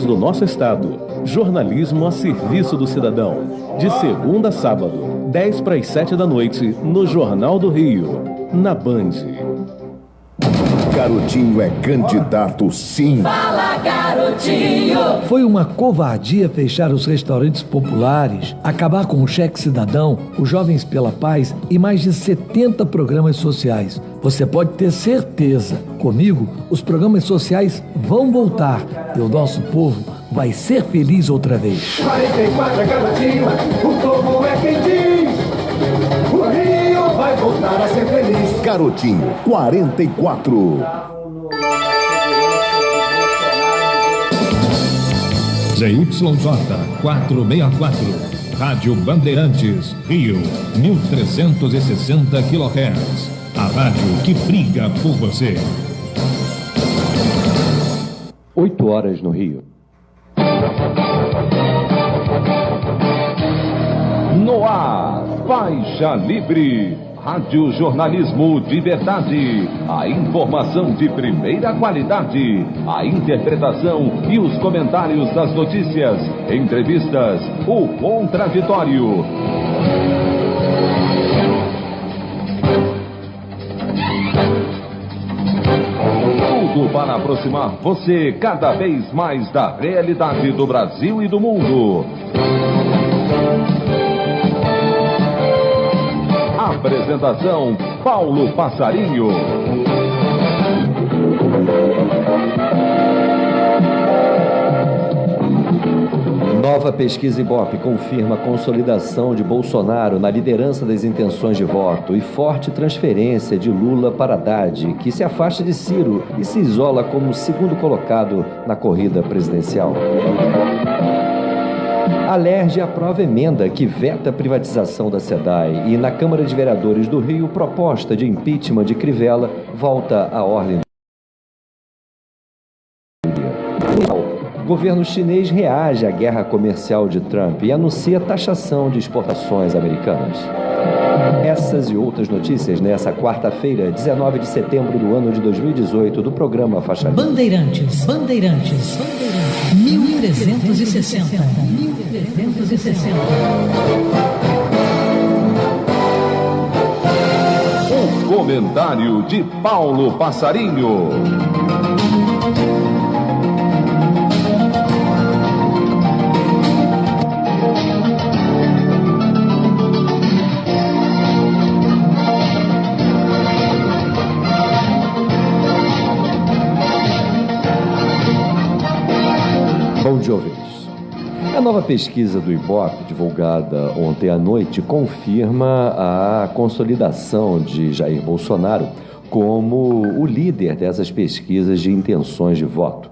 do nosso estado. Jornalismo a serviço do cidadão. De segunda a sábado, 10 para as 7 da noite, no Jornal do Rio, na Band. Garotinho é candidato, sim. Fala, garotinho! Foi uma covardia fechar os restaurantes populares, acabar com o cheque cidadão, os Jovens pela Paz e mais de 70 programas sociais. Você pode ter certeza, comigo, os programas sociais vão voltar e o nosso povo vai ser feliz outra vez. 44 é garotinho, o povo é quem diz. O Rio vai voltar a ser feliz. Garotinho, 44. ZYJ 464, Rádio Bandeirantes, Rio, 1360 kHz. A rádio que briga por você. 8 horas no Rio. No ar, Faixa Livre, rádio jornalismo de verdade, a informação de primeira qualidade, a interpretação e os comentários das notícias, entrevistas, o contraditório. Tudo para aproximar você cada vez mais da realidade do Brasil e do mundo. Apresentação: Paulo Passarinho. Nova pesquisa Ibope confirma a consolidação de Bolsonaro na liderança das intenções de voto e forte transferência de Lula para Haddad, que se afasta de Ciro e se isola como segundo colocado na corrida presidencial. A LERJ aprova emenda que veta a privatização da SEDAI e na Câmara de Vereadores do Rio, proposta de impeachment de Crivella volta à ordem do dia. O governo chinês reage à guerra comercial de Trump e anuncia taxação de exportações americanas. Essas e outras notícias nessa quarta-feira, 19 de setembro do ano de 2018, do programa Faixa Livre. Bandeirantes, 1360. O comentário de Paulo Passarinho. Bom dia, ouvintes. A nova pesquisa do Ibope, divulgada ontem à noite, confirma a consolidação de Jair Bolsonaro como o líder dessas pesquisas de intenções de voto.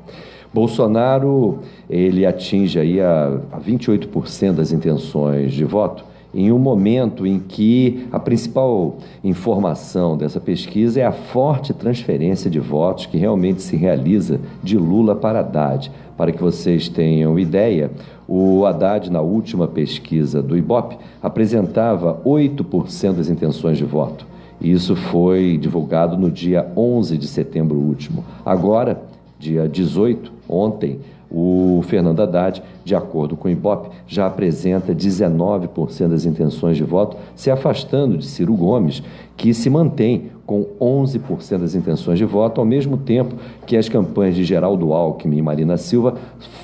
Bolsonaro, ele atinge aí a 28% das intenções de voto, em um momento em que a principal informação dessa pesquisa é a forte transferência de votos que realmente se realiza de Lula para Haddad. Para que vocês tenham ideia, o Haddad, na última pesquisa do Ibope, apresentava 8% das intenções de voto. Isso foi divulgado no dia 11 de setembro último. Agora, dia 18, ontem, o Fernando Haddad, de acordo com o Ibope, já apresenta 19% das intenções de voto, se afastando de Ciro Gomes, que se mantém com 11% das intenções de voto, ao mesmo tempo que as campanhas de Geraldo Alckmin e Marina Silva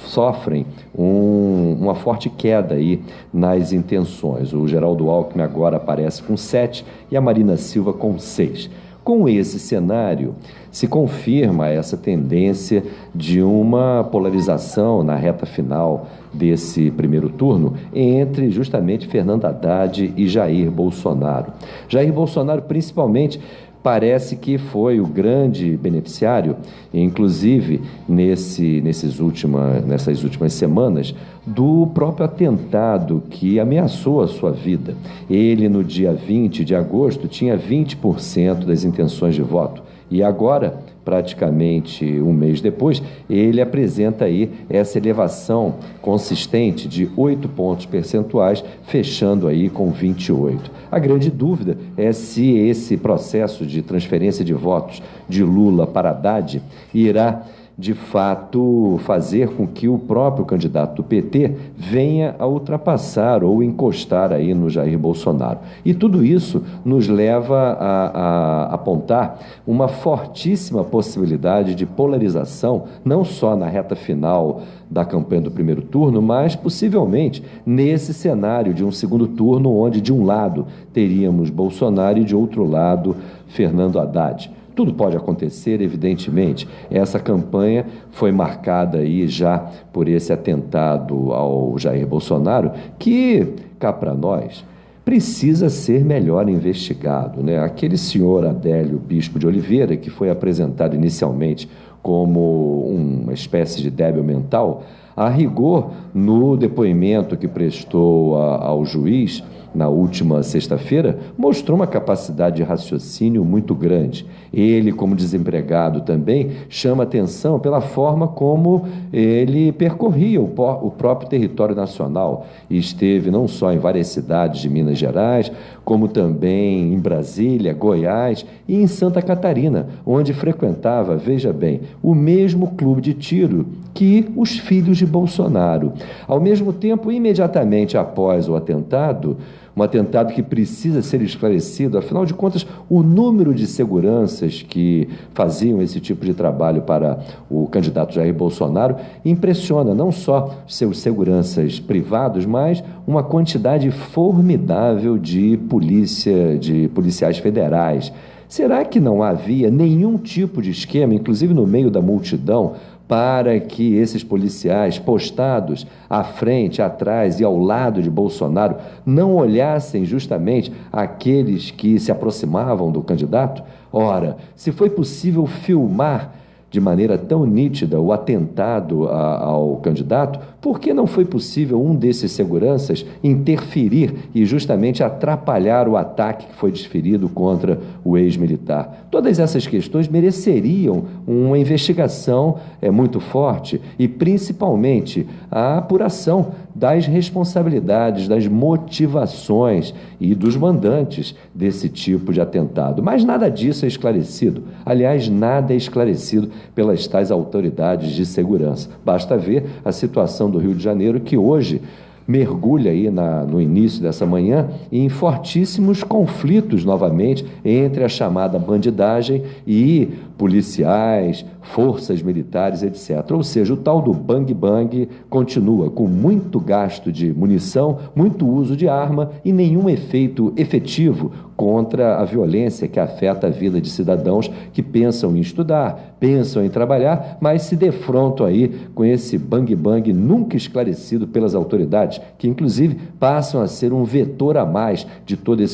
sofrem uma forte queda aí nas intenções. O Geraldo Alckmin agora aparece com 7% e a Marina Silva com 6%. Com esse cenário, se confirma essa tendência de uma polarização na reta final desse primeiro turno entre justamente Fernando Haddad e Jair Bolsonaro. Jair Bolsonaro, principalmente, parece que foi o grande beneficiário, inclusive nessas últimas semanas, do próprio atentado que ameaçou a sua vida. Ele, no dia 20 de agosto, tinha 20% das intenções de voto. E agora, praticamente um mês depois, ele apresenta aí essa elevação consistente de 8 pontos percentuais, fechando aí com 28. A grande dúvida é se esse processo de transferência de votos de Lula para Haddad irá de fato, fazer com que o próprio candidato do PT venha a ultrapassar ou encostar aí no Jair Bolsonaro. E tudo isso nos leva a apontar uma fortíssima possibilidade de polarização, não só na reta final da campanha do primeiro turno, mas possivelmente nesse cenário de um segundo turno, onde de um lado teríamos Bolsonaro e de outro lado Fernando Haddad. Tudo pode acontecer, evidentemente. Essa campanha foi marcada aí já por esse atentado ao Jair Bolsonaro, que, cá para nós, precisa ser melhor investigado, né? Aquele senhor Adélio Bispo de Oliveira, que foi apresentado inicialmente como uma espécie de débil mental, a rigor, no depoimento que prestou ao juiz na última sexta-feira, mostrou uma capacidade de raciocínio muito grande. Ele, como desempregado também, chama atenção pela forma como ele percorria o próprio território nacional e esteve não só em várias cidades de Minas Gerais, como também em Brasília, Goiás e em Santa Catarina, onde frequentava, veja bem, o mesmo clube de tiro que os filhos de Bolsonaro. Ao mesmo tempo, imediatamente após o atentado, um atentado que precisa ser esclarecido, afinal de contas, o número de seguranças que faziam esse tipo de trabalho para o candidato Jair Bolsonaro impressiona não só seus seguranças privados, mas uma quantidade formidável de policiais federais. Será que não havia nenhum tipo de esquema, inclusive no meio da multidão, para que esses policiais postados à frente, atrás e ao lado de Bolsonaro não olhassem justamente aqueles que se aproximavam do candidato? Ora, se foi possível filmar de maneira tão nítida o atentado ao candidato, por que não foi possível um desses seguranças interferir e justamente atrapalhar o ataque que foi desferido contra o ex-militar? Todas essas questões mereceriam uma investigação muito forte e, principalmente, a apuração das responsabilidades, das motivações e dos mandantes desse tipo de atentado. Mas nada disso é esclarecido. Aliás, nada é esclarecido pelas tais autoridades de segurança. Basta ver a situação do Rio de Janeiro, que hoje mergulha aí no início dessa manhã em fortíssimos conflitos novamente entre a chamada bandidagem e policiais, forças militares, etc. Ou seja, o tal do bang-bang continua com muito gasto de munição, muito uso de arma e nenhum efeito efetivo contra a violência que afeta a vida de cidadãos que pensam em estudar, pensam em trabalhar, mas se defrontam aí com esse bang-bang nunca esclarecido pelas autoridades, que inclusive passam a ser um vetor a mais de toda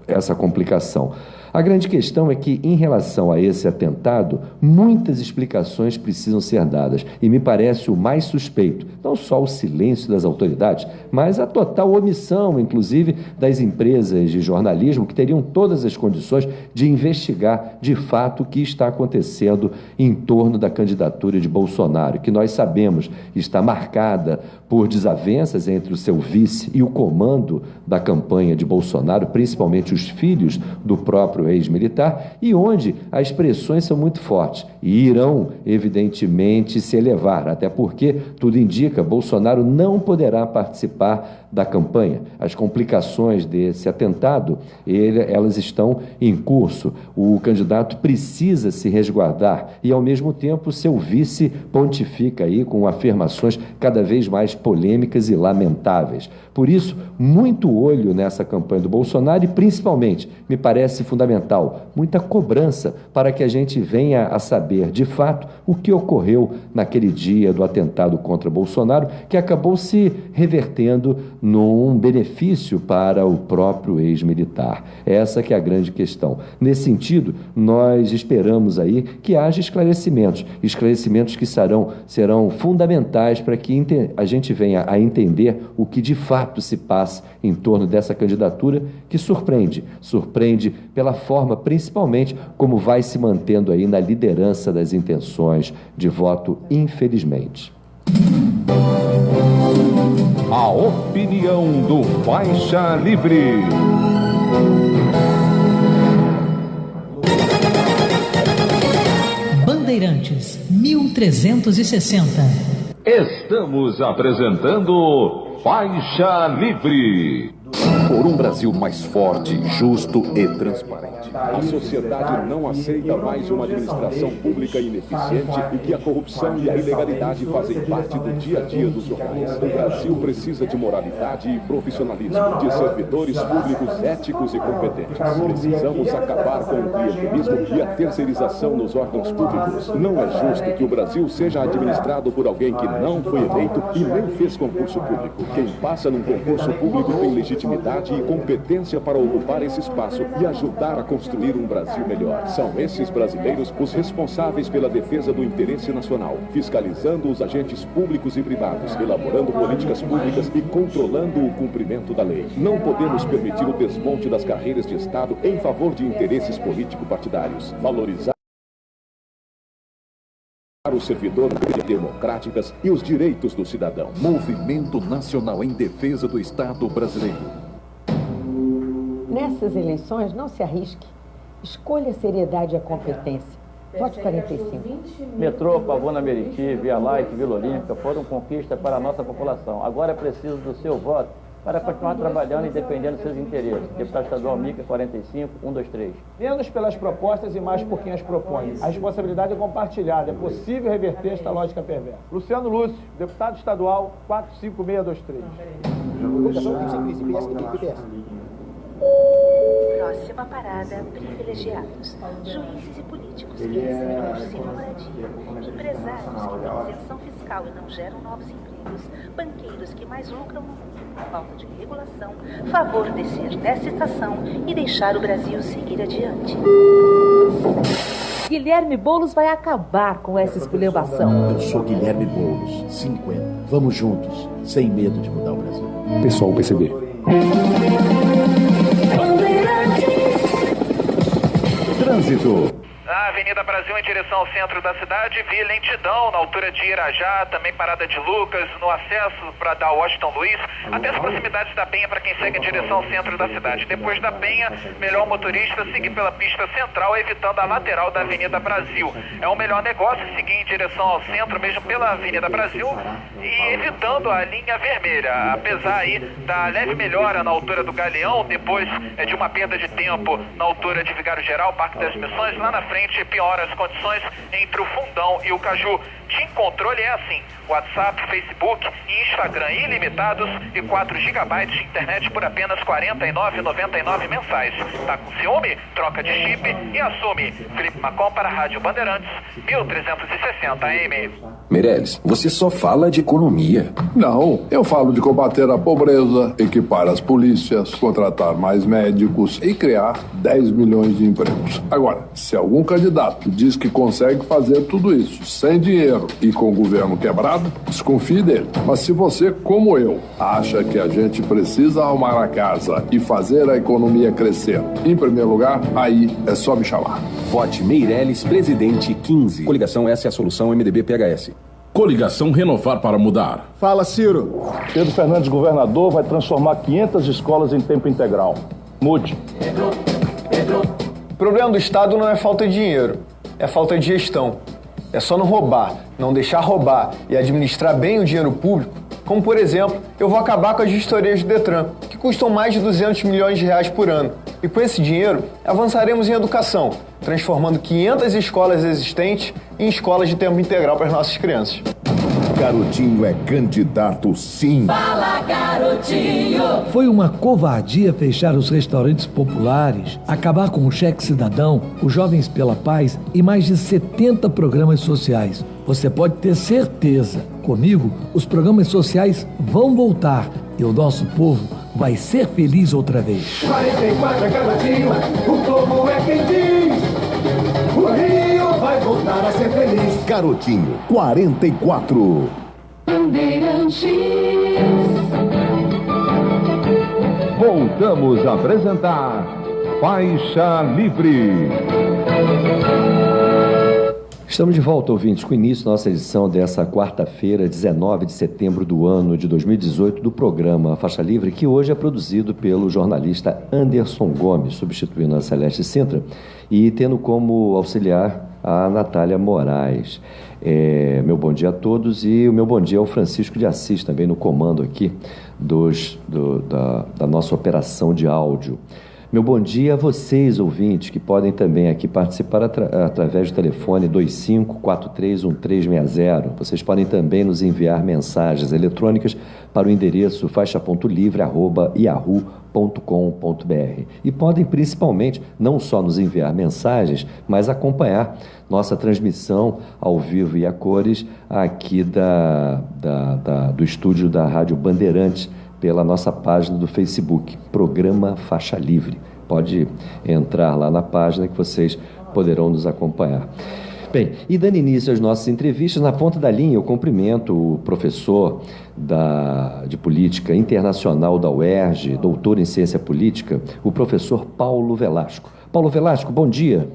essa complicação. A grande questão é que, em relação a esse atentado, muitas explicações precisam ser dadas e me parece o mais suspeito, não só o silêncio das autoridades, mas a total omissão, inclusive, das empresas de jornalismo que teriam todas as condições de investigar de fato o que está acontecendo em torno da candidatura de Bolsonaro, que nós sabemos está marcada por desavenças entre o seu vice e o comando da campanha de Bolsonaro, principalmente os filhos do próprio ex-militar, e onde as pressões são muito fortes e irão, evidentemente, se elevar, até porque, tudo indica, Bolsonaro não poderá participar da campanha. As complicações desse atentado, elas estão em curso. O candidato precisa se resguardar e, ao mesmo tempo, seu vice pontifica aí com afirmações cada vez mais polêmicas e lamentáveis. Por isso, muito olho nessa campanha do Bolsonaro e, principalmente, me parece fundamental, muita cobrança para que a gente venha a saber, de fato, o que ocorreu naquele dia do atentado contra Bolsonaro, que acabou se revertendo num benefício para o próprio ex-militar. Essa que é a grande questão. Nesse sentido, nós esperamos aí que haja esclarecimentos que serão fundamentais para que a gente venha a entender o que de fato se passa em torno dessa candidatura que surpreende pela forma, principalmente, como vai se mantendo aí na liderança das intenções de voto, infelizmente. A opinião do Faixa Livre. Bandeirantes, 1360. Estamos apresentando Faixa Livre. Por um Brasil mais forte, justo e transparente. A sociedade não aceita mais uma administração pública ineficiente e que a corrupção e a ilegalidade fazem parte do dia a dia dos jornais. O Brasil precisa de moralidade e profissionalismo, de servidores públicos éticos e competentes. Precisamos acabar com o clientelismo e a terceirização nos órgãos públicos. Não é justo que o Brasil seja administrado por alguém que não foi eleito e nem fez concurso público. Quem passa num concurso público tem legitimidade e competência para ocupar esse espaço e ajudar a construir um Brasil melhor. São esses brasileiros os responsáveis pela defesa do interesse nacional, fiscalizando os agentes públicos e privados, elaborando políticas públicas e controlando o cumprimento da lei. Não podemos permitir o desmonte das carreiras de Estado em favor de interesses político-partidários. Valorizar o servidor democráticas e os direitos do cidadão. Movimento Nacional em Defesa do Estado Brasileiro. Nessas eleições, não se arrisque. Escolha a seriedade e a competência. Vote 45. Metrô, Pavuna Meriti, Via Light, Vila Olímpica foram conquistas para a nossa população. Agora é preciso do seu voto para continuar trabalhando e defendendo seus interesses. Deputado Estadual Mica, 45, 123. Menos pelas propostas e mais por quem as propõe. A responsabilidade é compartilhada. É possível reverter esta lógica perversa. Luciano Lúcio, deputado estadual, 45623. Próxima parada, privilegiados. Juízes e políticos que recebem auxílio moradia. Empresários que têm isenção fiscal e não geram novos empregos. Banqueiros que mais lucram no mundo. Falta de regulação. Favor descer dessa estação e deixar o Brasil seguir adiante. Guilherme Boulos vai acabar com essa esculhambação. Eu sou Guilherme Boulos, 50. Vamos juntos, sem medo de mudar o Brasil. Pessoal PCB. Trânsito. Na Avenida Brasil, em direção ao centro da cidade, vi lentidão na altura de Irajá, também Parada de Lucas, no acesso para dar Washington Luiz, até as proximidades da Penha para quem segue em direção ao centro da cidade. Depois da Penha, melhor o motorista seguir pela pista central, evitando a lateral da Avenida Brasil. É o melhor negócio seguir em direção ao centro, mesmo pela Avenida Brasil, e evitando a linha vermelha. Apesar aí da leve melhora na altura do Galeão, depois de uma perda de tempo na altura de Vigário Geral, Parque das Missões, lá na frente piora as condições entre o Fundão e o Caju. TIM Controle é assim: WhatsApp, Facebook e Instagram ilimitados e 4 GB de internet por apenas R$ 49,99 mensais. Tá com ciúme? Troca de chip e assume. Felipe Macon para a Rádio Bandeirantes, 1360 AM. Meirelles, você só fala de economia. Não, eu falo de combater a pobreza, equipar as polícias, contratar mais médicos e criar 10 milhões de empregos. Agora, se algum candidato diz que consegue fazer tudo isso sem dinheiro e com o governo quebrado, desconfie dele. Mas se você, como eu, acha que a gente precisa arrumar a casa e fazer a economia crescer, em primeiro lugar, aí é só me chamar. Vote Meirelles, presidente 15. Coligação Essa é a Solução, MDB-PHS. Coligação Renovar para Mudar. Fala, Ciro. Pedro Fernandes, governador, vai transformar 500 escolas em tempo integral. Mude. O problema do Estado não é falta de dinheiro, é falta de gestão. É só não roubar, não deixar roubar e administrar bem o dinheiro público, como, por exemplo, eu vou acabar com as gestorias do Detran, que custam mais de 200 milhões de reais por ano. E com esse dinheiro, avançaremos em educação, transformando 500 escolas existentes em escolas de tempo integral para as nossas crianças. Garotinho é candidato, sim. Fala, garotinho! Foi uma covardia fechar os restaurantes populares, acabar com o cheque cidadão, os Jovens pela Paz e mais de 70 programas sociais. Você pode ter certeza, comigo, os programas sociais vão voltar e o nosso povo vai ser feliz outra vez. 44 é garotinho, o povo é quem diz. O Rio vai voltar a ser feliz. Garotinho, 44. Bandeirantes. Voltamos a apresentar Faixa Livre. Estamos de volta, ouvintes, com o início da nossa edição dessa quarta-feira, 19 de setembro do ano de 2018, do programa Faixa Livre, que hoje é produzido pelo jornalista Anderson Gomes, substituindo a Celeste Sintra, e tendo como auxiliar a Natália Moraes. Meu bom dia a todos e o meu bom dia ao Francisco de Assis, também no comando aqui da nossa operação de áudio. Meu bom dia a vocês, ouvintes, que podem também aqui participar através do telefone 25431360. Vocês podem também nos enviar mensagens eletrônicas para o endereço faixa.livre@yahoo.com.br. E podem principalmente não só nos enviar mensagens, mas acompanhar nossa transmissão ao vivo e a cores aqui do estúdio da Rádio Bandeirantes, pela nossa página do Facebook, Programa Faixa Livre. Pode entrar lá na página que vocês poderão nos acompanhar. Bem, e dando início às nossas entrevistas, na ponta da linha eu cumprimento o professor de Política Internacional da UERJ, doutor em Ciência Política, o professor Paulo Velasco. Paulo Velasco, bom dia.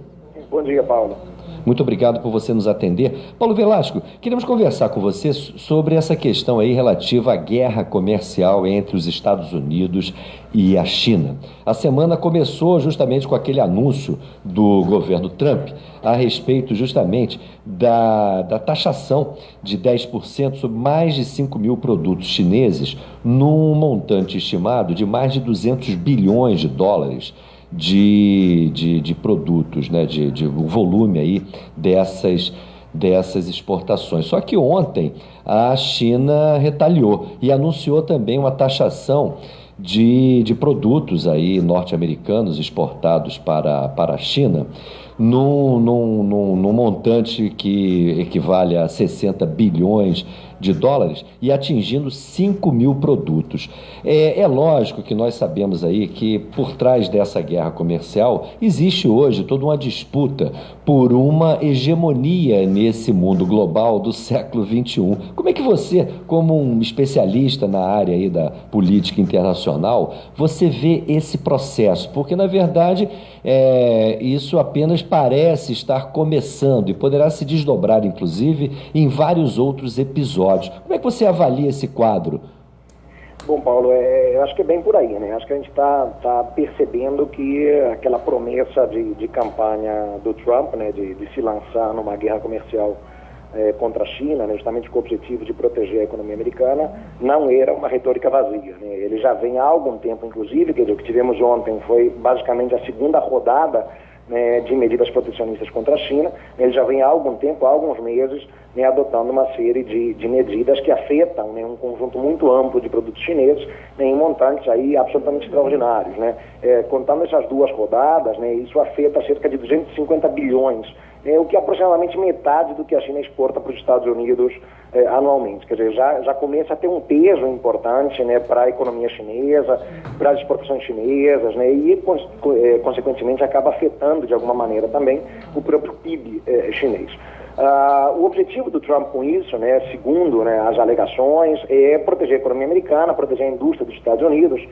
Bom dia, Paulo. Muito obrigado por você nos atender. Paulo Velasco, queremos conversar com você sobre essa questão aí relativa à guerra comercial entre os Estados Unidos e a China. A semana começou justamente com aquele anúncio do governo Trump a respeito justamente da taxação de 10% sobre mais de 5 mil produtos chineses, num montante estimado de mais de 200 bilhões de dólares de produtos, né, de volume aí dessas exportações. Só que ontem a China retaliou e anunciou também uma taxação de produtos aí norte-americanos exportados para a China num montante que equivale a 60 bilhões de dólares e atingindo 5 mil produtos. É lógico que nós sabemos aí que por trás dessa guerra comercial existe hoje toda uma disputa por uma hegemonia nesse mundo global do século XXI. Como é que você, como um especialista na área aí da política internacional, você vê esse processo? Porque, na verdade, isso apenas parece estar começando e poderá se desdobrar, inclusive, em vários outros episódios. Como é que você avalia esse quadro? Bom, Paulo, eu acho que é bem por aí, né? Acho que a gente está percebendo que aquela promessa de campanha do Trump, né, de se lançar numa guerra comercial contra a China, né, justamente com o objetivo de proteger a economia americana, não era uma retórica vazia, né? Ele já vem há algum tempo, inclusive, quer dizer, o que tivemos ontem foi basicamente a segunda rodada, né, de medidas protecionistas contra a China. Ele já vem há algum tempo, há alguns meses, né, adotando uma série de medidas que afetam, né, um conjunto muito amplo de produtos chineses, né, em montantes aí absolutamente extraordinários, né? Contando essas duas rodadas, né, isso afeta cerca de 250 bilhões, o que é aproximadamente metade do que a China exporta para os Estados Unidos anualmente. Quer dizer, já começa a ter um peso importante, né, para a economia chinesa, para as exportações chinesas, né, e, consequentemente, acaba afetando, de alguma maneira, também o próprio PIB chinês. O objetivo do Trump com isso, né, segundo, né, as alegações, é proteger a economia americana, proteger a indústria dos Estados Unidos,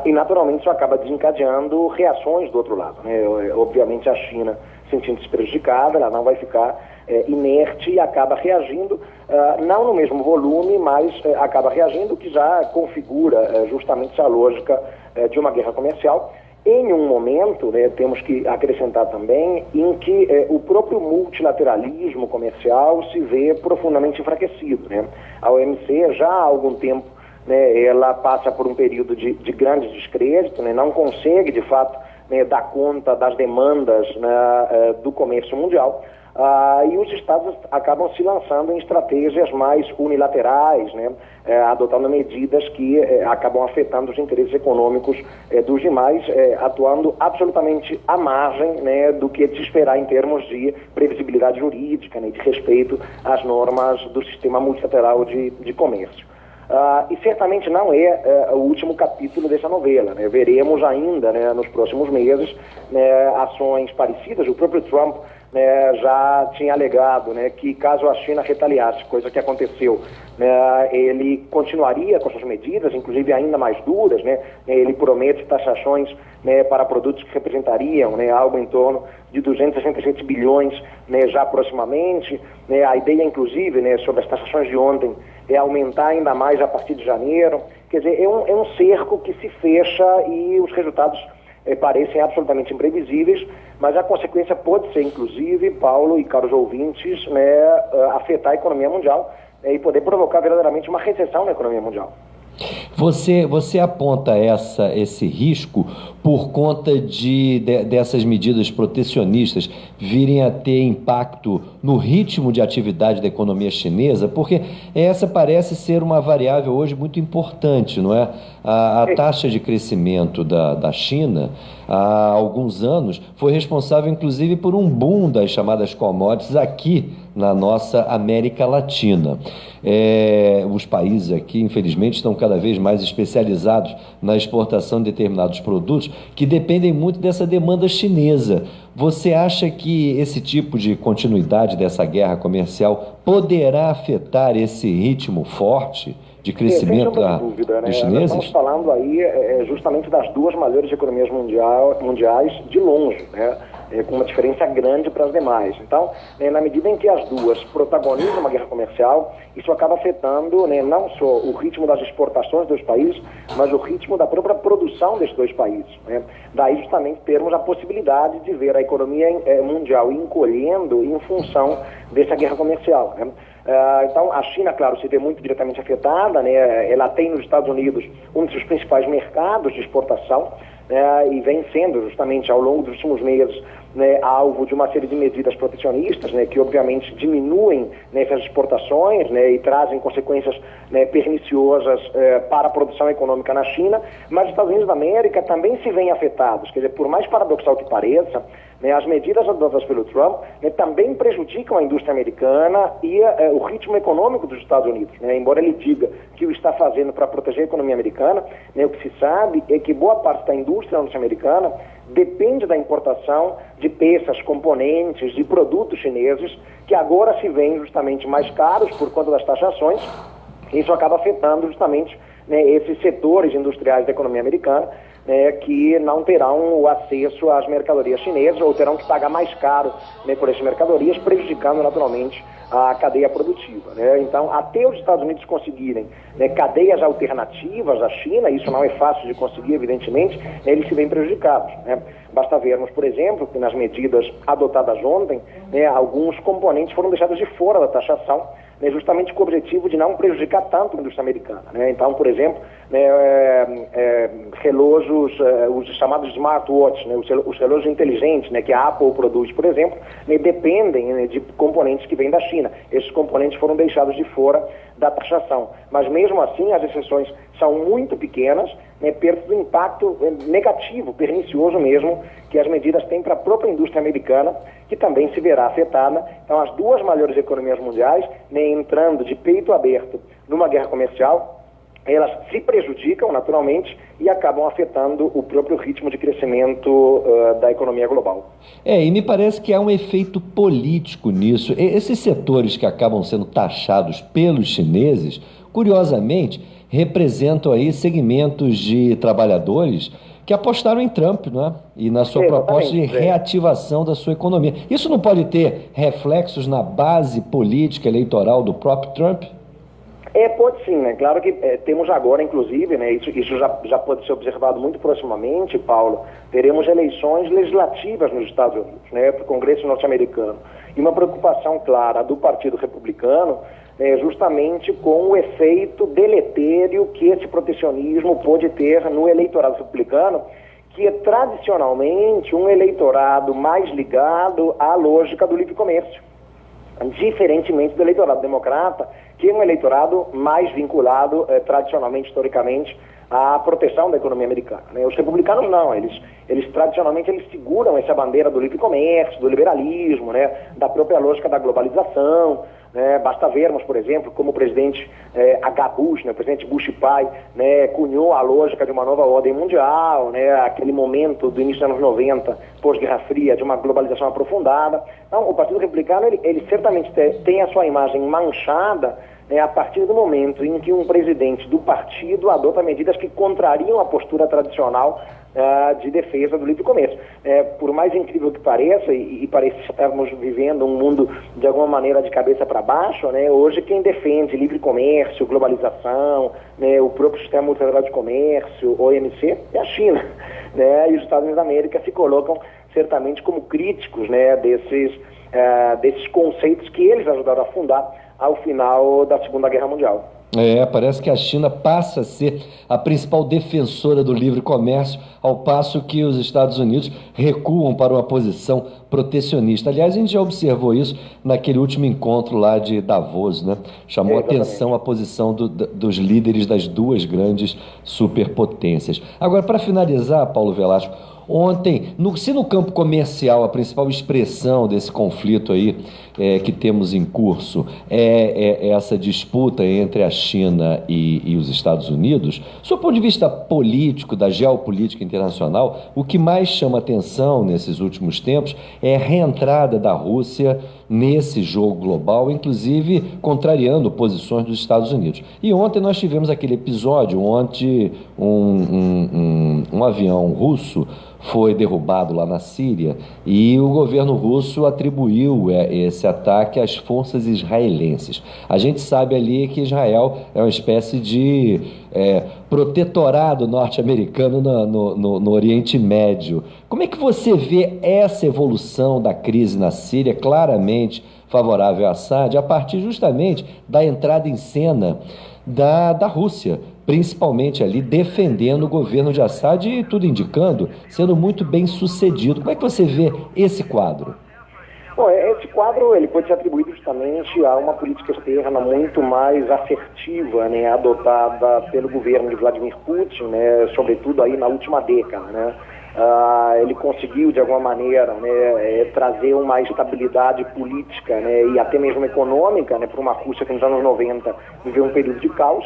e, naturalmente, isso acaba desencadeando reações do outro lado, né? Obviamente, a China, sentindo-se prejudicada, ela não vai ficar inerte e acaba reagindo, não no mesmo volume, mas acaba reagindo, o que já configura justamente essa lógica de uma guerra comercial, em um momento, né, temos que acrescentar também, em que o próprio multilateralismo comercial se vê profundamente enfraquecido, né? A OMC já há algum tempo, né, ela passa por um período de grande descrédito, né, não consegue, de fato, né, dar conta das demandas, né, do comércio mundial, e os Estados acabam se lançando em estratégias mais unilaterais, né, adotando medidas que acabam afetando os interesses econômicos dos demais, atuando absolutamente à margem, né, do que se esperar em termos de previsibilidade jurídica, né, de respeito às normas do sistema multilateral de comércio. E certamente não é o último capítulo dessa novela, né? Veremos ainda, né, nos próximos meses, né, ações parecidas. O próprio Trump, né, já tinha alegado, né, que caso a China retaliasse, coisa que aconteceu, né, ele continuaria com suas medidas, inclusive ainda mais duras, né? Ele promete taxações, né, para produtos que representariam, né, algo em torno de 267 bilhões, né, já proximamente, né? A ideia, inclusive, né, sobre as taxações de ontem é aumentar ainda mais a partir de janeiro. Quer dizer, é um cerco que se fecha e os resultados parecem absolutamente imprevisíveis, mas a consequência pode ser, inclusive, Paulo e caros ouvintes, afetar a economia mundial e poder provocar verdadeiramente uma recessão na economia mundial. Você aponta esse risco por conta dessas medidas protecionistas virem a ter impacto no ritmo de atividade da economia chinesa? Porque essa parece ser uma variável hoje muito importante, não é? A taxa de crescimento da China, há alguns anos, foi responsável inclusive por um boom das chamadas commodities aqui na nossa América Latina. Os países aqui, infelizmente, estão cada vez mais especializados na exportação de determinados produtos que dependem muito dessa demanda chinesa. Você acha que esse tipo de continuidade dessa guerra comercial poderá afetar esse ritmo forte de crescimento dos chineses? Nós estamos falando aí justamente das duas maiores economias mundiais de longe, né? Com uma diferença grande para as demais. Então, na medida em que as duas protagonizam uma guerra comercial, isso acaba afetando não só o ritmo das exportações dos países, mas o ritmo da própria produção desses dois países. Daí justamente termos a possibilidade de ver a economia mundial encolhendo em função dessa guerra comercial. Então, a China, claro, se vê muito diretamente afetada, ela tem nos Estados Unidos um dos seus principais mercados de exportação, e vem sendo justamente ao longo dos últimos meses alvo de uma série de medidas protecionistas, que obviamente diminuem essas exportações e trazem consequências perniciosas para a produção econômica na China, mas os Estados Unidos da América também se veem afetados. Quer dizer, por mais paradoxal que pareça, as medidas adotadas pelo Trump também prejudicam a indústria americana e o ritmo econômico dos Estados Unidos. Embora ele diga que o está fazendo para proteger a economia americana, o que se sabe é que boa parte da indústria norte-americana depende da importação de peças, componentes, de produtos chineses, que agora se veem justamente mais caros por conta das taxações. Isso acaba afetando justamente esses setores industriais da economia americana, que não terão o acesso às mercadorias chinesas ou terão que pagar mais caro por essas mercadorias, prejudicando naturalmente a cadeia produtiva. Então, até os Estados Unidos conseguirem cadeias alternativas à China, isso não é fácil de conseguir, evidentemente, eles se veem prejudicados. Basta vermos, por exemplo, que nas medidas adotadas ontem, alguns componentes foram deixados de fora da taxação, justamente com o objetivo de não prejudicar tanto a indústria americana. Então, por exemplo, relógios, os chamados smartwatches, os relógios inteligentes que a Apple produz, por exemplo, dependem de componentes que vêm da China. Esses componentes foram deixados de fora da taxação. Mas mesmo assim, as exceções são muito pequenas, perto do impacto negativo, pernicioso mesmo, que as medidas têm para a própria indústria americana, que também se verá afetada. Então, as duas maiores economias mundiais, entrando de peito aberto numa guerra comercial, elas se prejudicam naturalmente e acabam afetando o próprio ritmo de crescimento da economia global. E me parece que há um efeito político nisso. Esses setores que acabam sendo taxados pelos chineses, curiosamente, representam aí segmentos de trabalhadores que apostaram em Trump, não é? E na sua proposta de reativação da sua economia. Isso não pode ter reflexos na base política eleitoral do próprio Trump? Pode sim, Claro que temos agora, inclusive, isso já pode ser observado muito proximamente, Paulo, teremos eleições legislativas nos Estados Unidos, para o Congresso norte-americano. E uma preocupação clara do Partido Republicano justamente com o efeito deletério que esse protecionismo pode ter no eleitorado republicano, que é tradicionalmente um eleitorado mais ligado à lógica do livre comércio, diferentemente do eleitorado democrata, que é um eleitorado mais vinculado tradicionalmente, historicamente, à proteção da economia americana. Os republicanos não, eles tradicionalmente seguram essa bandeira do livre comércio, do liberalismo, da própria lógica da globalização. Basta vermos, por exemplo, como o presidente H. Bush, o presidente Bush pai, cunhou a lógica de uma nova ordem mundial, aquele momento do início dos anos 90, pós-Guerra Fria, de uma globalização aprofundada. Então, o Partido Republicano, ele certamente tem a sua imagem manchada né, a partir do momento em que um presidente do partido adota medidas que contrariam a postura tradicional de defesa do livre comércio. Por mais incrível que pareça, e parece que estamos vivendo um mundo de alguma maneira de cabeça para baixo, né, hoje quem defende livre comércio, globalização, né, o próprio sistema multilateral de comércio, OMC, é a China, né, e os Estados Unidos da América se colocam certamente como críticos, né, desses conceitos que eles ajudaram a fundar ao final da Segunda Guerra Mundial. Parece que a China passa a ser a principal defensora do livre comércio, ao passo que os Estados Unidos recuam para uma posição protecionista. Aliás, a gente já observou isso naquele último encontro lá de Davos, né? Chamou atenção a posição dos líderes das duas grandes superpotências. Agora, para finalizar, Paulo Velasco, ontem, se no campo comercial a principal expressão desse conflito aí que temos em curso é essa disputa entre a China e os Estados Unidos, do ponto de vista político, da geopolítica internacional, o que mais chama atenção nesses últimos tempos é a reentrada da Rússia nesse jogo global, inclusive contrariando posições dos Estados Unidos. E ontem nós tivemos aquele episódio onde um avião russo foi derrubado lá na Síria e o governo russo atribuiu esse ataque às forças israelenses. A gente sabe ali que Israel é uma espécie de protetorado norte-americano no Oriente Médio. Como é que você vê essa evolução da crise na Síria, claramente favorável a Assad, a partir justamente da entrada em cena da Rússia, principalmente ali defendendo o governo de Assad e tudo indicando, sendo muito bem sucedido. Como é que você vê esse quadro? Bom, esse quadro ele pode ser atribuído justamente a uma política externa muito mais assertiva, né, adotada pelo governo de Vladimir Putin, né, sobretudo aí na última década, né. Ele conseguiu de alguma maneira, né, trazer uma estabilidade política, né, e até mesmo econômica, né, para uma Rússia que nos anos 90 viveu um período de caos.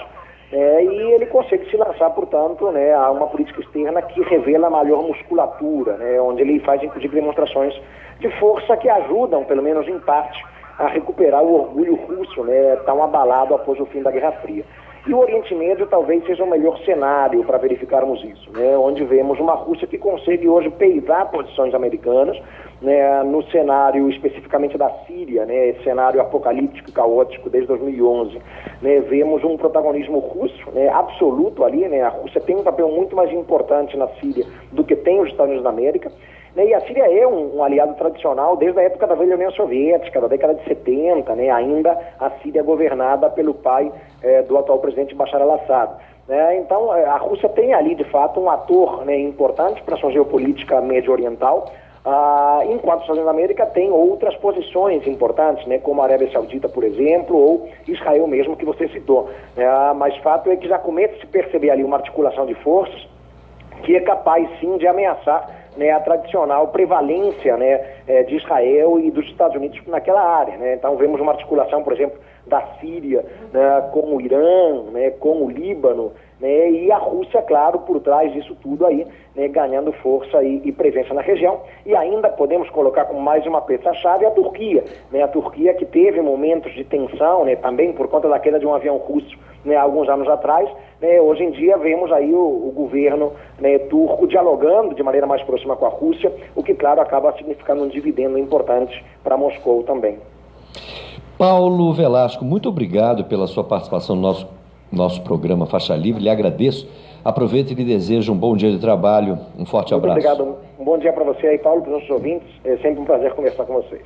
E ele consegue se lançar, portanto, né, a uma política externa que revela maior musculatura, né, onde ele faz, inclusive, demonstrações de força que ajudam, pelo menos em parte, a recuperar o orgulho russo, né, tão abalado após o fim da Guerra Fria. E o Oriente Médio talvez seja o melhor cenário para verificarmos isso, né, onde vemos uma Rússia que consegue hoje peidar posições americanas, né, no cenário especificamente da Síria, né, esse cenário apocalíptico e caótico desde 2011, né, vemos um protagonismo russo, né, absoluto ali, né, a Rússia tem um papel muito mais importante na Síria do que tem os Estados Unidos da América, né, e a Síria é um aliado tradicional desde a época da velha União Soviética, da década de 70, né, ainda a Síria governada pelo pai do atual presidente Bashar al-Assad. Então, a Rússia tem ali, de fato, um ator, né, importante para a sua geopolítica médio-oriental, enquanto os Estados Unidos da América tem outras posições importantes, né, como a Arábia Saudita, por exemplo, ou Israel mesmo, que você citou. Mas fato é que já começa a se perceber ali uma articulação de forças que é capaz, sim, de ameaçar, né, a tradicional prevalência, né, de Israel e dos Estados Unidos naquela área, né? Então vemos uma articulação, por exemplo, da Síria, né, com o Irã, né, com o Líbano, né, e a Rússia, claro, por trás disso tudo aí, né, ganhando força e presença na região. E ainda podemos colocar como mais uma peça-chave a Turquia, né, a Turquia que teve momentos de tensão, né, também por conta da queda de um avião russo, né, alguns anos atrás, né, hoje em dia vemos aí o governo, né, turco dialogando de maneira mais próxima com a Rússia, o que, claro, acaba significando um dividendo importante para Moscou também. Paulo Velasco, muito obrigado pela sua participação no nosso programa Faixa Livre, lhe agradeço. Aproveito e lhe desejo um bom dia de trabalho, um forte abraço. Muito obrigado, um bom dia para você aí, Paulo, para os nossos ouvintes, é sempre um prazer conversar com vocês.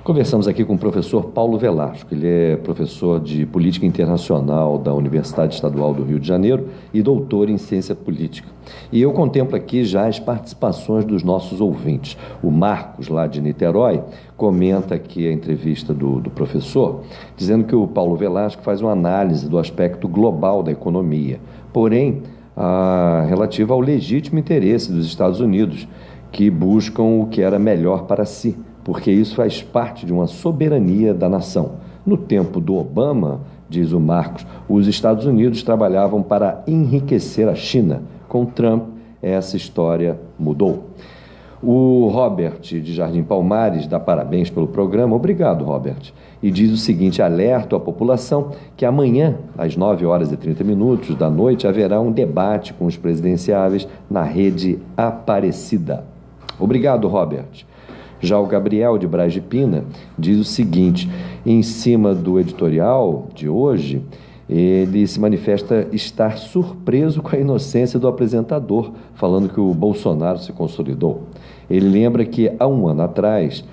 Conversamos aqui com o professor Paulo Velasco, ele é professor de Política Internacional da Universidade Estadual do Rio de Janeiro e doutor em Ciência Política. E eu contemplo aqui já as participações dos nossos ouvintes. O Marcos, lá de Niterói, comenta aqui a entrevista do professor, dizendo que o Paulo Velasco faz uma análise do aspecto global da economia, porém, relativa ao legítimo interesse dos Estados Unidos, que buscam o que era melhor para si, porque isso faz parte de uma soberania da nação. No tempo do Obama, diz o Marcos, os Estados Unidos trabalhavam para enriquecer a China. Com Trump, essa história mudou. O Robert, de Jardim Palmares, dá parabéns pelo programa. Obrigado, Robert. e diz o seguinte: alerta a população que amanhã, às 9h30 da noite, haverá um debate com os presidenciáveis na rede Aparecida. Obrigado, Robert. Já o Gabriel de Braz de Pina diz o seguinte: em cima do editorial de hoje, ele se manifesta estar surpreso com a inocência do apresentador, falando que o Bolsonaro se consolidou. Ele lembra que há um ano atrás,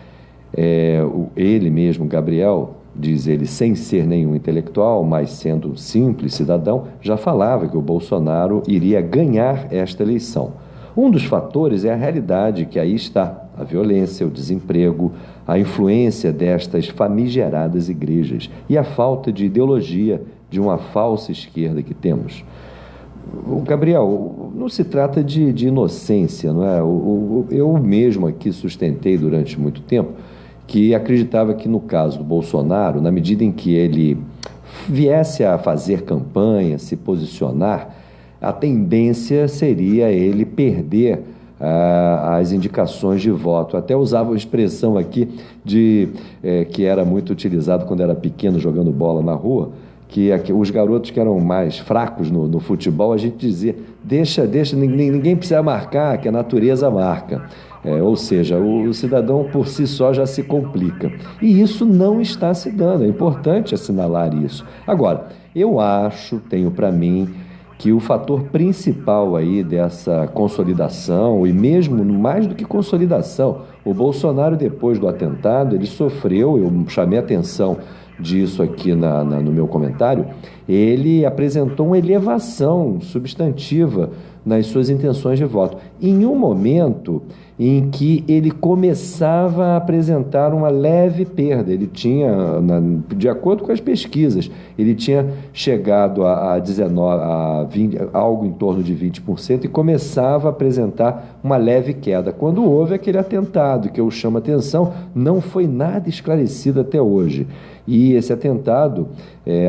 ele mesmo, Gabriel, diz ele, sem ser nenhum intelectual, mas sendo um simples cidadão, já falava que o Bolsonaro iria ganhar esta eleição. Um dos fatores é a realidade que aí está: a violência, o desemprego, a influência destas famigeradas igrejas e a falta de ideologia de uma falsa esquerda que temos. Gabriel, não se trata de inocência, não é? Eu mesmo aqui sustentei durante muito tempo que acreditava que no caso do Bolsonaro, na medida em que ele viesse a fazer campanha, se posicionar, a tendência seria ele perder as indicações de voto. Até usava uma expressão aqui que era muito utilizado quando era pequeno jogando bola na rua, que os garotos que eram mais fracos no futebol, a gente dizia, deixa, ninguém precisa marcar, que a natureza marca. Ou seja, o cidadão por si só já se complica. E isso não está se dando, é importante assinalar isso. Agora, eu tenho para mim, que o fator principal aí dessa consolidação, e mesmo mais do que consolidação, o Bolsonaro, depois do atentado, ele sofreu, eu chamei a atenção disso aqui no meu comentário, ele apresentou uma elevação substantiva nas suas intenções de voto. Em um momento em que ele começava a apresentar uma leve perda, ele tinha, de acordo com as pesquisas, ele tinha chegado a 20, algo em torno de 20%, e começava a apresentar uma leve queda. Quando houve aquele atentado, que eu chamo a atenção, não foi nada esclarecido até hoje. E esse atentado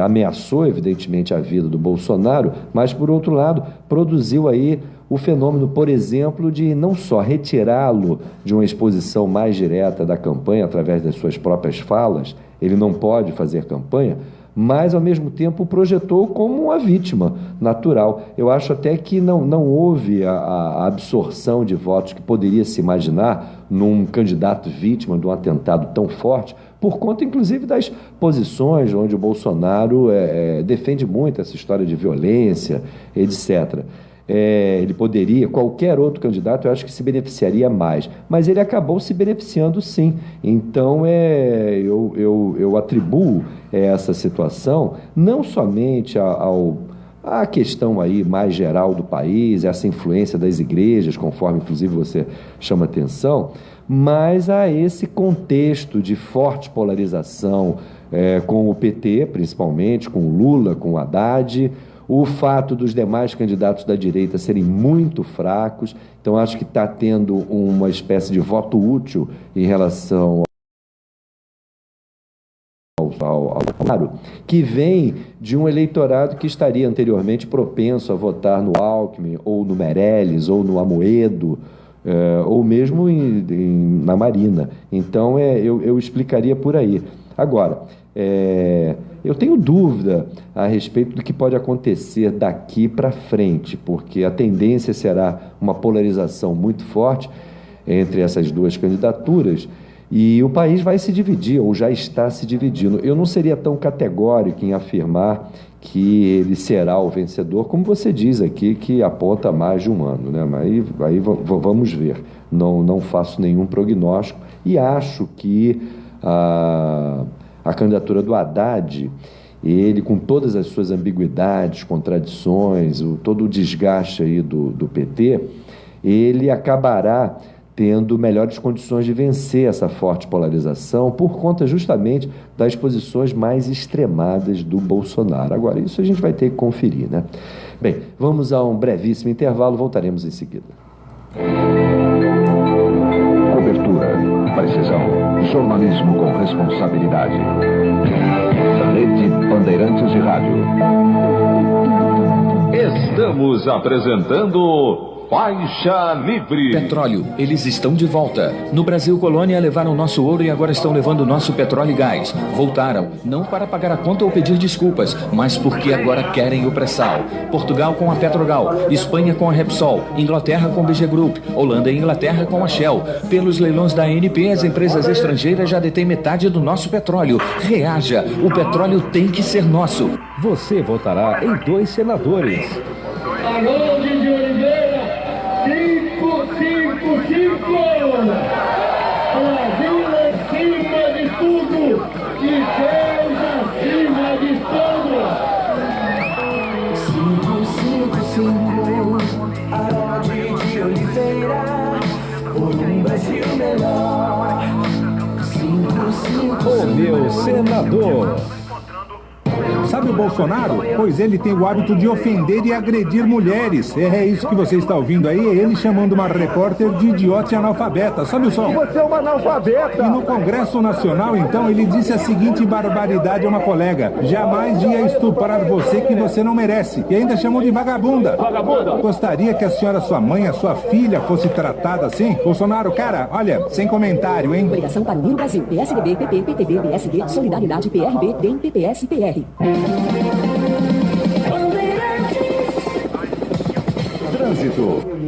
ameaçou, evidentemente, a vida do Bolsonaro, mas, por outro lado, produziu aí o fenômeno, por exemplo, de não só retirá-lo de uma exposição mais direta da campanha através das suas próprias falas, ele não pode fazer campanha, mas, ao mesmo tempo, projetou como uma vítima natural. Eu acho até que não houve a absorção de votos que poderia se imaginar num candidato vítima de um atentado tão forte, por conta, inclusive, das posições onde o Bolsonaro defende muito essa história de violência, etc. Ele poderia, qualquer outro candidato, eu acho que se beneficiaria mais, mas ele acabou se beneficiando sim. Então eu atribuo essa situação não somente à questão aí mais geral do país, essa influência das igrejas, conforme inclusive você chama atenção, mas a esse contexto de forte polarização com o PT, principalmente, com o Lula, com o Haddad, o fato dos demais candidatos da direita serem muito fracos. Então, acho que está tendo uma espécie de voto útil em relação ao Bolsonaro, que vem de um eleitorado que estaria anteriormente propenso a votar no Alckmin, ou no Meirelles, ou no Amoedo, ou mesmo na Marina. Então, eu explicaria por aí. Agora, eu tenho dúvida a respeito do que pode acontecer daqui para frente, porque a tendência será uma polarização muito forte entre essas duas candidaturas e o país vai se dividir, ou já está se dividindo. Eu não seria tão categórico em afirmar que ele será o vencedor, como você diz aqui, que aponta mais de um ano, né? Mas aí vamos ver. Não faço nenhum prognóstico e acho que a candidatura do Haddad, ele, com todas as suas ambiguidades, contradições, todo o desgaste aí do PT, ele acabará tendo melhores condições de vencer essa forte polarização por conta justamente das posições mais extremadas do Bolsonaro. Agora, isso a gente vai ter que conferir, né? Bem, vamos a um brevíssimo intervalo, voltaremos em seguida. Cobertura, precisão, jornalismo com responsabilidade. Rede Bandeirantes de Rádio. Estamos apresentando Faixa Livre. Petróleo, eles estão de volta. No Brasil Colônia levaram nosso ouro e agora estão levando nosso petróleo e gás. Voltaram, não para pagar a conta ou pedir desculpas, mas porque agora querem o pré-sal. Portugal com a Petrogal, Espanha com a Repsol, Inglaterra com a BG Group, Holanda e Inglaterra com a Shell. Pelos leilões da ANP, as empresas estrangeiras já detêm metade do nosso petróleo. Reaja, o petróleo tem que ser nosso. Você votará em 2 senadores. Arnoldo de Oliveira, 555. Brasil acima de tudo e Deus acima de tudo. 555, Arnoldo de Oliveira, por um Brasil melhor. 555. O meu senador. Sabe o Bolsonaro? Pois ele tem o hábito de ofender e agredir mulheres. É isso que você está ouvindo aí, é ele chamando uma repórter de idiota e analfabeta. Sobe o som. Você é uma analfabeta. E no Congresso Nacional, então, ele disse a seguinte barbaridade a uma colega: jamais ia estuprar você que você não merece. E ainda chamou de vagabunda. Vagabunda? Gostaria que a senhora, sua mãe, a sua filha fosse tratada assim? Bolsonaro, cara, olha, sem comentário, hein? Coligação para Unir o Brasil. PSDB, PP, PTB, PSD, Solidariedade, PRB, DEM, PPS e PR.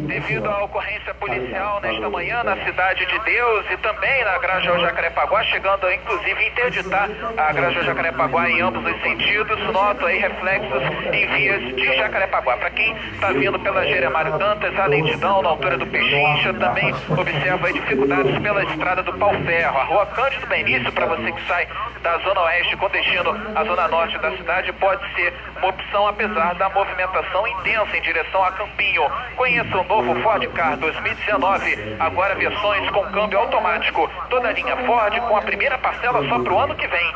Devido à ocorrência policial nesta manhã na Cidade de Deus e também na Grajaú Jacarepaguá, chegando a inclusive interditar a Grajaú Jacarepaguá em ambos os sentidos, noto aí reflexos em vias de Jacarepaguá. Para quem está vindo pela Jeremário Dantas, a lentidão na altura do Pechincha, também observa aí dificuldades pela estrada do Pau Ferro. A rua Cândido Benício, para você que sai da Zona Oeste com destino à Zona Norte da cidade, pode ser uma opção, apesar da movimentação intensa em direção a Campinho. Conheça o novo Ford Ka 2019, agora versões com câmbio automático. Toda a linha Ford com a primeira parcela só para o ano que vem.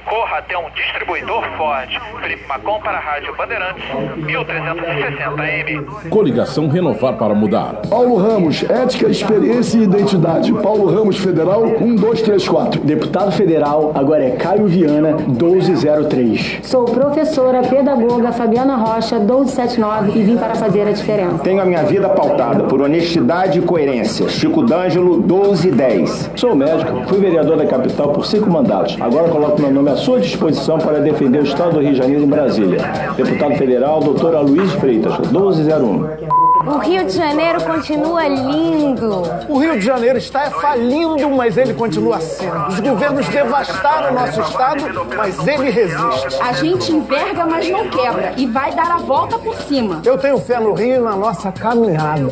Corra até um distribuidor Ford. Felipe Macon para a Rádio Bandeirantes, 1360M. Coligação Renovar para Mudar. Paulo Ramos, Ética, Experiência e Identidade. Paulo Ramos Federal, 1234. Deputado Federal, agora é Caio Viana, 1203. Sou professora, pedagoga Fabiana Rocha, 1279 e vim para fazer a diferença. Tenho a minha vida pautada por honestidade e coerência. Chico D'Angelo, 1210. Sou médico, fui vereador da capital por 5 mandatos. Agora coloco meu nome à sua disposição para defender o Estado do Rio de Janeiro em Brasília. Deputado Federal, doutor Aloysio Freitas, 1201. O Rio de Janeiro continua lindo. O Rio de Janeiro está falindo, mas ele continua sendo. Os governos devastaram o nosso estado, mas ele resiste. A gente enverga, mas não quebra, e vai dar a volta por cima. Eu tenho fé no Rio e na nossa caminhada.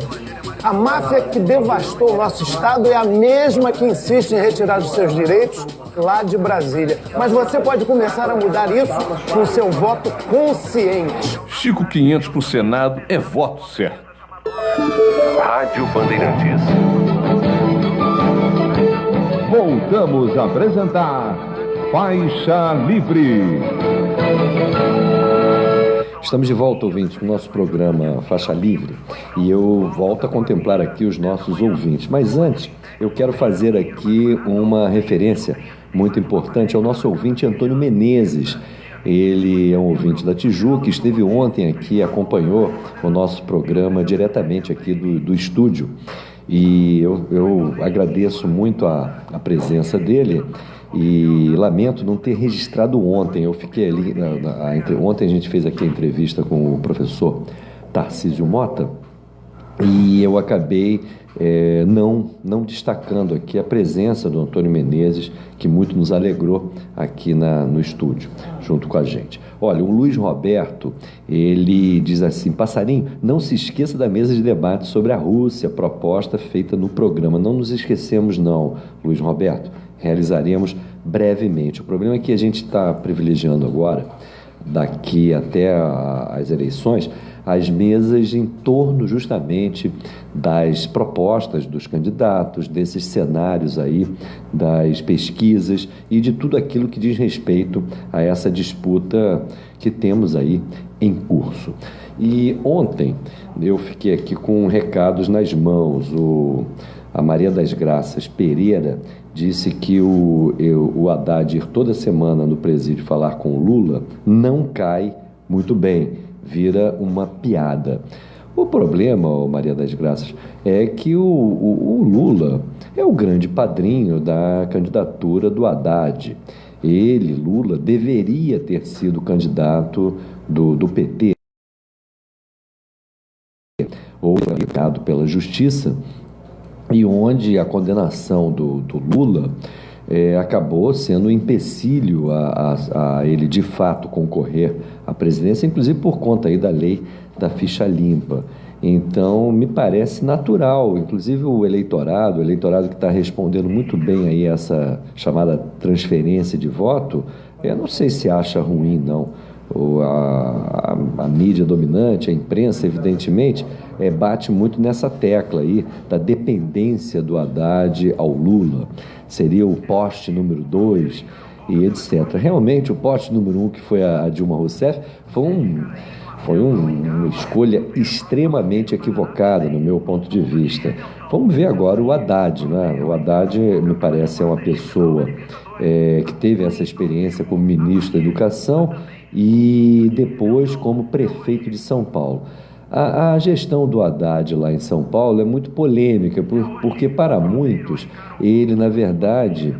A máfia que devastou o nosso estado é a mesma que insiste em retirar os seus direitos lá de Brasília. Mas você pode começar a mudar isso com o seu voto consciente. Chico 500 pro Senado é voto certo. Rádio Bandeirantes. Voltamos a apresentar Faixa Livre. Estamos de volta, ouvintes, com o nosso programa Faixa Livre, e eu volto a contemplar aqui os nossos ouvintes. Mas antes, eu quero fazer aqui uma referência muito importante ao nosso ouvinte Antônio Menezes. Ele é um ouvinte da Tijuca, esteve ontem aqui, acompanhou o nosso programa diretamente aqui do estúdio. E eu agradeço muito a presença dele e lamento não ter registrado ontem. Eu fiquei ali, ontem a gente fez aqui a entrevista com o professor Tarcísio Mota e eu acabei não destacando aqui a presença do Antônio Menezes, que muito nos alegrou aqui no estúdio, junto com a gente. Olha, o Luiz Roberto, ele diz assim: Passarinho, não se esqueça da mesa de debate sobre a Rússia, proposta feita no programa. Não nos esquecemos não, Luiz Roberto, realizaremos brevemente. O problema é que a gente está privilegiando agora, daqui até as eleições, as mesas em torno justamente das propostas dos candidatos, desses cenários aí, das pesquisas e de tudo aquilo que diz respeito a essa disputa que temos aí em curso. E ontem eu fiquei aqui com recados nas mãos. A Maria das Graças Pereira disse que o Haddad ir toda semana no presídio falar com o Lula não cai muito bem, vira uma piada. O problema, Maria das Graças, é que o Lula é o grande padrinho da candidatura do Haddad. Ele, Lula, deveria ter sido candidato do PT, ou indicado pela Justiça, e onde a condenação do Lula acabou sendo um empecilho a ele de fato concorrer à presidência, inclusive por conta aí da lei da ficha limpa. Então, me parece natural, inclusive o eleitorado que está respondendo muito bem aí essa chamada transferência de voto, eu não sei se acha ruim, não. A mídia dominante, a imprensa, evidentemente, bate muito nessa tecla aí da dependência do Haddad ao Lula. Seria o poste número 2 e etc. Realmente, o poste número 1, que foi a Dilma Rousseff, foi uma escolha extremamente equivocada, no meu ponto de vista. Vamos ver agora o Haddad, né? O Haddad, me parece, é uma pessoa que teve essa experiência como ministro da Educação e depois como prefeito de São Paulo. A gestão do Haddad lá em São Paulo é muito polêmica, porque para muitos ele, na verdade,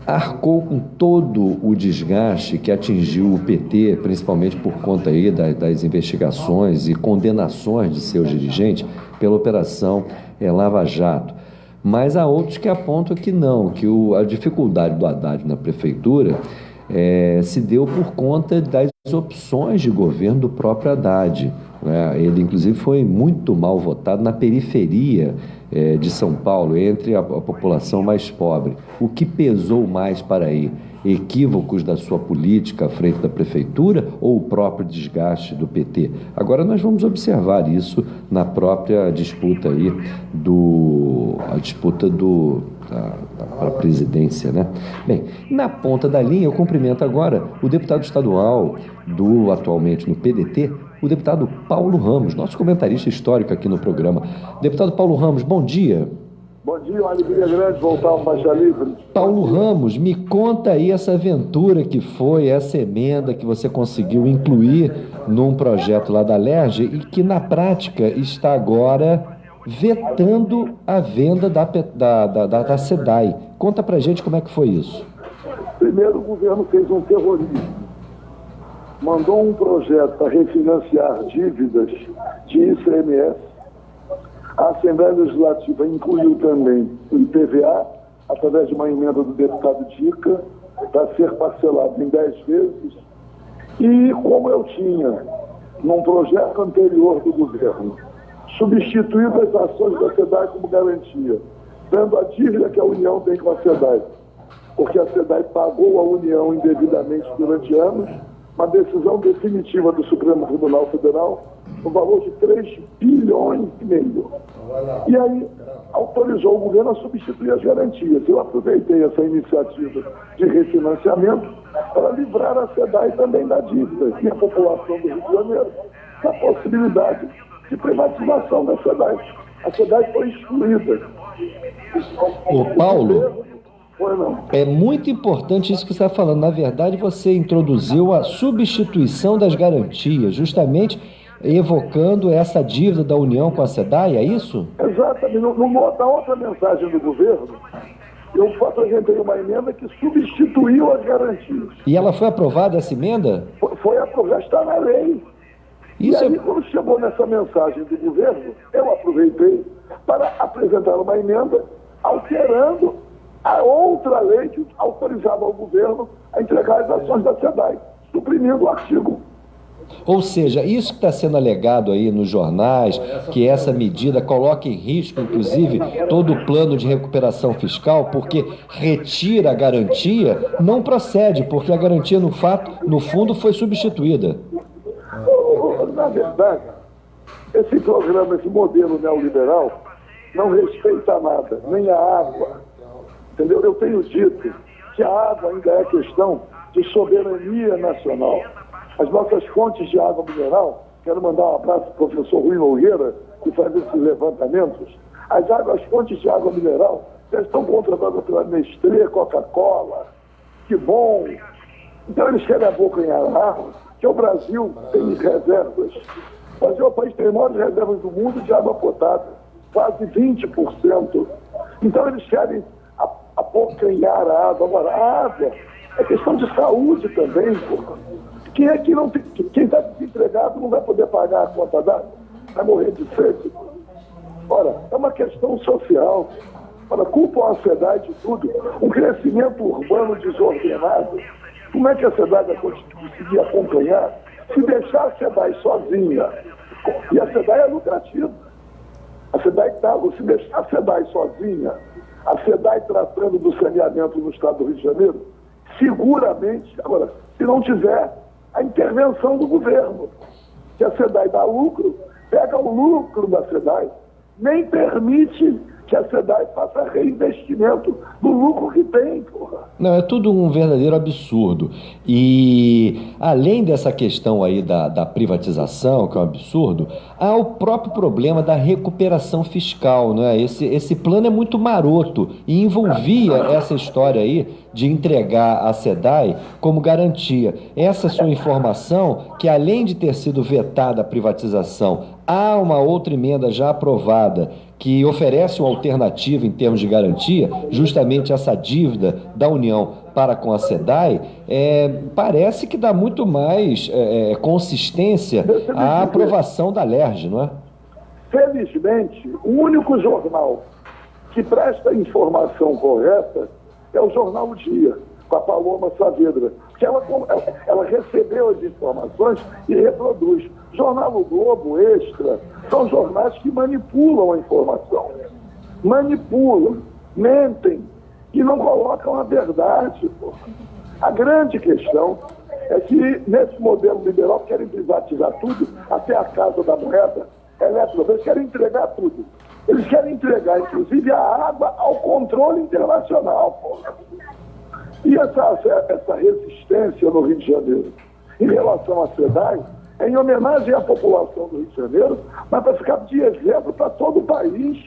arcou com todo o desgaste que atingiu o PT, principalmente por conta aí das investigações e condenações de seus dirigentes pela Operação Lava Jato. Mas há outros que apontam que não, que a dificuldade do Haddad na prefeitura se deu por conta das opções de governo do próprio Haddad. Ele, inclusive, foi muito mal votado na periferia de São Paulo, entre a população mais pobre. O que pesou mais para aí? Equívocos da sua política à frente da prefeitura ou o próprio desgaste do PT? Agora nós vamos observar isso na própria disputa aí para a presidência, né? Bem, na ponta da linha eu cumprimento agora o deputado estadual atualmente no PDT, o deputado Paulo Ramos, nosso comentarista histórico aqui no programa. Deputado Paulo Ramos, bom dia. Bom dia, uma alegria grande voltar ao Faixa Livre. Paulo Ramos, me conta aí essa aventura que foi, essa emenda que você conseguiu incluir num projeto lá da LERJ e que na prática está agora vetando a venda da SEDAI. Conta pra gente como é que foi isso. Primeiro, o governo fez um terrorismo. Mandou um projeto para refinanciar dívidas de ICMS. A Assembleia Legislativa incluiu também o IPVA, através de uma emenda do deputado Dica, para ser parcelado em 10 vezes. E como eu tinha, num projeto anterior do governo, substituído as ações da SEDAI como garantia, dando a dívida que a União tem com a SEDAI, porque a SEDAI pagou a União indevidamente durante anos, uma decisão definitiva do Supremo Tribunal Federal, no valor de 3 bilhões e meio. E aí autorizou o governo a substituir as garantias. Eu aproveitei essa iniciativa de refinanciamento para livrar a SEDAI também da dívida e a população do Rio de Janeiro da possibilidade de privatização da SEDAI. A SEDAI foi excluída. Ô Paulo, é muito importante isso que você está falando. Na verdade, você introduziu a substituição das garantias, justamente evocando essa dívida da União com a SEDAI, é isso? Exatamente. Na outra mensagem do governo, eu apresentei uma emenda que substituiu as garantias. E ela foi aprovada, essa emenda? Foi aprovada, está na lei. Isso e aí, quando chegou nessa mensagem do governo, eu aproveitei para apresentar uma emenda alterando a outra lei que autorizava o governo a entregar as ações da SEDAI, suprimindo o artigo. Ou seja, isso que está sendo alegado aí nos jornais, que essa medida coloca em risco, inclusive, todo o plano de recuperação fiscal, porque retira a garantia, não procede, porque a garantia, no fundo, foi substituída. Na verdade, esse programa, esse modelo neoliberal, não respeita nada, nem a água. Entendeu? Eu tenho dito que a água ainda é questão de soberania nacional. As nossas fontes de água mineral, quero mandar um abraço para o professor Rui Nogueira, que faz esses levantamentos. As fontes de água mineral já estão controladas pela Nestlé, Coca-Cola, Que Bom, Então eles querem abocanhar a água, que o Brasil tem reservas. O Brasil é o país que tem as maiores reservas do mundo de água potável, quase 20%. Então eles querem abocanhar a água. Agora, a água é questão de saúde também, porra. Quem está desempregado não vai poder pagar a conta d'água, vai morrer de sede. Ora, é uma questão social. Ora, culpam a SEDAI de tudo. Um crescimento urbano desordenado. Como é que a SEDAI vai conseguir acompanhar se deixar a SEDAI sozinha? E a SEDAI é lucrativa. A SEDAI se deixar a SEDAI sozinha, a SEDAI tratando do saneamento no estado do Rio de Janeiro, seguramente, agora, se não tiver a intervenção do governo, que a SEDAI dá lucro, pega o lucro da SEDAI, nem permite que a SEDAI faça reinvestimento do lucro que tem, porra. Não, é tudo um verdadeiro absurdo. E além dessa questão aí da privatização, que é um absurdo, há o próprio problema da recuperação fiscal, não é? Esse plano é muito maroto e envolvia essa história aí de entregar a SEDAI como garantia. Essa sua informação, que além de ter sido vetada a privatização, há uma outra emenda já aprovada que oferece uma alternativa em termos de garantia, justamente essa dívida da União para com a SEDAI, parece que dá muito mais consistência à aprovação da LERJ, não é? Felizmente, o único jornal que presta informação correta é o Jornal O Dia, com a Paloma Saavedra, que ela recebeu as informações e reproduz. Jornal O Globo, Extra, são jornais que manipulam a informação. Manipulam, mentem e não colocam a verdade. Porra. A grande questão é que, nesse modelo liberal, querem privatizar tudo, até a Casa da Moeda, eles querem entregar tudo. Eles querem entregar, inclusive, a água ao controle internacional. Porra. E essa resistência no Rio de Janeiro em relação à SEDAI é em homenagem à população do Rio de Janeiro, mas para ficar de exemplo para todo o país.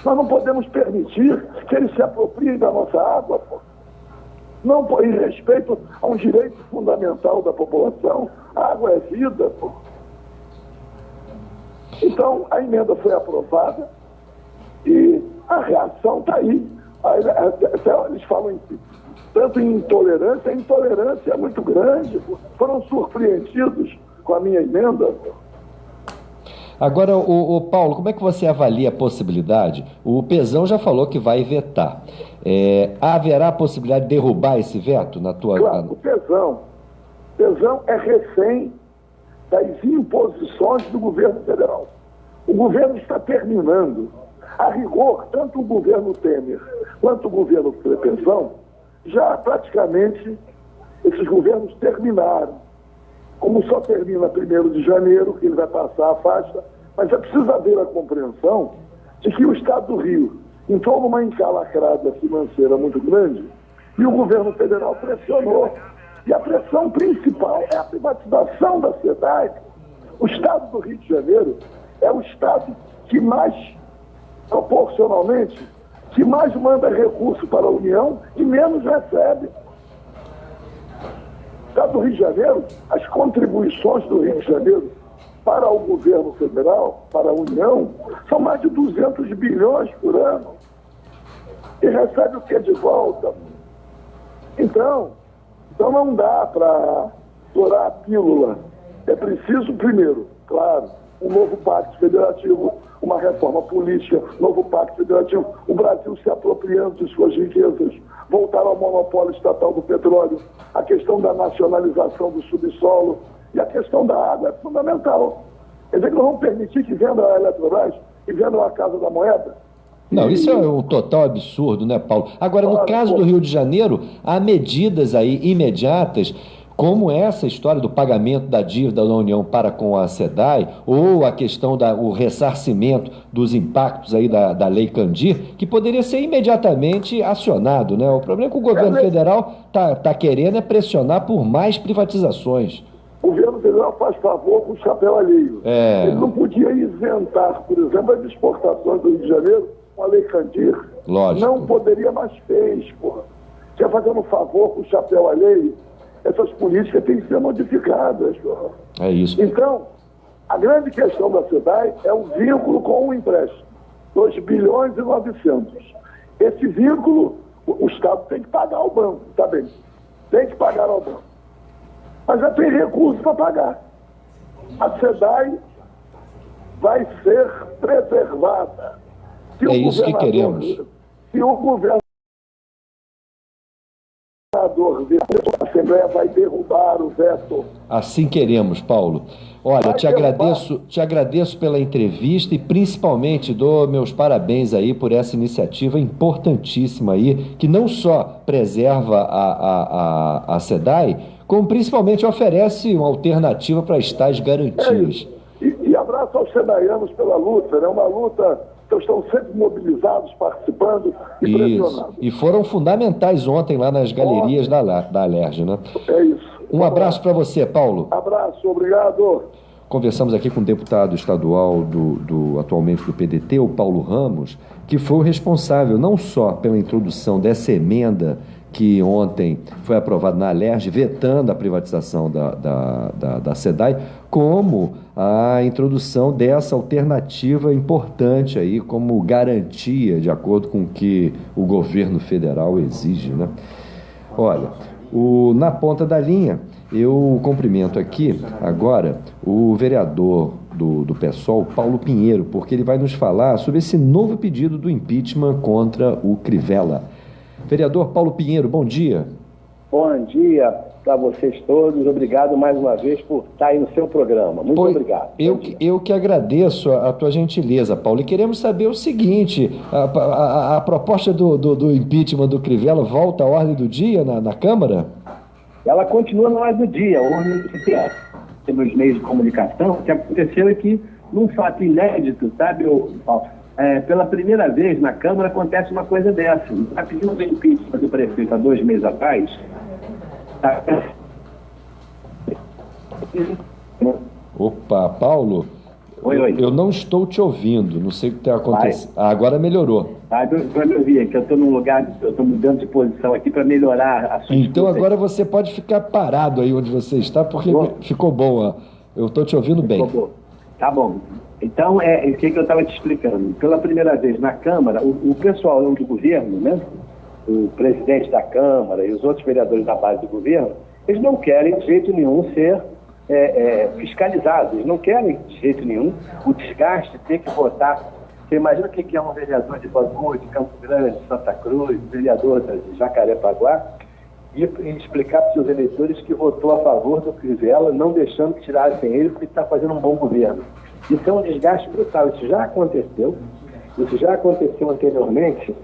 Nós não podemos permitir que eles se apropriem da nossa água, pô. Não em respeito a um direito fundamental da população. A água é vida, pô. Então, a emenda foi aprovada e a reação está aí. Eles falam tanto em intolerância, a intolerância é muito grande. Pô. Foram surpreendidos com a minha emenda. Pô. Agora, o Paulo, como é que você avalia a possibilidade? O Pezão já falou que vai vetar. Haverá a possibilidade de derrubar esse veto na tua... Claro, o Pezão é refém das imposições do governo federal. O governo está terminando. A rigor, tanto o governo Temer quanto o governo Pezão, já praticamente esses governos terminaram. Como só termina 1º de janeiro, que ele vai passar a faixa, mas é preciso haver a compreensão de que o Estado do Rio entrou numa encalacrada financeira muito grande e o governo federal pressionou. E a pressão principal é a privatização da SEDAI. O Estado do Rio de Janeiro é o Estado que mais, proporcionalmente, que mais manda recurso para a União e menos recebe. O Estado do Rio de Janeiro, as contribuições do Rio de Janeiro para o governo federal, para a União, são mais de 200 bilhões por ano. E recebe o que de volta? Então não dá para estourar a pílula. É preciso, primeiro, claro, um novo pacto federativo, uma reforma política, novo pacto federativo, o Brasil se apropriando de suas riquezas, voltar ao monopólio estatal do petróleo, a questão da nacionalização do subsolo e a questão da água é fundamental. Quer dizer que nós vamos permitir que vendam a Eletrobras e vendam a Casa da Moeda? Não, isso é um total absurdo, né, Paulo? Agora, no caso do Rio de Janeiro, há medidas aí imediatas, como essa história do pagamento da dívida da União para com a SEDAI, ou a questão do ressarcimento dos impactos aí da Lei Candir, que poderia ser imediatamente acionado, né? O problema é que o governo federal tá querendo pressionar por mais privatizações. O governo federal faz favor com o chapéu alheio. Ele não podia isentar, por exemplo, as exportações do Rio de Janeiro com a Lei Candir. Lógico. Não poderia, mas fez, porra. Tinha fazendo favor com o chapéu alheio. essas políticas têm que ser modificadas. É isso. Então, a grande questão da SEDAI é o vínculo com o empréstimo. 2 bilhões e 900. Esse vínculo, o Estado tem que pagar ao banco, tá bem? Tem que pagar ao banco. Mas já tem recurso para pagar. A SEDAI vai ser preservada. É isso que queremos. Se o governador a Assembleia vai derrubar o veto. Assim queremos, Paulo. Olha, te agradeço pela entrevista e principalmente dou meus parabéns aí por essa iniciativa importantíssima aí, que não só preserva a SEDAI, como principalmente oferece uma alternativa para as tais garantias. E abraço aos sedaianos pela luta, é uma luta que estão sempre mobilizados, participando e pressionando. E foram fundamentais ontem lá nas galerias da Alerj, né? É isso. Um abraço para você, Paulo. Abraço, obrigado. Conversamos aqui com o deputado estadual atualmente do PDT, o Paulo Ramos, que foi o responsável não só pela introdução dessa emenda que ontem foi aprovada na Alerj, vetando a privatização da SEDAI, como a introdução dessa alternativa importante aí, como garantia, de acordo com o que o governo federal exige, né? Olha, na ponta da linha, eu cumprimento aqui agora o vereador do PSOL, Paulo Pinheiro, porque ele vai nos falar sobre esse novo pedido do impeachment contra o Crivella. Vereador Paulo Pinheiro, bom dia. Bom dia para vocês todos. Obrigado mais uma vez por estar aí no seu programa. Muito obrigado. Eu que agradeço a tua gentileza, Paulo. E queremos saber o seguinte, a proposta do impeachment do Crivella volta à ordem do dia na Câmara? Ela continua na ordem do dia. Hoje, nos meios de comunicação, o que aconteceu é que, num fato inédito, sabe, Paulo? Pela primeira vez na Câmara acontece uma coisa dessa. Está pedindo o impeachment do prefeito há 2 meses atrás. Opa, Paulo, oi. Eu não estou te ouvindo, não sei o que está acontecendo. Agora melhorou. Vai me ouvir, que eu estou num lugar, eu estou mudando de posição aqui para melhorar a sua Então agora você pode ficar parado aí onde você está, porque ficou bom. Eu estou te ouvindo bem. Bom. Tá bom. Então, o que eu estava te explicando? Pela primeira vez na Câmara, o pessoal do governo, né? O presidente da Câmara e os outros vereadores da base do governo, eles não querem de jeito nenhum ser fiscalizados. Eles não querem de jeito nenhum o desgaste de ter que votar. Você imagina o que é um vereador de Bangu, de Campo Grande, de Santa Cruz, vereador de Jacarepaguá, e explicar para os seus eleitores que votou a favor do Crivella, não deixando que tirassem ele porque está fazendo um bom governo. Isso é um desgaste brutal. Isso já aconteceu anteriormente,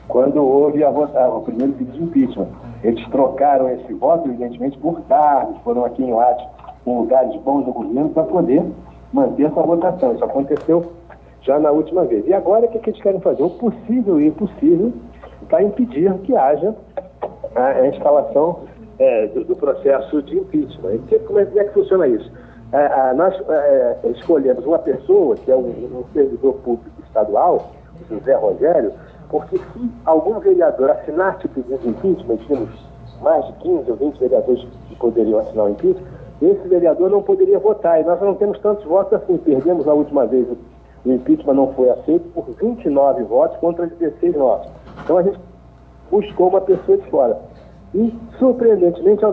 quando houve o primeiro pedido de impeachment. Eles trocaram esse voto, evidentemente, por cargos, foram aqui em Oate, em lugares bons do governo, para poder manter essa votação. Isso aconteceu já na última vez. E agora, o que eles querem fazer? O possível e impossível para impedir que haja a instalação do processo de impeachment. Como é que funciona isso? Nós escolhemos uma pessoa, que é um servidor público estadual, o José Rogério, porque se algum vereador assinasse o pedido de impeachment, tínhamos mais de 15 ou 20 vereadores que poderiam assinar o impeachment, esse vereador não poderia votar. E nós não temos tantos votos assim. Perdemos na última vez, o impeachment não foi aceito por 29 votos contra 16 votos. Então a gente buscou uma pessoa de fora. E, surpreendentemente,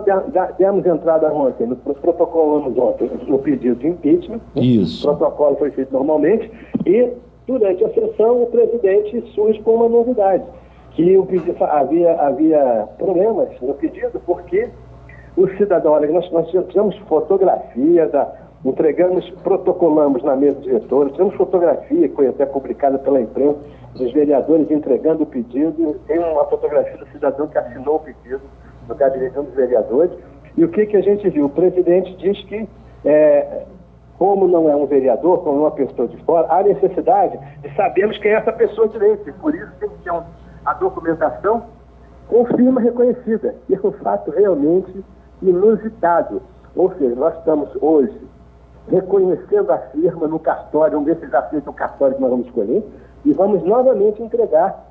demos entrada ontem, protocolamos ontem no pedido de impeachment. Isso. O protocolo foi feito normalmente e, durante a sessão, o presidente surge com uma novidade, que havia problemas no pedido, porque o cidadão, olha, nós fizemos fotografia, protocolamos na mesa diretora, fizemos fotografia, que foi até publicada pela imprensa, dos vereadores entregando o pedido, tem uma fotografia do cidadão que assinou o pedido no gabinete dos vereadores, e o que a gente viu? O presidente diz que, como não é um vereador, como é uma pessoa de fora, há necessidade de sabermos quem é essa pessoa direito, e por isso tem que ter a documentação com firma reconhecida, e é um fato realmente inusitado. Ou seja, nós estamos hoje reconhecendo a firma no cartório, vamos ver se eles aceitam o cartório que nós vamos escolher, e vamos novamente entregar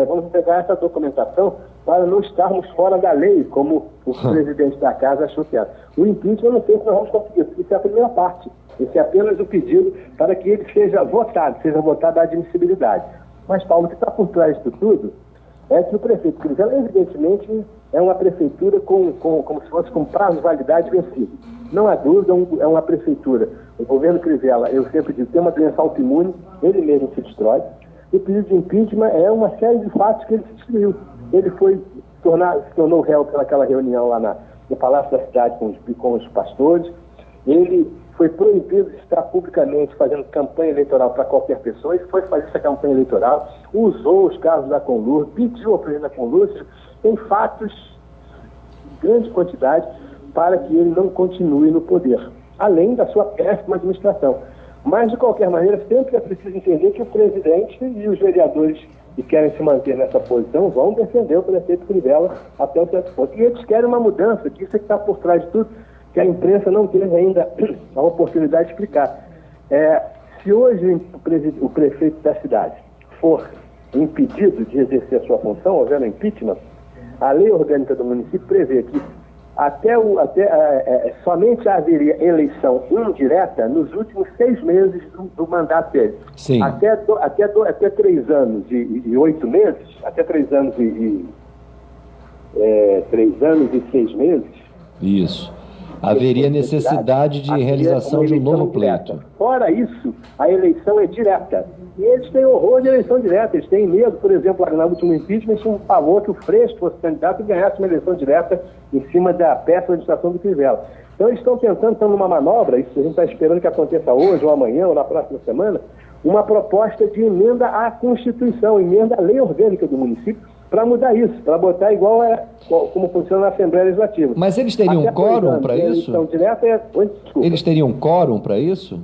vamos pegar essa documentação para não estarmos fora da lei, como o presidente da casa achou que era. O impeachment, eu não sei se nós vamos conseguir, isso é a primeira parte. Esse é apenas o pedido para que ele seja votada a admissibilidade. Mas, Paulo, o que está por trás disso tudo é que o prefeito Crivella, evidentemente, é uma prefeitura como se fosse com prazo de validade vencido. Não há dúvida, é uma prefeitura. O governo Crivella, eu sempre digo, tem uma doença autoimune, ele mesmo se destrói. E o pedido de impeachment é uma série de fatos que ele se destruiu. Ele se tornou réu pelaquela reunião lá no Palácio da Cidade com os pastores. Ele foi proibido de estar publicamente fazendo campanha eleitoral para qualquer pessoa. Ele foi fazer essa campanha eleitoral, usou os casos da Conlur, pediu a presidente da Conlur. Tem fatos de grande quantidade para que ele não continue no poder, além da sua péssima administração. Mas, de qualquer maneira, sempre é preciso entender que o presidente e os vereadores que querem se manter nessa posição vão defender o prefeito Crivella até um certo ponto. E eles querem uma mudança, que isso é que está por trás de tudo, que a imprensa não teve ainda a oportunidade de explicar. Se hoje o prefeito da cidade for impedido de exercer a sua função, houver um impeachment, a lei orgânica do município prevê que somente haveria eleição indireta nos últimos 6 meses do mandato dele. Sim. Até 3 anos e 8 meses, até 3 anos e 6 meses. Isso. Haveria necessidade de realização de um novo pleito. Fora isso, a eleição é direta. E eles têm horror de eleição direta. Eles têm medo, por exemplo, no último impeachment, tinha um favor que o Freixo fosse candidato e ganhasse uma eleição direta em cima da péssima administração do Crivella. Então eles estão numa manobra, isso a gente está esperando que aconteça hoje, ou amanhã, ou na próxima semana, uma proposta de emenda à Constituição, emenda à lei orgânica do município, para mudar isso, para botar igual como funciona na Assembleia Legislativa. Mas eles teriam quórum para isso? Eles teriam quórum para isso?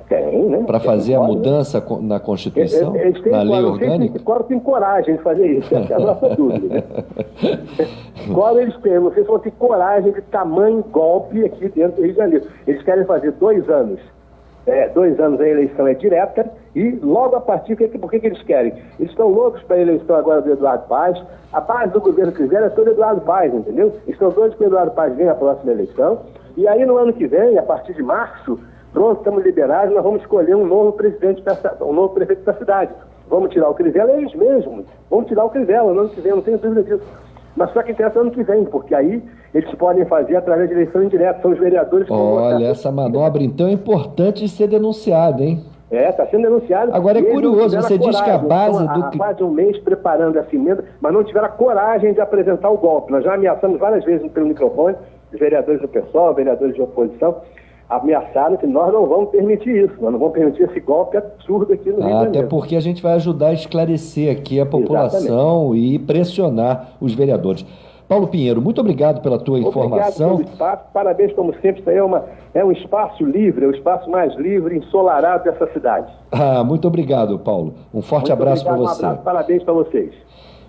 Tem, né? Para fazer a mudança na Constituição, na lei orgânica? Quórum tem coragem de fazer isso, essa é a nossa dúvida. Né? Quórum eles têm, não sei se vão ter coragem de tamanho golpe aqui dentro do Rio de Janeiro. Eles querem fazer 2 anos. 2 anos a eleição é direta e logo a partir, por que eles querem? Eles estão loucos para a eleição agora do Eduardo Paes. A base do governo Crivella é todo Eduardo Paes, entendeu? Eles estão doidos que o Eduardo Paes venha à próxima eleição. E aí no ano que vem, a partir de março, pronto, estamos liberados, nós vamos escolher um novo prefeito da cidade. Vamos tirar o Crivella, eles mesmos. Vamos tirar o Crivella no ano que vem, não tenho dúvida disso. Mas só que interessa ano que vem, porque aí eles podem fazer através de eleição indireta, são os vereadores que vão votar. Olha, essa manobra então é importante de ser denunciada, hein? Está sendo denunciado. Agora é curioso, você diz que a base há quase um mês preparando essa emenda, mas não tiveram a coragem de apresentar o golpe. Nós já ameaçamos várias vezes pelo microfone, os vereadores do PSOL, vereadores de oposição, ameaçaram que nós não vamos permitir isso, nós não vamos permitir esse golpe absurdo aqui no Rio de Janeiro. Até porque a gente vai ajudar a esclarecer aqui a população e pressionar os vereadores. Paulo Pinheiro, muito obrigado pela tua informação. Obrigado pelo espaço, parabéns como sempre, isso aí é um espaço livre, é o espaço mais livre, ensolarado dessa cidade. Muito obrigado, Paulo. Um forte abraço para você. Um abraço, parabéns para vocês.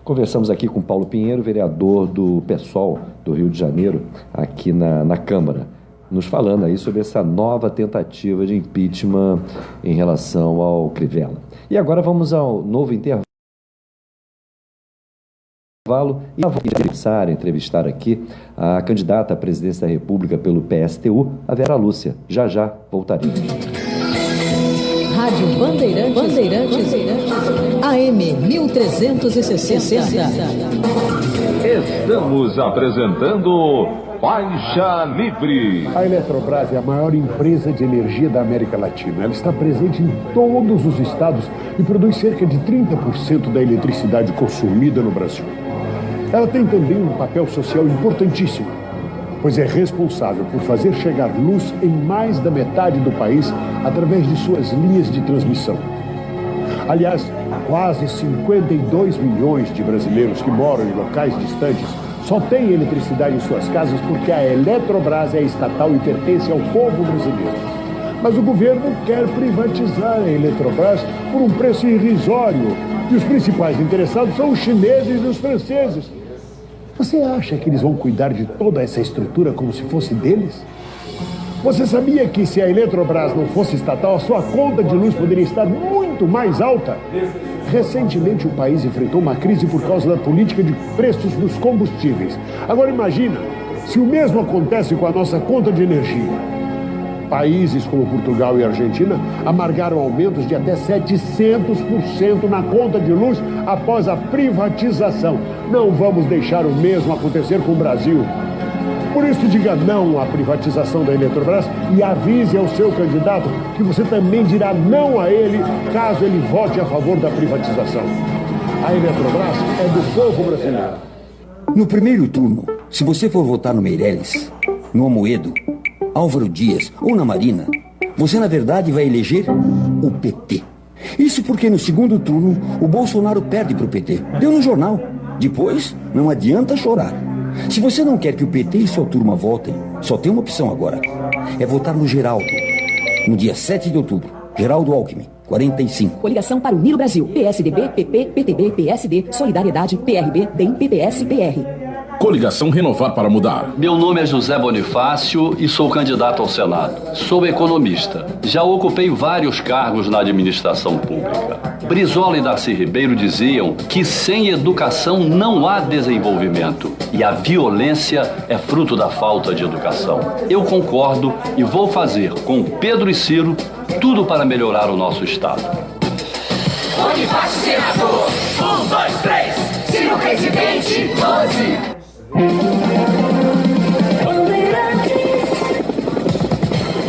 Conversamos aqui com Paulo Pinheiro, vereador do PSOL do Rio de Janeiro, aqui na Câmara, nos falando aí sobre essa nova tentativa de impeachment em relação ao Crivella. E agora vamos ao novo intervalo. E vou entrevistar aqui a candidata à presidência da República pelo PSTU, a Vera Lúcia. Já voltaremos. Rádio Bandeirantes AM 1360. Estamos apresentando Faixa Livre. A Eletrobras é a maior empresa de energia da América Latina. Ela está presente em todos os estados e produz cerca de 30% da eletricidade consumida no Brasil. Ela tem também um papel social importantíssimo, pois é responsável por fazer chegar luz em mais da metade do país através de suas linhas de transmissão. Aliás, quase 52 milhões de brasileiros que moram em locais distantes só têm eletricidade em suas casas porque a Eletrobras é estatal e pertence ao povo brasileiro. Mas o governo quer privatizar a Eletrobras por um preço irrisório e os principais interessados são os chineses e os franceses. Você acha que eles vão cuidar de toda essa estrutura como se fosse deles? Você sabia que se a Eletrobras não fosse estatal, a sua conta de luz poderia estar muito mais alta? Recentemente, o país enfrentou uma crise por causa da política de preços dos combustíveis. Agora imagina, se o mesmo acontece com a nossa conta de energia. Países como Portugal e Argentina amargaram aumentos de até 700% na conta de luz após a privatização. Não vamos deixar o mesmo acontecer com o Brasil. Por isso, diga não à privatização da Eletrobras e avise ao seu candidato que você também dirá não a ele caso ele vote a favor da privatização. A Eletrobras é do povo brasileiro. No primeiro turno, se você for votar no Meirelles, no Amoedo, Álvaro Dias ou na Marina, você na verdade vai eleger o PT. Isso porque no segundo turno o Bolsonaro perde para o PT. Deu no jornal. Depois, não adianta chorar. Se você não quer que o PT e sua turma votem, só tem uma opção agora. É votar no Geraldo. No dia 7 de outubro. Geraldo Alckmin, 45. Coligação para unir o Brasil. PSDB, PP, PTB, PSD, Solidariedade, PRB, DEM, PPS, PR. Coligação Renovar para Mudar. Meu nome é José Bonifácio e sou candidato ao Senado. Sou economista. Já ocupei vários cargos na administração pública. Brizola e Darcy Ribeiro diziam que sem educação não há desenvolvimento e a violência é fruto da falta de educação. Eu concordo e vou fazer com Pedro e Ciro tudo para melhorar o nosso estado. Bonifácio senador, 1, 2, 3, Ciro presidente, 12.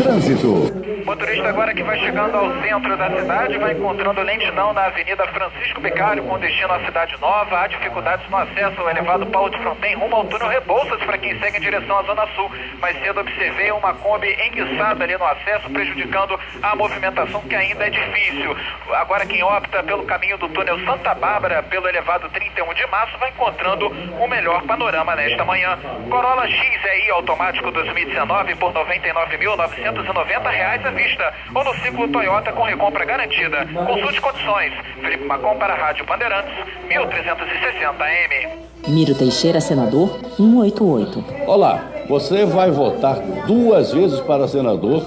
Trânsito. Motorista agora que vai chegando ao centro da cidade vai encontrando lentidão na Avenida Francisco Beccario com destino à Cidade Nova. Há dificuldades no acesso ao elevado Paulo de Fronten rumo ao túnel Rebouças para quem segue em direção à Zona Sul. Mais cedo observei uma Kombi enguiçada ali no acesso, prejudicando a movimentação que ainda é difícil. Agora quem opta pelo caminho do túnel Santa Bárbara, pelo elevado 31 de março, vai encontrando o melhor panorama nesta manhã. Corolla XEI automático 2019 por R$ 99.990 à vista, ou no ciclo Toyota com recompra garantida. Consulte condições. Felipe Macom para a Rádio Bandeirantes, 1360 AM. Miro Teixeira, senador, 188. Olá, você vai votar 2 vezes para senador.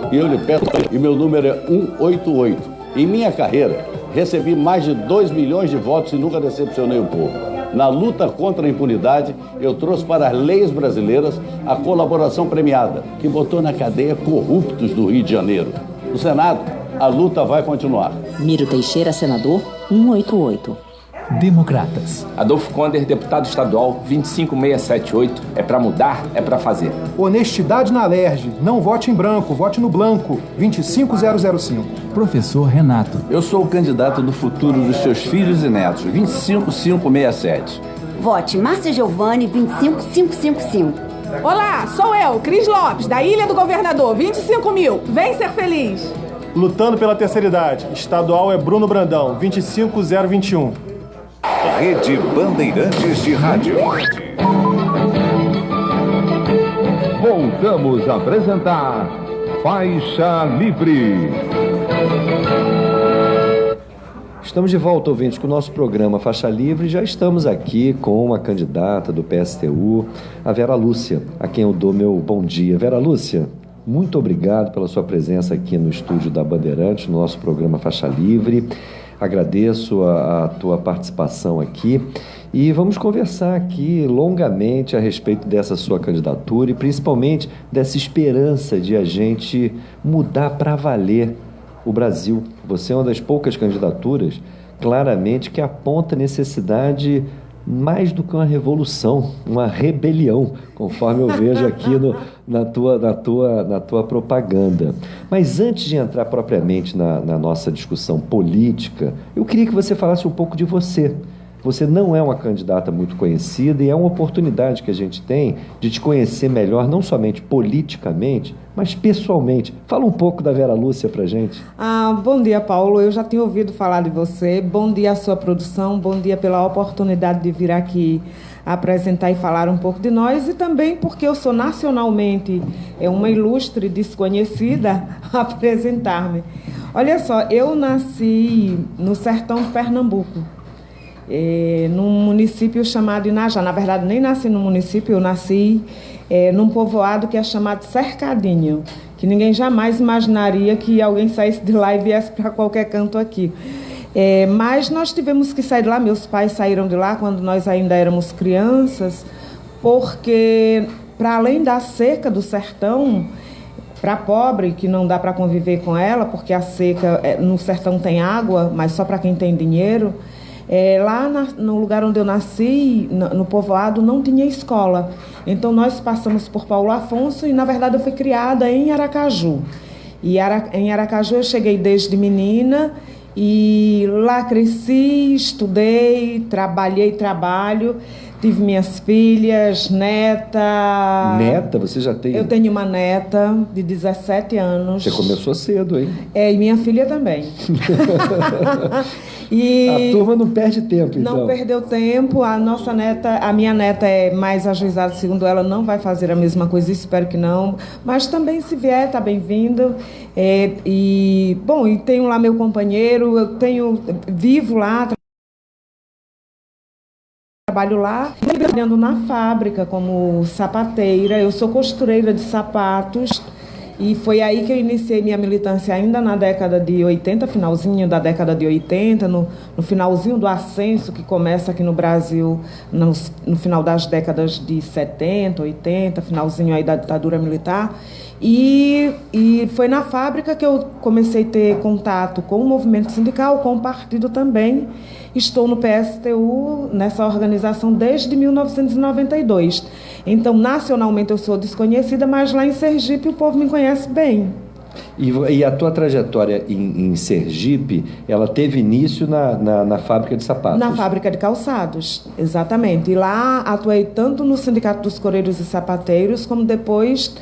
E eu lhe peço, e meu número é 188. Em minha carreira, recebi mais de 2 milhões de votos e nunca decepcionei o povo. Na luta contra a impunidade, eu trouxe para as leis brasileiras a colaboração premiada, que botou na cadeia corruptos do Rio de Janeiro. No Senado, a luta vai continuar. Miro Teixeira, senador, 188. Democratas. Adolfo Conder, deputado estadual, 25678. É pra mudar, é pra fazer. Honestidade na Alerj. Não vote em branco, vote no blanco. 25005. Professor Renato. Eu sou o candidato do futuro dos seus filhos e netos, 25567. Vote Márcia Giovanni, 25555. Olá, sou eu, Cris Lopes, da Ilha do Governador, 25.000. Vem ser feliz. Lutando pela terceira idade. Estadual é Bruno Brandão, 25021. Rede Bandeirantes de Rádio. Voltamos a apresentar Faixa Livre. Estamos de volta, ouvintes, com o nosso programa Faixa Livre. Já estamos aqui com a candidata do PSTU, a Vera Lúcia, a quem eu dou meu bom dia. Vera Lúcia, muito obrigado pela sua presença aqui no estúdio da Bandeirantes, no nosso programa Faixa Livre. Agradeço a tua participação aqui e vamos conversar aqui longamente a respeito dessa sua candidatura e principalmente dessa esperança de a gente mudar para valer o Brasil. Você é uma das poucas candidaturas, claramente, que aponta necessidade mais do que uma revolução, uma rebelião, conforme eu vejo aqui na tua propaganda. Mas antes de entrar propriamente na nossa discussão política, eu queria que você falasse um pouco de você. Você não é uma candidata muito conhecida e é uma oportunidade que a gente tem de te conhecer melhor, não somente politicamente, mas pessoalmente. Fala um pouco da Vera Lúcia pra gente. Bom dia, Paulo. Eu já tinha ouvido falar de você. Bom dia à sua produção. Bom dia pela oportunidade de vir aqui apresentar e falar um pouco de nós e também porque eu sou nacionalmente uma ilustre desconhecida apresentar-me. Olha só, eu nasci no sertão de Pernambuco. num município chamado Inajá. Na verdade, nem nasci no município, eu nasci num povoado que é chamado Cercadinho, que ninguém jamais imaginaria que alguém saísse de lá e viesse para qualquer canto aqui. Mas nós tivemos que sair de lá, meus pais saíram de lá quando nós ainda éramos crianças, porque, para além da seca do sertão, para pobre, que não dá para conviver com ela, porque a seca no sertão tem água, mas só para quem tem dinheiro, lá no lugar onde eu nasci, no povoado, não tinha escola. Então nós passamos por Paulo Afonso e, na verdade, eu fui criada em Aracaju. E em Aracaju eu cheguei desde menina e lá cresci, estudei, trabalho. Tive minhas filhas, neta... Neta? Você já tem? Eu tenho uma neta de 17 anos. Você começou cedo, hein? E minha filha também. E a turma não perde tempo, então. Não perdeu tempo. A minha neta é mais ajuizada, segundo ela, não vai fazer a mesma coisa, espero que não. Mas também, se vier, está bem-vindo. E tenho lá meu companheiro, vivo lá, trabalho lá, trabalhando na fábrica como sapateira. Eu sou costureira de sapatos e foi aí que eu iniciei minha militância ainda na década de 80, finalzinho da década de 80, no finalzinho do ascenso que começa aqui no Brasil no final das décadas de 70, 80, finalzinho aí da ditadura militar. E foi na fábrica que eu comecei a ter contato com o movimento sindical, com o partido também. Estou no PSTU, nessa organização, desde 1992. Então, nacionalmente eu sou desconhecida, mas lá em Sergipe o povo me conhece bem. E a tua trajetória em Sergipe, ela teve início na fábrica de sapatos? Na fábrica de calçados, exatamente. E lá atuei tanto no Sindicato dos Coreiros e Sapateiros, como depois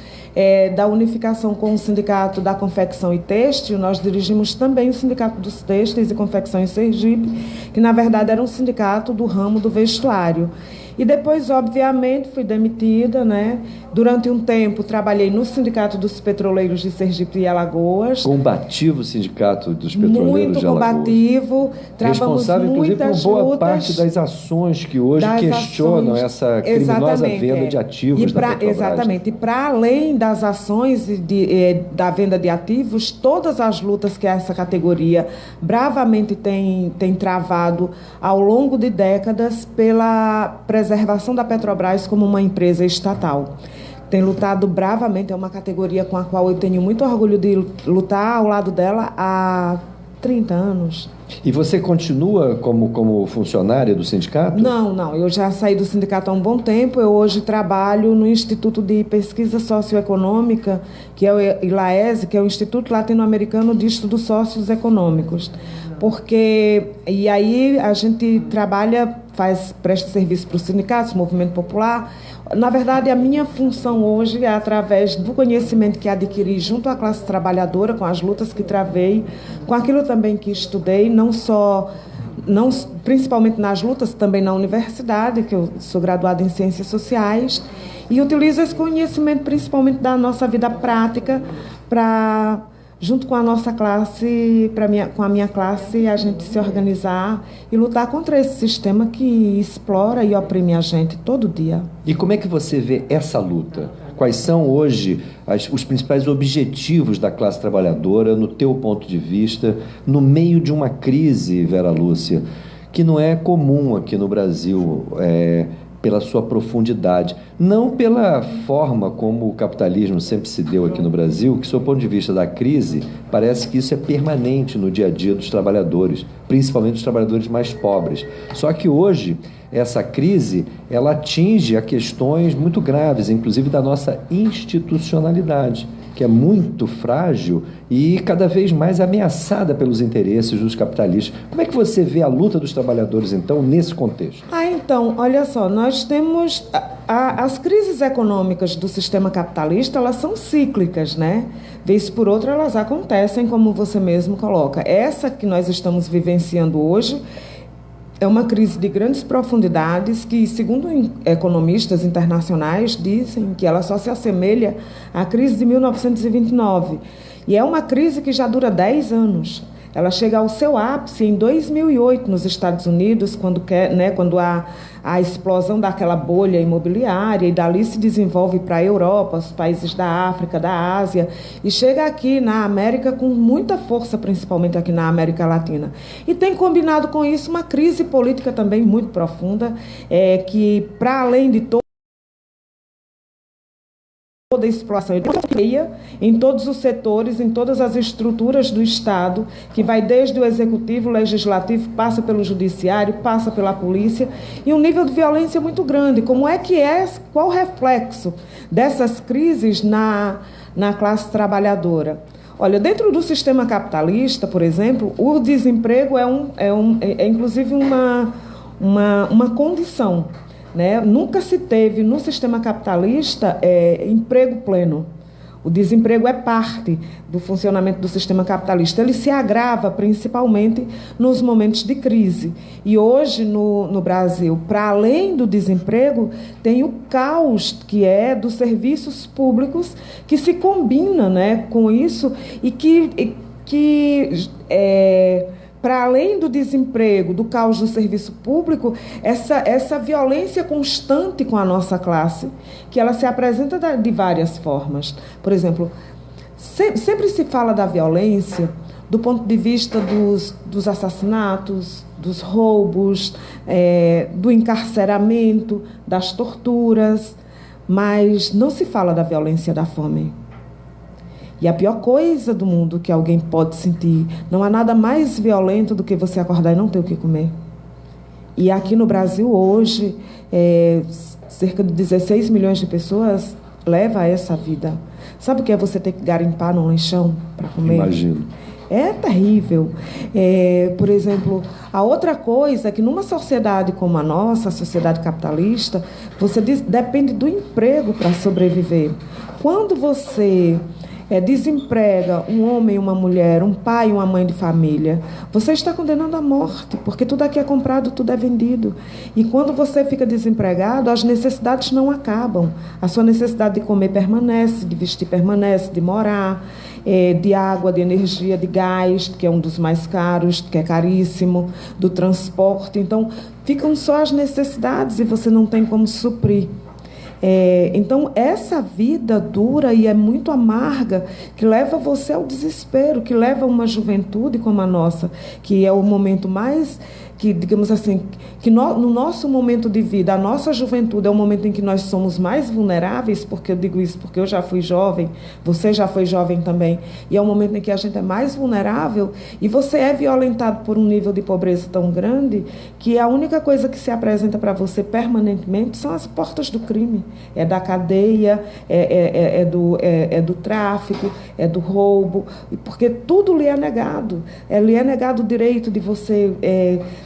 da unificação com o Sindicato da Confecção e Têxtil. Nós dirigimos também o Sindicato dos Têxteis e Confecção em Sergipe, que na verdade era um sindicato do ramo do vestuário. E depois, obviamente, fui demitida, né? Durante um tempo, trabalhei no Sindicato dos Petroleiros de Sergipe e Alagoas. Combativo Sindicato dos Petroleiros de Alagoas. Muito combativo. Responsável, inclusive, por boa parte das ações que hoje questionam essa criminosa venda de ativos da Petrobras. Exatamente. E para além das ações da venda de ativos, todas as lutas que essa categoria bravamente tem travado ao longo de décadas pela preservação da Petrobras como uma empresa estatal. Tem lutado bravamente, é uma categoria com a qual eu tenho muito orgulho de lutar ao lado dela há 30 anos. E você continua como funcionária do sindicato? Não, eu já saí do sindicato há um bom tempo. Eu hoje trabalho no Instituto de Pesquisa Socioeconômica, que é o ILAESE, que é o Instituto Latino-Americano de Estudos Socioeconômicos. E aí a gente presta serviço para os sindicatos, movimento popular. Na verdade, a minha função hoje é, através do conhecimento que adquiri junto à classe trabalhadora, com as lutas que travei, com aquilo também que estudei, principalmente nas lutas, também na universidade, que eu sou graduada em Ciências Sociais, e utilizo esse conhecimento principalmente da nossa vida prática para, junto com a nossa classe, com a minha classe, a gente se organizar e lutar contra esse sistema que explora e oprime a gente todo dia. E como é que você vê essa luta? Quais são hoje os principais objetivos da classe trabalhadora, no teu ponto de vista, no meio de uma crise, Vera Lúcia, que não é comum aqui no Brasil, pela sua profundidade, não pela forma como o capitalismo sempre se deu aqui no Brasil, que, sob o ponto de vista da crise, parece que isso é permanente no dia a dia dos trabalhadores, principalmente dos trabalhadores mais pobres. Só que hoje, essa crise, ela atinge a questões muito graves, inclusive da nossa institucionalidade, que é muito frágil e cada vez mais ameaçada pelos interesses dos capitalistas. Como é que você vê a luta dos trabalhadores, então, nesse contexto? Então, olha só, nós temos... As crises econômicas do sistema capitalista, elas são cíclicas, né? Vez por outra, elas acontecem, como você mesmo coloca. Essa que nós estamos vivenciando hoje é uma crise de grandes profundidades que, segundo economistas internacionais, dizem que ela só se assemelha à crise de 1929. E é uma crise que já dura 10 anos. ela chega ao seu ápice em 2008 nos Estados Unidos, quando há a explosão daquela bolha imobiliária, e dali se desenvolve para a Europa, os países da África, da Ásia, e chega aqui na América com muita força, principalmente aqui na América Latina. E tem combinado com isso uma crise política também muito profunda, que, para além de toda a exploração em todos os setores, em todas as estruturas do Estado, que vai desde o Executivo, o Legislativo, passa pelo Judiciário, passa pela Polícia, e um nível de violência muito grande. Qual o reflexo dessas crises na classe trabalhadora? Olha, dentro do sistema capitalista, por exemplo, o desemprego é inclusive uma condição. Né? Nunca se teve no sistema capitalista emprego pleno. O desemprego é parte do funcionamento do sistema capitalista. Ele se agrava principalmente nos momentos de crise. E hoje, no Brasil, para além do desemprego, tem o caos que é dos serviços públicos, que se combina, né, com isso e que para além do desemprego, do caos do serviço público, essa violência constante com a nossa classe, que ela se apresenta de várias formas. Por exemplo, sempre se fala da violência do ponto de vista dos assassinatos, dos roubos, do encarceramento, das torturas, mas não se fala da violência da fome. E a pior coisa do mundo que alguém pode sentir, não há nada mais violento do que você acordar e não ter o que comer. E aqui no Brasil, hoje, cerca de 16 milhões de pessoas levam essa vida. Sabe o que é você ter que garimpar num lanchão para comer? Imagino. É terrível. Por exemplo, a outra coisa é que numa sociedade como a nossa, a sociedade capitalista, você depende do emprego para sobreviver. Quando você desemprega um homem e uma mulher, um pai e uma mãe de família, você está condenando à morte, porque tudo aqui é comprado, tudo é vendido. E quando você fica desempregado, as necessidades não acabam. A sua necessidade de comer permanece, de vestir permanece, de morar, de água, de energia, de gás, que é um dos mais caros, que é caríssimo, do transporte. Então, ficam só as necessidades e você não tem como suprir. Então, essa vida dura e é muito amarga, que leva você ao desespero, que leva uma juventude como a nossa, que é o momento mais, que, digamos assim, que no nosso momento de vida, a nossa juventude é o momento em que nós somos mais vulneráveis, porque eu digo isso porque eu já fui jovem, você já foi jovem também, e é o momento em que a gente é mais vulnerável, e você é violentado por um nível de pobreza tão grande, que a única coisa que se apresenta para você permanentemente são as portas do crime, é da cadeia, do tráfico, é do roubo, porque tudo lhe é negado. Lhe é negado o direito de você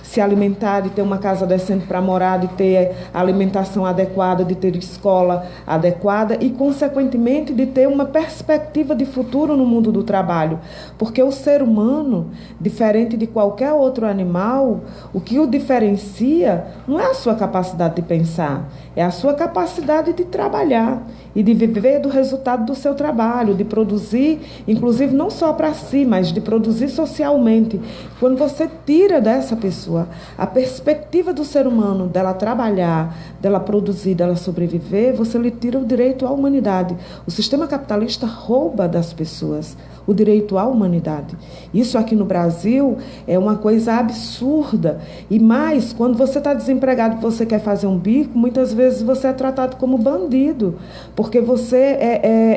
se alimentar, de ter uma casa decente para morar, de ter alimentação adequada, de ter escola adequada e, consequentemente, de ter uma perspectiva de futuro no mundo do trabalho. Porque o ser humano, diferente de qualquer outro animal, o que o diferencia não é a sua capacidade de pensar, é a sua capacidade de trabalhar e de viver do resultado do seu trabalho, de produzir, inclusive não só para si, mas de produzir socialmente. Quando você tira dessa pessoa a perspectiva do ser humano, dela trabalhar, dela produzir, dela sobreviver, você lhe tira o direito à humanidade. O sistema capitalista rouba das pessoas o direito à humanidade. Isso aqui no Brasil é uma coisa absurda. E mais, quando você está desempregado e você quer fazer um bico, muitas vezes você é tratado como bandido, porque você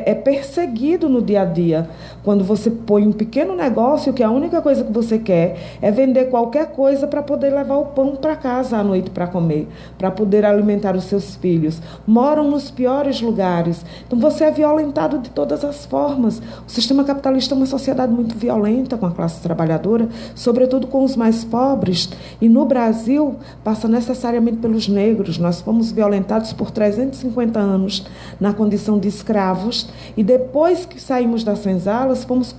é perseguido no dia a dia. Quando você põe um pequeno negócio, que a única coisa que você quer é vender qualquer coisa para poder levar o pão para casa à noite para comer, para poder alimentar os seus filhos. Moram nos piores lugares. Então você é violentado de todas as formas. O sistema capitalista é uma sociedade muito violenta com a classe trabalhadora, sobretudo com os mais pobres. E no Brasil passa necessariamente pelos negros. Nós fomos violentados por 350 anos na condição de escravos, e depois que saímos das senzalas, fomos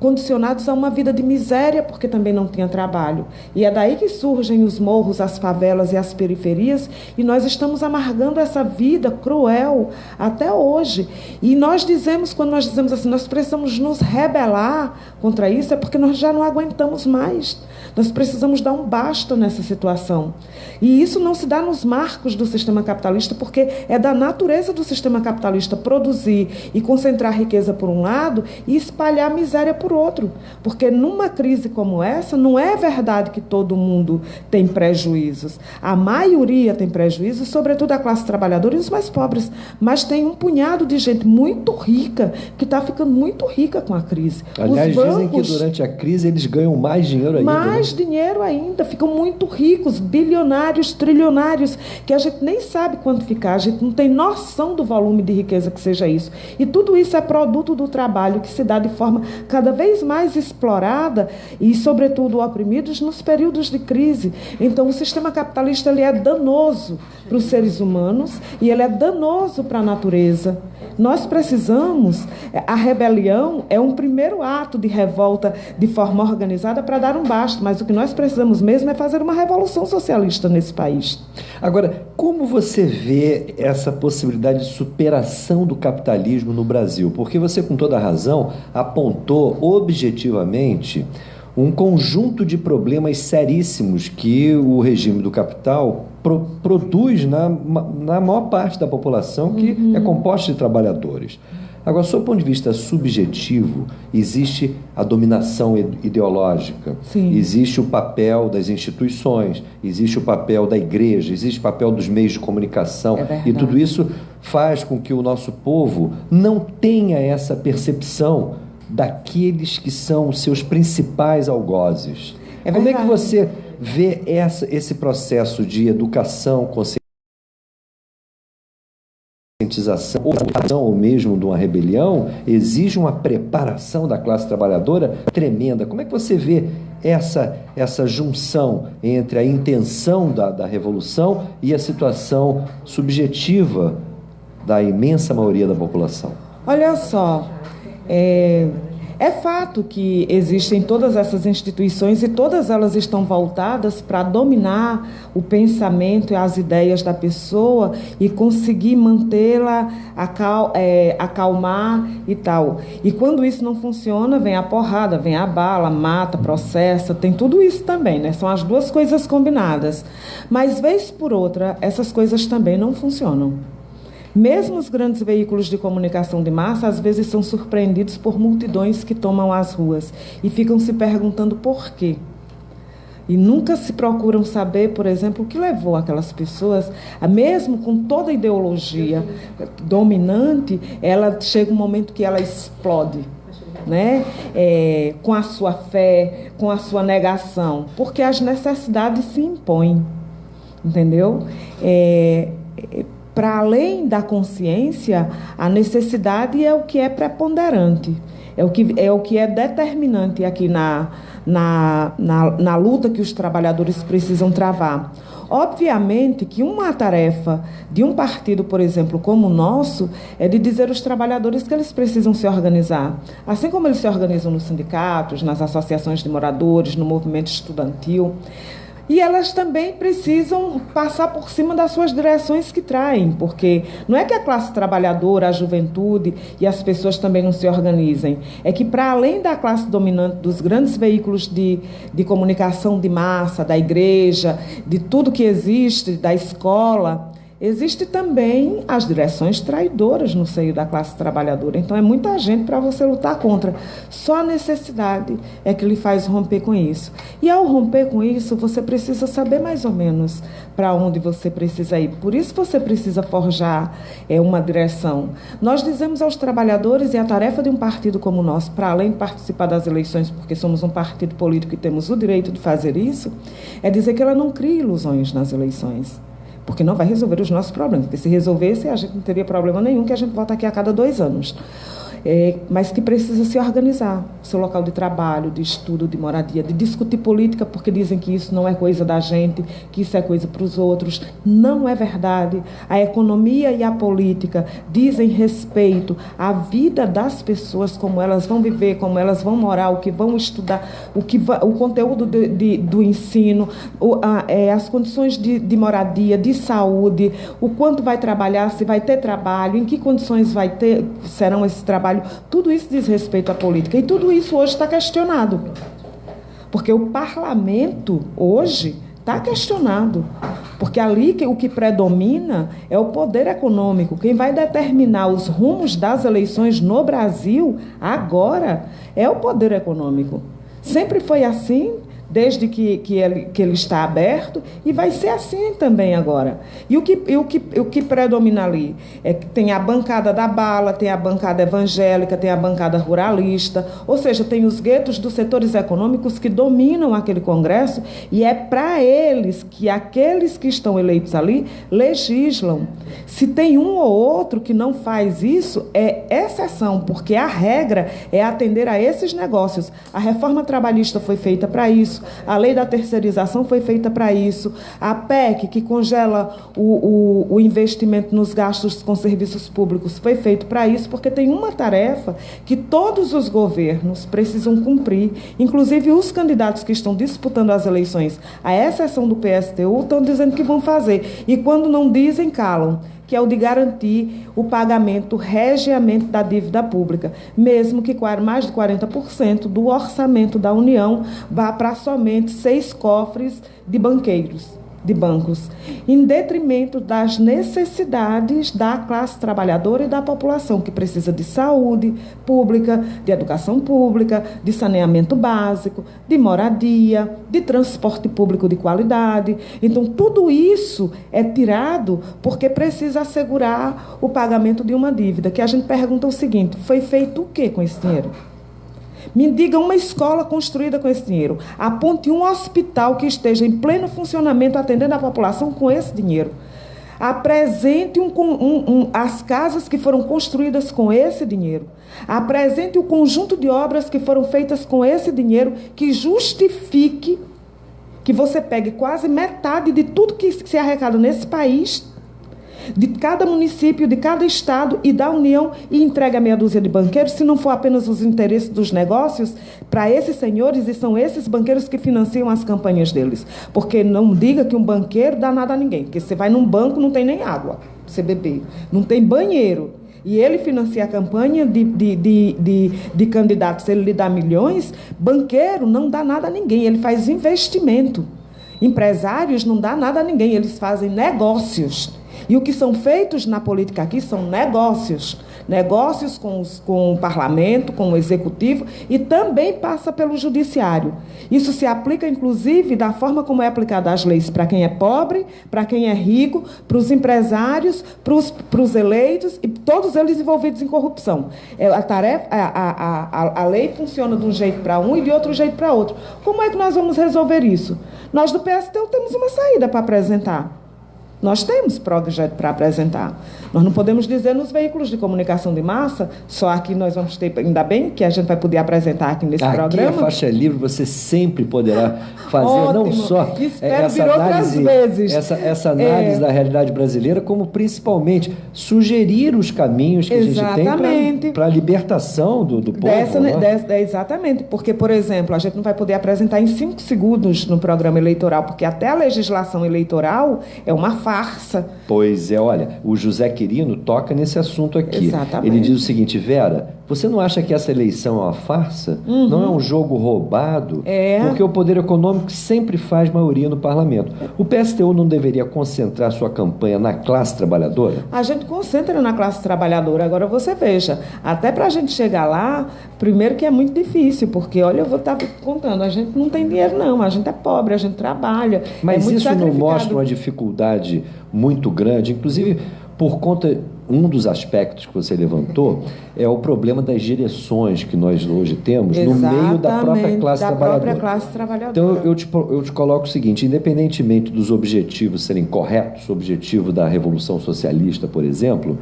condicionados a uma vida de miséria, porque também não tinha trabalho. E é daí que surgem os morros, as favelas e as periferias, e nós estamos amargando essa vida cruel até hoje. E nós dizemos, quando nós dizemos assim, nós precisamos nos rebelar contra isso, é porque nós já não aguentamos mais. Nós precisamos dar um basta nessa situação. E isso não se dá nos marcos do sistema capitalista, porque é da natureza do sistema capitalista produzir e concentrar riqueza por um lado e espalhar a miséria por outro. Porque numa crise como essa, não é verdade que todo mundo tem prejuízos. A maioria tem prejuízos, sobretudo a classe trabalhadora e os mais pobres. Mas tem um punhado de gente muito rica, que está ficando muito rica com a crise. Aliás, dizem que durante a crise eles ganham mais dinheiro ainda. Mais dinheiro ainda, ficam muito ricos, bilionários, trilionários, que a gente nem sabe quantificar, a gente não tem noção do volume de riqueza que seja isso. E tudo isso é produto do trabalho que se dá de forma cada vez mais explorada e, sobretudo, oprimidos nos períodos de crise. Então, o sistema capitalista ele é danoso para os seres humanos e ele é danoso para a natureza. Nós precisamos, a rebelião é um primeiro ato de revolta de forma organizada para dar um basta, mas o que nós precisamos mesmo é fazer uma revolução socialista nesse país. Agora, como você vê essa possibilidade de superação do capitalismo no Brasil? Porque você, com toda razão, apontou objetivamente um conjunto de problemas seríssimos que o regime do capital produz na maior parte da população, que é composta de trabalhadores. Agora, sob o ponto de vista subjetivo, existe a dominação ideológica, existe o papel das instituições, existe o papel da igreja, existe o papel dos meios de comunicação, e tudo isso faz com que o nosso povo não tenha essa percepção daqueles que são os seus principais algozes. Como é que você vê esse processo de educação, conscientização, ou mesmo de uma rebelião, exige uma preparação da classe trabalhadora tremenda? Como é que você vê essa junção entre a intenção da revolução e a situação subjetiva da imensa maioria da população? Olha só, é fato que existem todas essas instituições e todas elas estão voltadas para dominar o pensamento e as ideias da pessoa e conseguir mantê-la, acalmar e tal. E quando isso não funciona, vem a porrada, vem a bala, mata, processa, tem tudo isso também, né? São as duas coisas combinadas. Mas, vez por outra, essas coisas também não funcionam. Mesmo os grandes veículos de comunicação de massa, às vezes são surpreendidos por multidões que tomam as ruas e ficam se perguntando por quê. E nunca se procuram saber, por exemplo, o que levou aquelas pessoas, mesmo com toda a ideologia dominante, ela chega um momento que ela explode, né? Com a sua fé, com a sua negação, porque as necessidades se impõem, entendeu? Para além da consciência, a necessidade é o que é preponderante, é o que é determinante aqui na luta que os trabalhadores precisam travar. Obviamente que uma tarefa de um partido, por exemplo, como o nosso, é de dizer aos trabalhadores que eles precisam se organizar. Assim como eles se organizam nos sindicatos, nas associações de moradores, no movimento estudantil. E elas também precisam passar por cima das suas direções que traem, porque não é que a classe trabalhadora, a juventude e as pessoas também não se organizem. É que, para além da classe dominante dos grandes veículos de comunicação de massa, da igreja, de tudo que existe, da escola, existe também as direções traidoras no seio da classe trabalhadora. Então, é muita gente para você lutar contra. Só a necessidade é que lhe faz romper com isso. E, ao romper com isso, você precisa saber mais ou menos para onde você precisa ir. Por isso, você precisa forjar uma direção. Nós dizemos aos trabalhadores, e a tarefa de um partido como o nosso, para além de participar das eleições, porque somos um partido político e temos o direito de fazer isso, é dizer que ela não cria ilusões nas eleições. Porque não vai resolver os nossos problemas. Porque se resolvesse, a gente não teria problema nenhum, que a gente volta aqui a cada 2 anos. mas que precisa se organizar, seu local de trabalho, de estudo, de moradia, de discutir política, porque dizem que isso não é coisa da gente, que isso é coisa para os outros. Não é verdade. A economia e a política dizem respeito à vida das pessoas, como elas vão viver, como elas vão morar, o que vão estudar, o conteúdo do ensino, as condições de moradia, de saúde, o quanto vai trabalhar, se vai ter trabalho, em que condições serão esse trabalho. Tudo isso diz respeito à política. E tudo isso hoje está questionado. Porque o parlamento, hoje, está questionado. Porque ali o que predomina é o poder econômico. Quem vai determinar os rumos das eleições no Brasil, agora, é o poder econômico. Sempre foi assim, desde que ele está aberto, e vai ser assim também agora. E o que predomina ali é que tem a bancada da bala, tem a bancada evangélica, tem a bancada ruralista, ou seja, tem os guetos dos setores econômicos que dominam aquele Congresso, e é para eles que aqueles que estão eleitos ali legislam. Se tem um ou outro que não faz isso, é exceção, porque a regra é atender a esses negócios. A reforma trabalhista foi feita para isso, a lei da terceirização foi feita para isso, a PEC, que congela o investimento nos gastos com serviços públicos, foi feito para isso, porque tem uma tarefa que todos os governos precisam cumprir, inclusive os candidatos que estão disputando as eleições, à exceção do PSTU, estão dizendo que vão fazer, e quando não dizem, calam, que é o de garantir o pagamento regiamente da dívida pública, mesmo que mais de 40% do orçamento da União vá para somente 6 cofres de bancos, em detrimento das necessidades da classe trabalhadora e da população, que precisa de saúde pública, de educação pública, de saneamento básico, de moradia, de transporte público de qualidade. Então, tudo isso é tirado porque precisa assegurar o pagamento de uma dívida, que a gente pergunta o seguinte: foi feito o quê com esse dinheiro? Me diga uma escola construída com esse dinheiro. Aponte um hospital que esteja em pleno funcionamento atendendo a população com esse dinheiro. Apresente as casas que foram construídas com esse dinheiro. Apresente o conjunto de obras que foram feitas com esse dinheiro que justifique que você pegue quase metade de tudo que se arrecada nesse país, de cada município, de cada estado e da União, e entregue a meia dúzia de banqueiros, se não for apenas os interesses dos negócios, para esses senhores, e são esses banqueiros que financiam as campanhas deles. Porque não diga que um banqueiro dá nada a ninguém, porque você vai num banco, não tem nem água para você beber, não tem banheiro, e ele financia a campanha de candidatos, ele lhe dá milhões. Banqueiro não dá nada a ninguém, ele faz investimento. Empresários não dá nada a ninguém, eles fazem negócios. E o que são feitos na política aqui são negócios. Negócios com o parlamento, com o executivo, e também passa pelo judiciário. Isso se aplica, inclusive, da forma como é aplicada as leis para quem é pobre, para quem é rico, para os empresários, para os eleitos, e todos eles envolvidos em corrupção. A lei funciona de um jeito para um e de outro jeito para outro. Como é que nós vamos resolver isso? Nós do PSTU temos uma saída para apresentar. Nós temos projeto para apresentar. Nós não podemos dizer nos veículos de comunicação de massa, só aqui nós vamos ter, ainda bem que a gente vai poder apresentar aqui nesse programa. Aqui a Faixa Livre você sempre poderá fazer. Ótimo. Não só essa análise da realidade brasileira, como principalmente sugerir os caminhos que exatamente. A gente tem para a libertação do povo. Exatamente, porque, por exemplo, a gente não vai poder apresentar em 5 segundos no programa eleitoral, porque até a legislação eleitoral é uma farsa. Pois é, olha, o José Quirino toca nesse assunto aqui. Exatamente. Ele diz o seguinte: Vera, você não acha que essa eleição é uma farsa? Uhum. Não é um jogo roubado? Porque o poder econômico sempre faz maioria no parlamento. O PSTU não deveria concentrar sua campanha na classe trabalhadora? A gente concentra na classe trabalhadora. Agora você veja, até para a gente chegar lá, primeiro que é muito difícil, porque, olha, eu vou estar contando, a gente não tem dinheiro não, a gente é pobre, a gente trabalha. Mas isso não mostra uma dificuldade muito grande, inclusive por conta, um dos aspectos que você levantou é o problema das direções que nós hoje temos. Exatamente, no meio da própria classe trabalhadora. Então eu te coloco o seguinte: independentemente dos objetivos serem corretos, o objetivo da Revolução Socialista, por exemplo,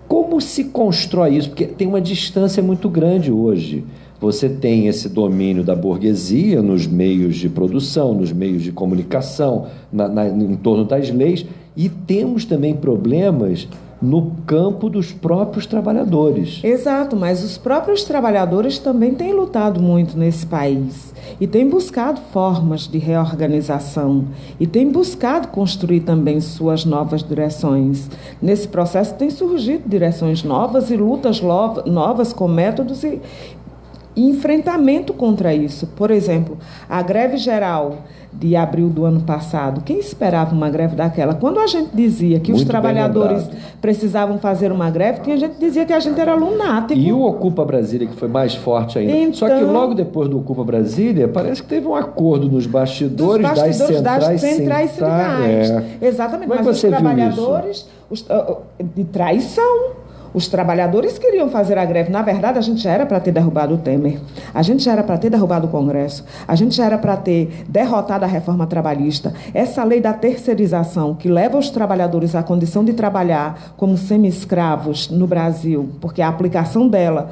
Como se constrói isso? Porque tem uma distância muito grande hoje. Você tem esse domínio da burguesia nos meios de produção, nos meios de comunicação, em torno das leis, e temos também problemas no campo dos próprios trabalhadores. Exato, mas os próprios trabalhadores também têm lutado muito nesse país e têm buscado formas de reorganização e têm buscado construir também suas novas direções. Nesse processo têm surgido direções novas e lutas novas com métodos e enfrentamento contra isso. Por exemplo, a greve geral de abril do ano passado. Quem esperava uma greve daquela? Quando a gente dizia que os trabalhadores precisavam fazer uma greve, tinha gente que dizia que a gente era lunático. E o Ocupa Brasília, que foi mais forte ainda. Então, só que logo depois do Ocupa Brasília, parece que teve um acordo nos bastidores das centrais sindicais. Exatamente, mas os trabalhadores de traição. Os trabalhadores queriam fazer a greve. Na verdade, a gente já era para ter derrubado o Temer. A gente já era para ter derrubado o Congresso. A gente já era para ter derrotado a reforma trabalhista. Essa lei da terceirização, que leva os trabalhadores à condição de trabalhar como semi-escravos no Brasil, porque a aplicação dela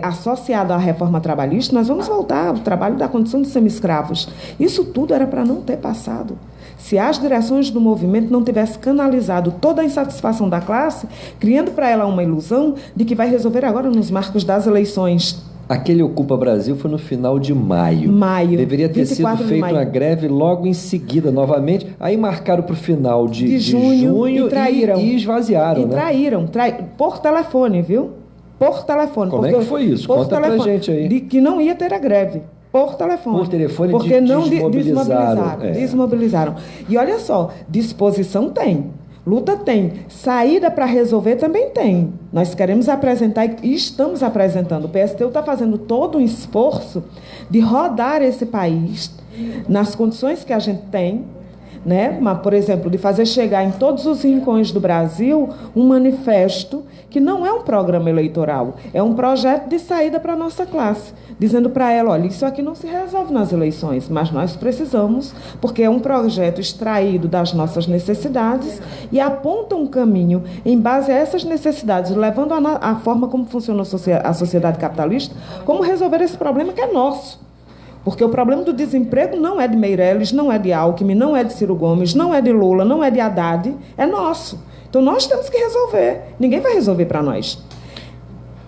associada à reforma trabalhista, nós vamos voltar ao trabalho da condição de semi-escravos. Isso tudo era para não ter passado. Se as direções do movimento não tivessem canalizado toda a insatisfação da classe, criando para ela uma ilusão de que vai resolver agora nos marcos das eleições. Aquele Ocupa Brasil foi no final de maio. Deveria ter sido feita uma greve logo em seguida, novamente. Aí marcaram para o final de junho e traíram. E esvaziaram. Traíram. Por telefone, viu? Por telefone. Como é que foi isso? Conta pra gente aí. De que não ia ter a greve. Por telefone. Por telefone, porque não desmobilizaram. Desmobilizaram. E olha só, disposição tem, luta tem, saída para resolver também tem. Nós queremos apresentar e estamos apresentando. O PSTU está fazendo todo um esforço de rodar esse país nas condições que a gente tem, né? Mas, por exemplo, de fazer chegar em todos os rincões do Brasil um manifesto que não é um programa eleitoral, é um projeto de saída para a nossa classe, dizendo para ela, olha, isso aqui não se resolve nas eleições, mas nós precisamos, porque é um projeto extraído das nossas necessidades e aponta um caminho em base a essas necessidades, levando a forma como funciona a sociedade capitalista, como resolver esse problema que é nosso. Porque o problema do desemprego não é de Meirelles, não é de Alckmin, não é de Ciro Gomes, não é de Lula, não é de Haddad, é nosso. Então nós temos que resolver. Ninguém vai resolver para nós.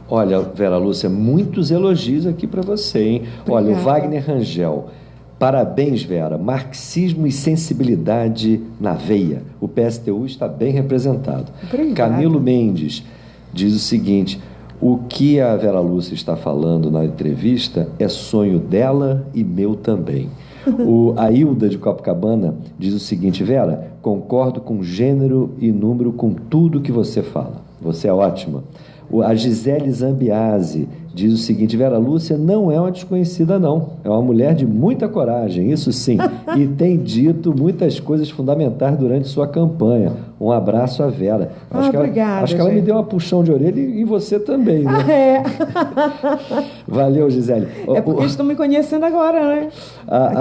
Olha, Vera Lúcia, muitos elogios aqui para você, hein? Obrigada. Olha, o Wagner Rangel. Parabéns, Vera. Marxismo e sensibilidade na veia. O PSTU está bem representado. Obrigada. Camilo Mendes diz o seguinte: o que a Vera Lúcia está falando na entrevista é sonho dela e meu também. A Hilda de Copacabana diz o seguinte: Vera, concordo com gênero e número com tudo que você fala. Você é ótima. A Gisele Zambiase diz o seguinte: Vera Lúcia não é uma desconhecida, não. É uma mulher de muita coragem, isso sim. E tem dito muitas coisas fundamentais durante sua campanha. Um abraço à Vera. Obrigada, acho que ela me deu uma puxão de orelha e você também, né? Valeu, Gisele. É porque estão me conhecendo agora, né?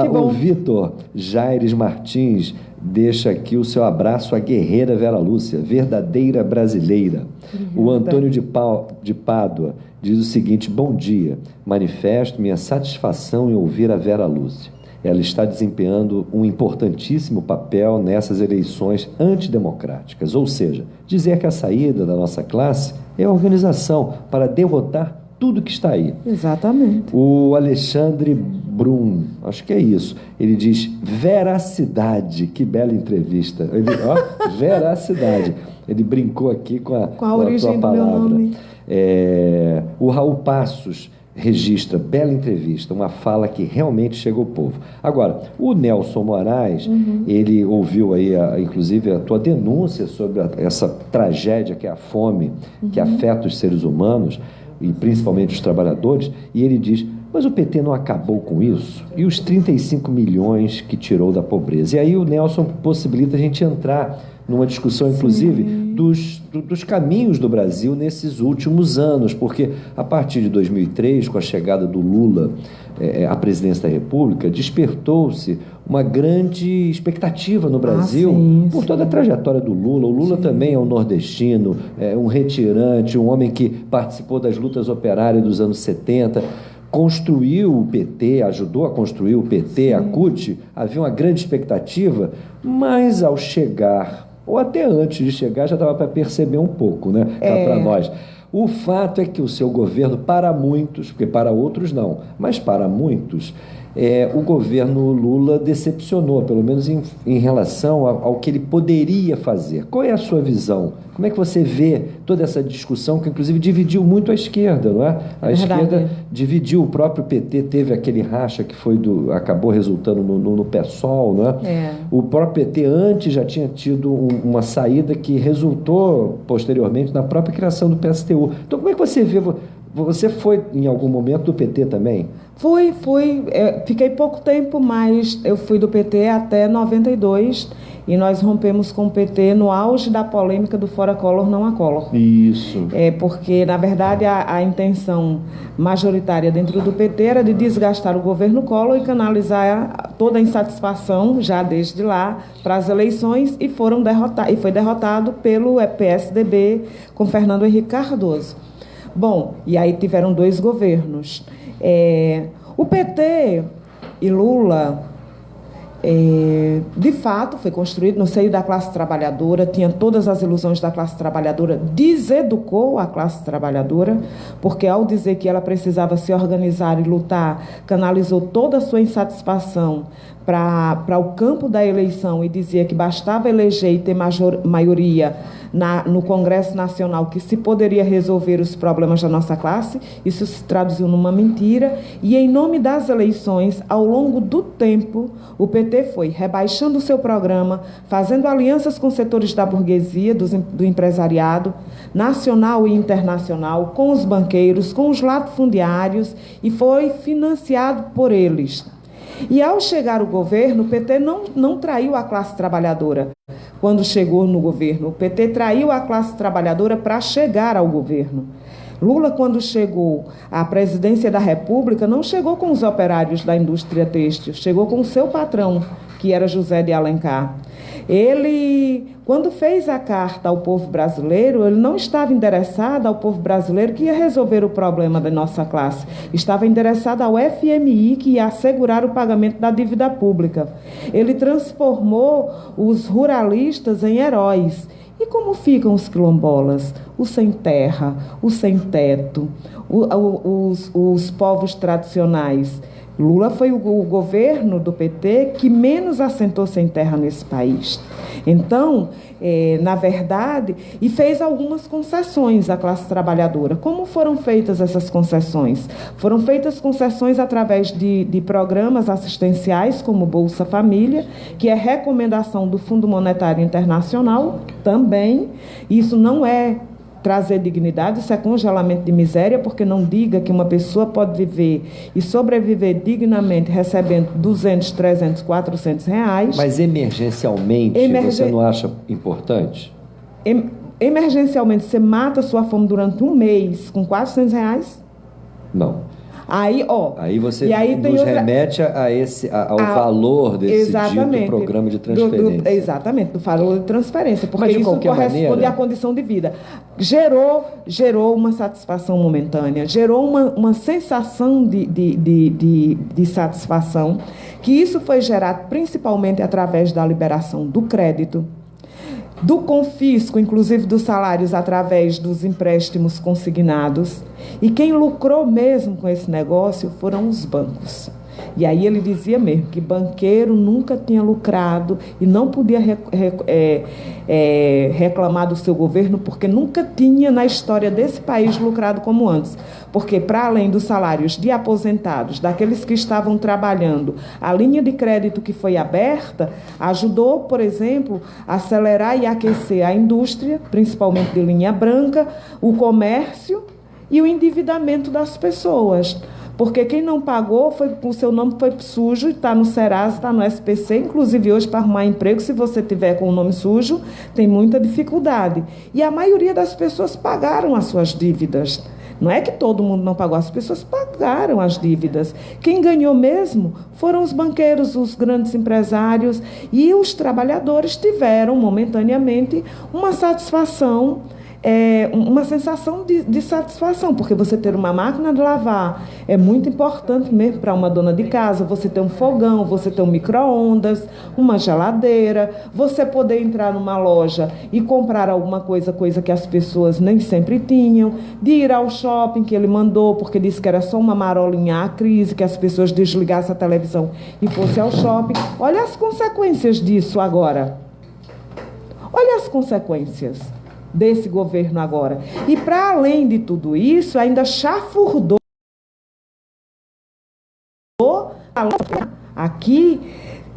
Que bom. O Vitor Jaires Martins deixa aqui o seu abraço à guerreira Vera Lúcia, verdadeira brasileira. O Antônio de Pádua diz o seguinte: bom dia, manifesto minha satisfação em ouvir a Vera Lúcia. Ela está desempenhando um importantíssimo papel nessas eleições antidemocráticas, ou seja, dizer que a saída da nossa classe é a organização para derrotar tudo que está aí. Exatamente. O Alexandre Brum, acho que é isso, ele diz veracidade, que bela entrevista. Veracidade. Ele brincou aqui com a origem tua palavra. Do meu nome. O Raul Passos registra, bela entrevista, uma fala que realmente chega ao povo. Agora, o Nelson Moraes, ele ouviu aí, inclusive, a tua denúncia sobre essa tragédia que é a fome, que afeta os seres humanos, e principalmente os trabalhadores, e ele diz: Mas o PT não acabou com isso? E os 35 milhões que tirou da pobreza? E aí o Nelson possibilita a gente entrar numa discussão, inclusive, dos caminhos do Brasil nesses últimos anos, porque a partir de 2003, com a chegada do Lula à presidência da República, despertou-se uma grande expectativa no Brasil por toda a trajetória do Lula. O Lula também é um nordestino, um retirante, um homem que participou das lutas operárias dos anos 70, construiu o PT, ajudou a construir o PT, a CUT, havia uma grande expectativa, mas ao chegar, ou até antes de chegar, já dava para perceber um pouco, né? Para nós. O fato é que o seu governo, para muitos, porque para outros não, mas para muitos, o governo Lula decepcionou, pelo menos em relação ao que ele poderia fazer. Qual é a sua visão? Como é que você vê toda essa discussão que, inclusive, dividiu muito a esquerda, não é? A esquerda dividiu, o próprio PT teve aquele racha que acabou resultando no PSOL, não é? O próprio PT antes já tinha tido uma saída que resultou, posteriormente, na própria criação do PSTU. Então, como é que você vê... Você foi, em algum momento, do PT também? Fui. Fiquei pouco tempo, mas eu fui do PT até 92 e nós rompemos com o PT no auge da polêmica do Fora Collor, não a Collor. Isso. Porque, na verdade, a intenção majoritária dentro do PT era de desgastar o governo Collor e canalizar toda a insatisfação, já desde lá, para as eleições, e foi derrotado pelo PSDB com Fernando Henrique Cardoso. Bom, e aí tiveram 2 governos. O PT e Lula, de fato, foi construído no seio da classe trabalhadora, tinha todas as ilusões da classe trabalhadora, deseducou a classe trabalhadora, porque ao dizer que ela precisava se organizar e lutar, canalizou toda a sua insatisfação para o campo da eleição e dizia que bastava eleger e ter maioria no Congresso Nacional que se poderia resolver os problemas da nossa classe. Isso se traduziu numa mentira e, em nome das eleições, ao longo do tempo, o PT foi rebaixando o seu programa, fazendo alianças com setores da burguesia, do empresariado, nacional e internacional, com os banqueiros, com os latifundiários, e foi financiado por eles. E, ao chegar o governo, o PT não traiu a classe trabalhadora. Quando chegou no governo, o PT traiu a classe trabalhadora para chegar ao governo. Lula, quando chegou à presidência da República, não chegou com os operários da indústria têxtil, chegou com o seu patrão, que era José de Alencar. Ele, quando fez a carta ao povo brasileiro, ele não estava endereçado ao povo brasileiro que ia resolver o problema da nossa classe. Estava endereçado ao FMI, que ia assegurar o pagamento da dívida pública. Ele transformou os ruralistas em heróis. E como ficam os quilombolas, os sem terra, os sem teto, os povos tradicionais? Lula foi o governo do PT que menos assentou sem terra nesse país. Então, na verdade, e fez algumas concessões à classe trabalhadora. Como foram feitas essas concessões? Foram feitas concessões através de programas assistenciais, como Bolsa Família, que é recomendação do Fundo Monetário Internacional também. Isso não é trazer dignidade, isso é congelamento de miséria, porque não diga que uma pessoa pode viver e sobreviver dignamente recebendo 200, 300, 400 reais. Mas emergencialmente, você não acha importante? Emergencialmente, você mata a sua fome durante um mês com 400 reais? Não. Aí você nos remete ao valor desse dito programa de transferência. Exatamente, do valor de transferência, porque mas de isso corresponde maneira, à condição de vida. Gerou uma satisfação momentânea, gerou uma sensação de satisfação, que isso foi gerado principalmente através da liberação do crédito, do confisco, inclusive dos salários, através dos empréstimos consignados. E quem lucrou mesmo com esse negócio foram os bancos. E aí ele dizia mesmo que banqueiro nunca tinha lucrado e não podia reclamar do seu governo, porque nunca tinha na história desse país lucrado como antes. Porque, para além dos salários de aposentados, daqueles que estavam trabalhando, a linha de crédito que foi aberta ajudou, por exemplo, a acelerar e aquecer a indústria, principalmente de linha branca, o comércio e o endividamento das pessoas. Porque quem não pagou, o seu nome foi sujo, está no Serasa, está no SPC, inclusive hoje para arrumar emprego, se você tiver com o nome sujo, tem muita dificuldade. E a maioria das pessoas pagaram as suas dívidas. Não é que todo mundo não pagou, as pessoas pagaram as dívidas. Quem ganhou mesmo foram os banqueiros, os grandes empresários, e os trabalhadores tiveram momentaneamente uma satisfação, uma sensação de satisfação, porque você ter uma máquina de lavar é muito importante mesmo para uma dona de casa, você ter um fogão, você ter um micro-ondas, uma geladeira, você poder entrar numa loja e comprar alguma coisa que as pessoas nem sempre tinham, de ir ao shopping que ele mandou, porque disse que era só uma marolinha à crise, que as pessoas desligassem a televisão e fossem ao shopping. Olha as consequências disso agora. Olha as consequências desse governo agora. E, para além de tudo isso, ainda chafurdou. Aqui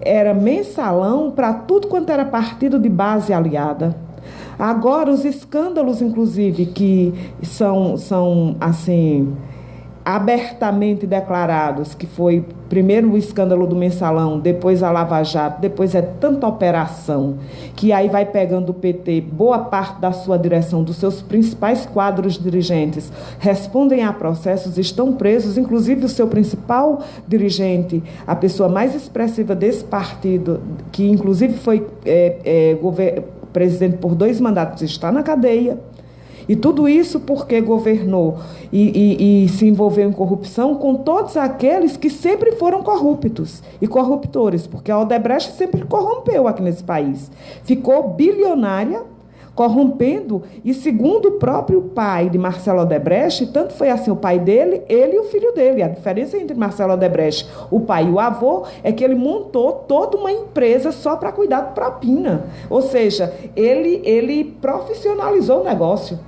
era mensalão para tudo quanto era partido de base aliada. Agora, os escândalos, inclusive, que são assim, abertamente declarados, que foi primeiro o escândalo do mensalão, depois a Lava Jato, depois é tanta operação, que aí vai pegando o PT, boa parte da sua direção, dos seus principais quadros dirigentes, respondem a processos, estão presos, inclusive o seu principal dirigente, a pessoa mais expressiva desse partido, que inclusive foi presidente por 2 mandatos, está na cadeia. E tudo isso porque governou e se envolveu em corrupção com todos aqueles que sempre foram corruptos e corruptores, porque a Odebrecht sempre corrompeu aqui nesse país. Ficou bilionária, corrompendo, e segundo o próprio pai de Marcelo Odebrecht, tanto foi assim o pai dele, ele e o filho dele. A diferença entre Marcelo Odebrecht, o pai e o avô, é que ele montou toda uma empresa só para cuidar de propina. Ou seja, ele profissionalizou o negócio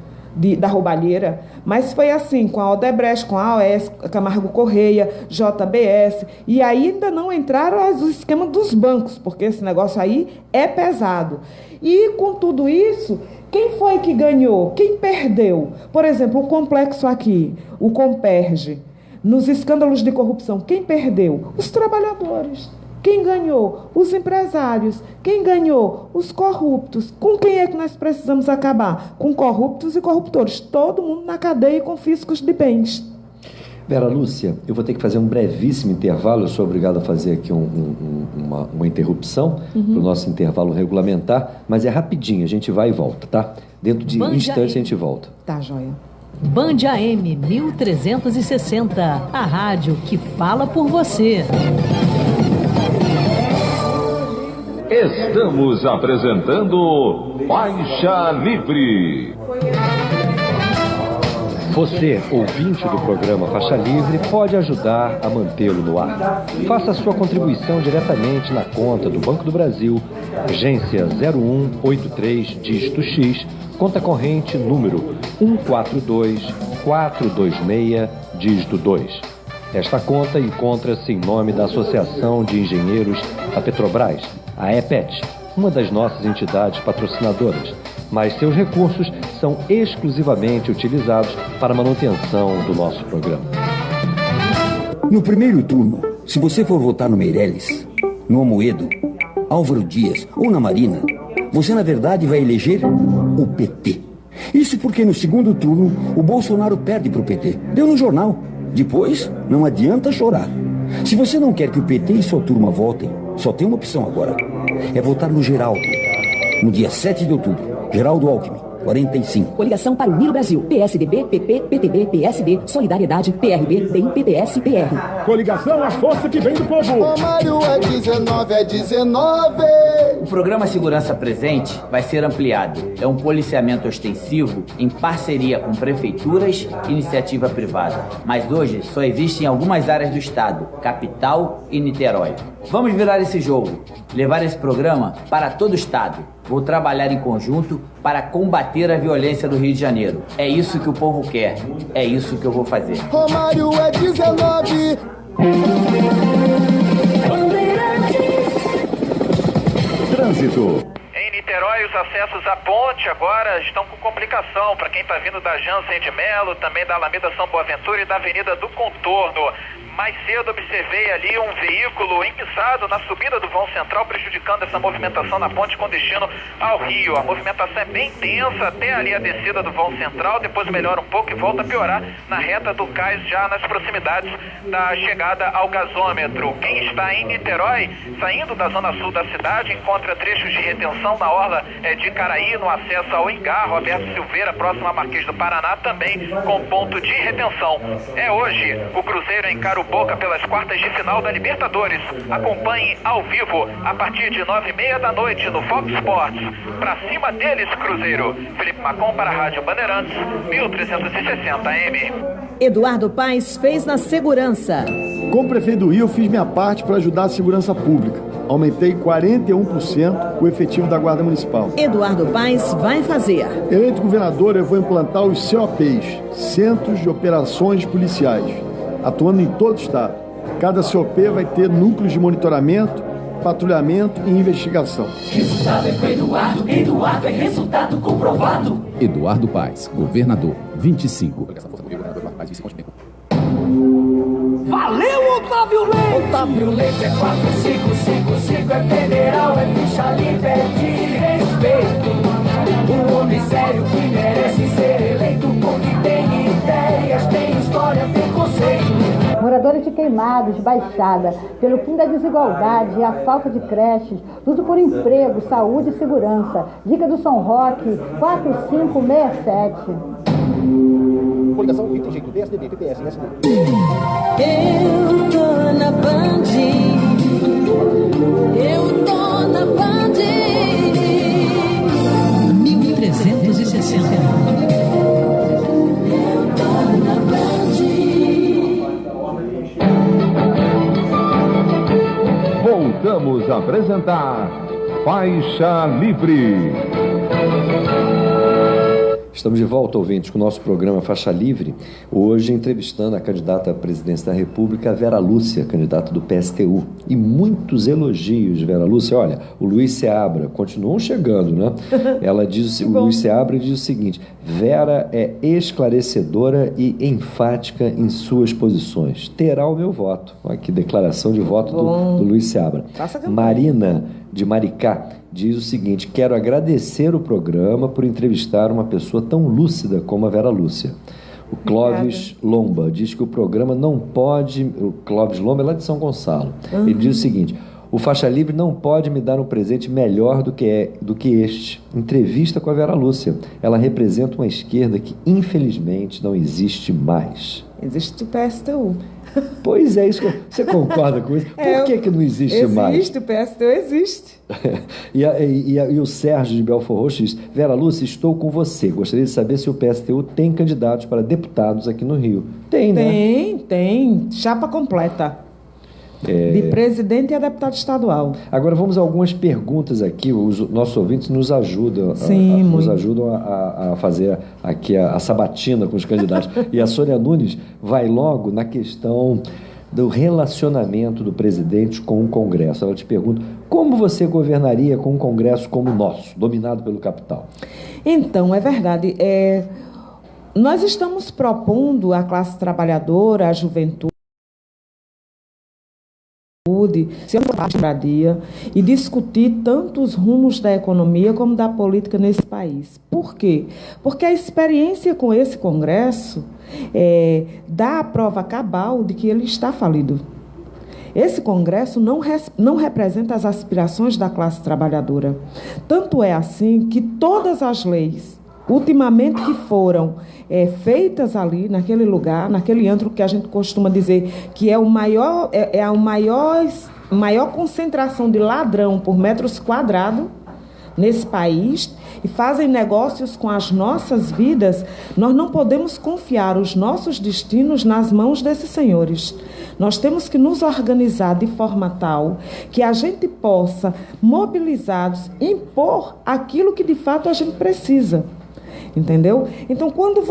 da roubalheira, mas foi assim com a Odebrecht, com a AOS, Camargo Correia, JBS, e ainda não entraram os esquemas dos bancos, porque esse negócio aí é pesado. E com tudo isso, quem foi que ganhou? Quem perdeu? Por exemplo, o complexo aqui, o Comperge, nos escândalos de corrupção, quem perdeu? Os trabalhadores. Quem ganhou? Os empresários. Quem ganhou? Os corruptos. Com quem é que nós precisamos acabar? Com corruptos e corruptores. Todo mundo na cadeia com fiscos de bens. Vera Lúcia, eu vou ter que fazer um brevíssimo intervalo. Eu sou obrigado a fazer aqui uma interrupção para o nosso intervalo regulamentar, mas é rapidinho, a gente vai e volta, tá? Dentro de instantes a gente volta. Tá, joia. Band AM 1360, a rádio que fala por você. Estamos apresentando Faixa Livre. Você, ouvinte do programa Faixa Livre, pode ajudar a mantê-lo no ar. Faça a sua contribuição diretamente na conta do Banco do Brasil, agência 0183, dígito X, conta corrente número 142426, dígito 2. Esta conta encontra-se em nome da Associação de Engenheiros da Petrobras, a EPET, uma das nossas entidades patrocinadoras, mas seus recursos são exclusivamente utilizados para a manutenção do nosso programa. No primeiro turno, se você for votar no Meirelles, no Amoedo, Álvaro Dias ou na Marina, você na verdade vai eleger o PT. Isso porque no segundo turno o Bolsonaro perde para o PT. Deu no jornal. Depois, não adianta chorar. Se você não quer que o PT e sua turma votem, só tem uma opção agora. É votar no Geraldo. No dia 7 de outubro. Geraldo Alckmin, 45. Coligação para unir o Brasil. PSDB, PP, PTB, PSD, Solidariedade, PRB, DEM, PPS, PR. Coligação, a força que vem do povo. Romário é 19, é 19. O programa Segurança Presente vai ser ampliado. É um policiamento ostensivo em parceria com prefeituras e iniciativa privada. Mas hoje só existe em algumas áreas do estado, capital e Niterói. Vamos virar esse jogo, levar esse programa para todo o estado. Vou trabalhar em conjunto para combater a violência do Rio de Janeiro. É isso que o povo quer. É isso que eu vou fazer. Romário é 19. Trânsito. Em Niterói, os acessos à ponte agora estão com complicação para quem está vindo da Jansen de Melo, também da Alameda São Boaventura e da Avenida do Contorno. Mais cedo observei ali um veículo enguiçado na subida do vão central, prejudicando essa movimentação na ponte com destino ao Rio. A movimentação é bem tensa até ali a descida do vão central, depois melhora um pouco e volta a piorar na reta do cais, já nas proximidades da chegada ao gasômetro. Quem está em Niterói, saindo da zona sul da cidade, encontra trechos de retenção na orla de Caraí, no acesso ao Engarro, Roberto Silveira, próximo a Marquês do Paraná, também com ponto de retenção. É hoje, o Cruzeiro encara o Boca pelas quartas de final da Libertadores. Acompanhe ao vivo a partir de 9h30 da noite no Fox Sports. Pra cima deles, Cruzeiro. Felipe Macon para a Rádio Bandeirantes, 1360 AM. Eduardo Paes fez na segurança. Como prefeito do Rio, eu fiz minha parte para ajudar a segurança pública. Aumentei 41% o efetivo da Guarda Municipal. Eduardo Paes vai fazer. Eleito governador, eu vou implantar os COPs, Centros de Operações Policiais, atuando em todo o estado. Cada COP vai ter núcleos de monitoramento, patrulhamento e investigação. Resultado é com Eduardo. Eduardo é resultado comprovado. Eduardo Paes, governador, 25. Valeu, Otávio Leite! Otávio Leite é 4555, é federal, é ficha livre, é de respeito. Um homem sério que merece ser eleito, porque tem ideias, tem história, tem conceito. Moradores de Queimados, Baixada, pelo fim da desigualdade e a falta de creches, luto por emprego, saúde e segurança. Dica do São Roque, 4567. Coligação Tem Jeito, PSDB, PPS, PSD. Eu tô na Band. Eu tô na Band. 1360. Eu tô na Band. Voltamos a apresentar Faixa Livre. Estamos de volta, ouvintes, com o nosso programa Faixa Livre, hoje entrevistando a candidata à presidência da República, Vera Lúcia, candidata do PSTU. E muitos elogios, Vera Lúcia. Olha, o Luiz Seabra, continuam chegando, né? Ela diz, o Luiz Seabra diz o seguinte: Vera é esclarecedora e enfática em suas posições. Terá o meu voto. Olha que declaração de voto do Luiz Seabra. Marina, de Maricá, diz o seguinte: quero agradecer o programa por entrevistar uma pessoa tão lúcida como a Vera Lúcia. O Clóvis Lomba diz que o programa não pode... O Clóvis Lomba é lá de São Gonçalo. Ele diz o seguinte: o Faixa Livre não pode me dar um presente melhor do que este. Entrevista com a Vera Lúcia. Ela representa uma esquerda que, infelizmente, não existe mais. Existe o PSTU. Pois é, isso que você concorda com isso? Por que não existe mais? Existe, o PSTU existe. E o Sérgio de Belfort Roxo diz: Vera Lúcia, estou com você. Gostaria de saber se o PSTU tem candidatos para deputados aqui no Rio. Tem, né? Tem. Chapa completa. De presidente a deputado estadual. Agora vamos a algumas perguntas aqui. Os nossos ouvintes nos ajudam, a fazer aqui a sabatina com os candidatos. E a Sônia Nunes vai logo na questão do relacionamento do presidente com o Congresso. Ela te pergunta: como você governaria com um Congresso como o nosso, dominado pelo capital? Então, é verdade. Nós estamos propondo à classe trabalhadora, à juventude, se moradia e discutir tanto os rumos da economia como da política nesse país. Por quê? Porque a experiência com esse Congresso dá a prova cabal de que ele está falido. Esse Congresso não representa as aspirações da classe trabalhadora. Tanto é assim que todas as leis, ultimamente, que foram feitas ali, naquele lugar, naquele antro que a gente costuma dizer que é a maior concentração de ladrão por metros quadrados nesse país, e fazem negócios com as nossas vidas, nós não podemos confiar os nossos destinos nas mãos desses senhores. Nós temos que nos organizar de forma tal que a gente possa, mobilizados, impor aquilo que de fato a gente precisa. Entendeu? Então, quando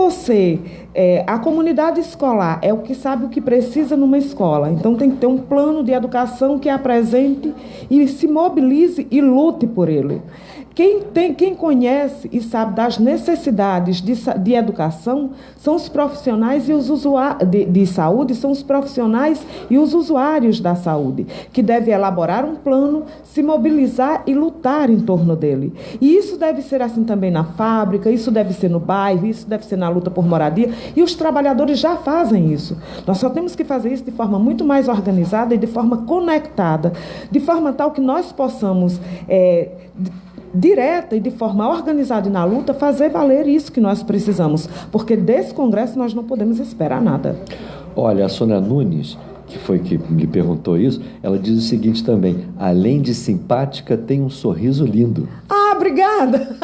a comunidade escolar é o que sabe o que precisa numa escola, então tem que ter um plano de educação que apresente e se mobilize e lute por ele. Quem conhece e sabe das necessidades de educação são os profissionais e os usuários de saúde, são os profissionais e os usuários da saúde, que devem elaborar um plano, se mobilizar e lutar em torno dele. E isso deve ser assim também na fábrica, isso deve ser no bairro, isso deve ser na luta por moradia, e os trabalhadores já fazem isso. Nós só temos que fazer isso de forma muito mais organizada e de forma conectada, de forma tal que nós possamos... direta e de forma organizada e na luta, fazer valer isso que nós precisamos, porque desse Congresso nós não podemos esperar nada. Olha, a Sônia Nunes, que foi que me perguntou isso, ela diz o seguinte também: além de simpática, tem um sorriso lindo. Ah, obrigada!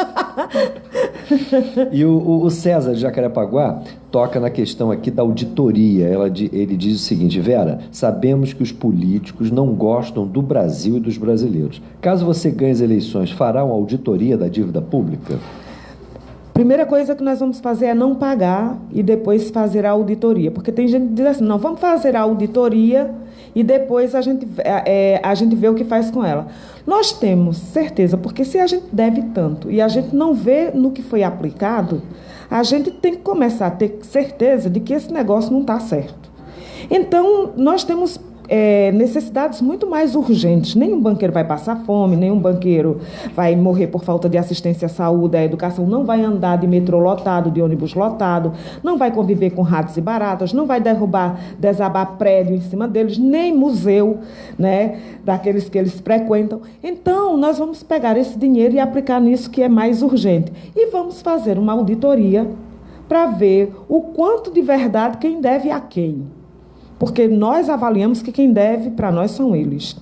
E o César de Jacarepaguá toca na questão aqui da auditoria. Ele diz o seguinte: Vera, sabemos que os políticos não gostam do Brasil e dos brasileiros. Caso você ganhe as eleições, fará uma auditoria da dívida pública? Primeira coisa que nós vamos fazer é não pagar e depois fazer a auditoria. Porque tem gente que diz assim, não, vamos fazer a auditoria e depois a gente vê o que faz com ela. Nós temos certeza, porque se a gente deve tanto e a gente não vê no que foi aplicado, a gente tem que começar a ter certeza de que esse negócio não está certo. Então, nós temos necessidades muito mais urgentes. Nenhum banqueiro vai passar fome, nenhum banqueiro vai morrer por falta de assistência à saúde, a educação não vai andar de metrô lotado, de ônibus lotado, não vai conviver com ratos e baratas, não vai desabar prédio em cima deles, nem museu, né, daqueles que eles frequentam. Então, nós vamos pegar esse dinheiro e aplicar nisso que é mais urgente. E vamos fazer uma auditoria para ver o quanto de verdade quem deve a quem. Porque nós avaliamos que quem deve para nós são eles.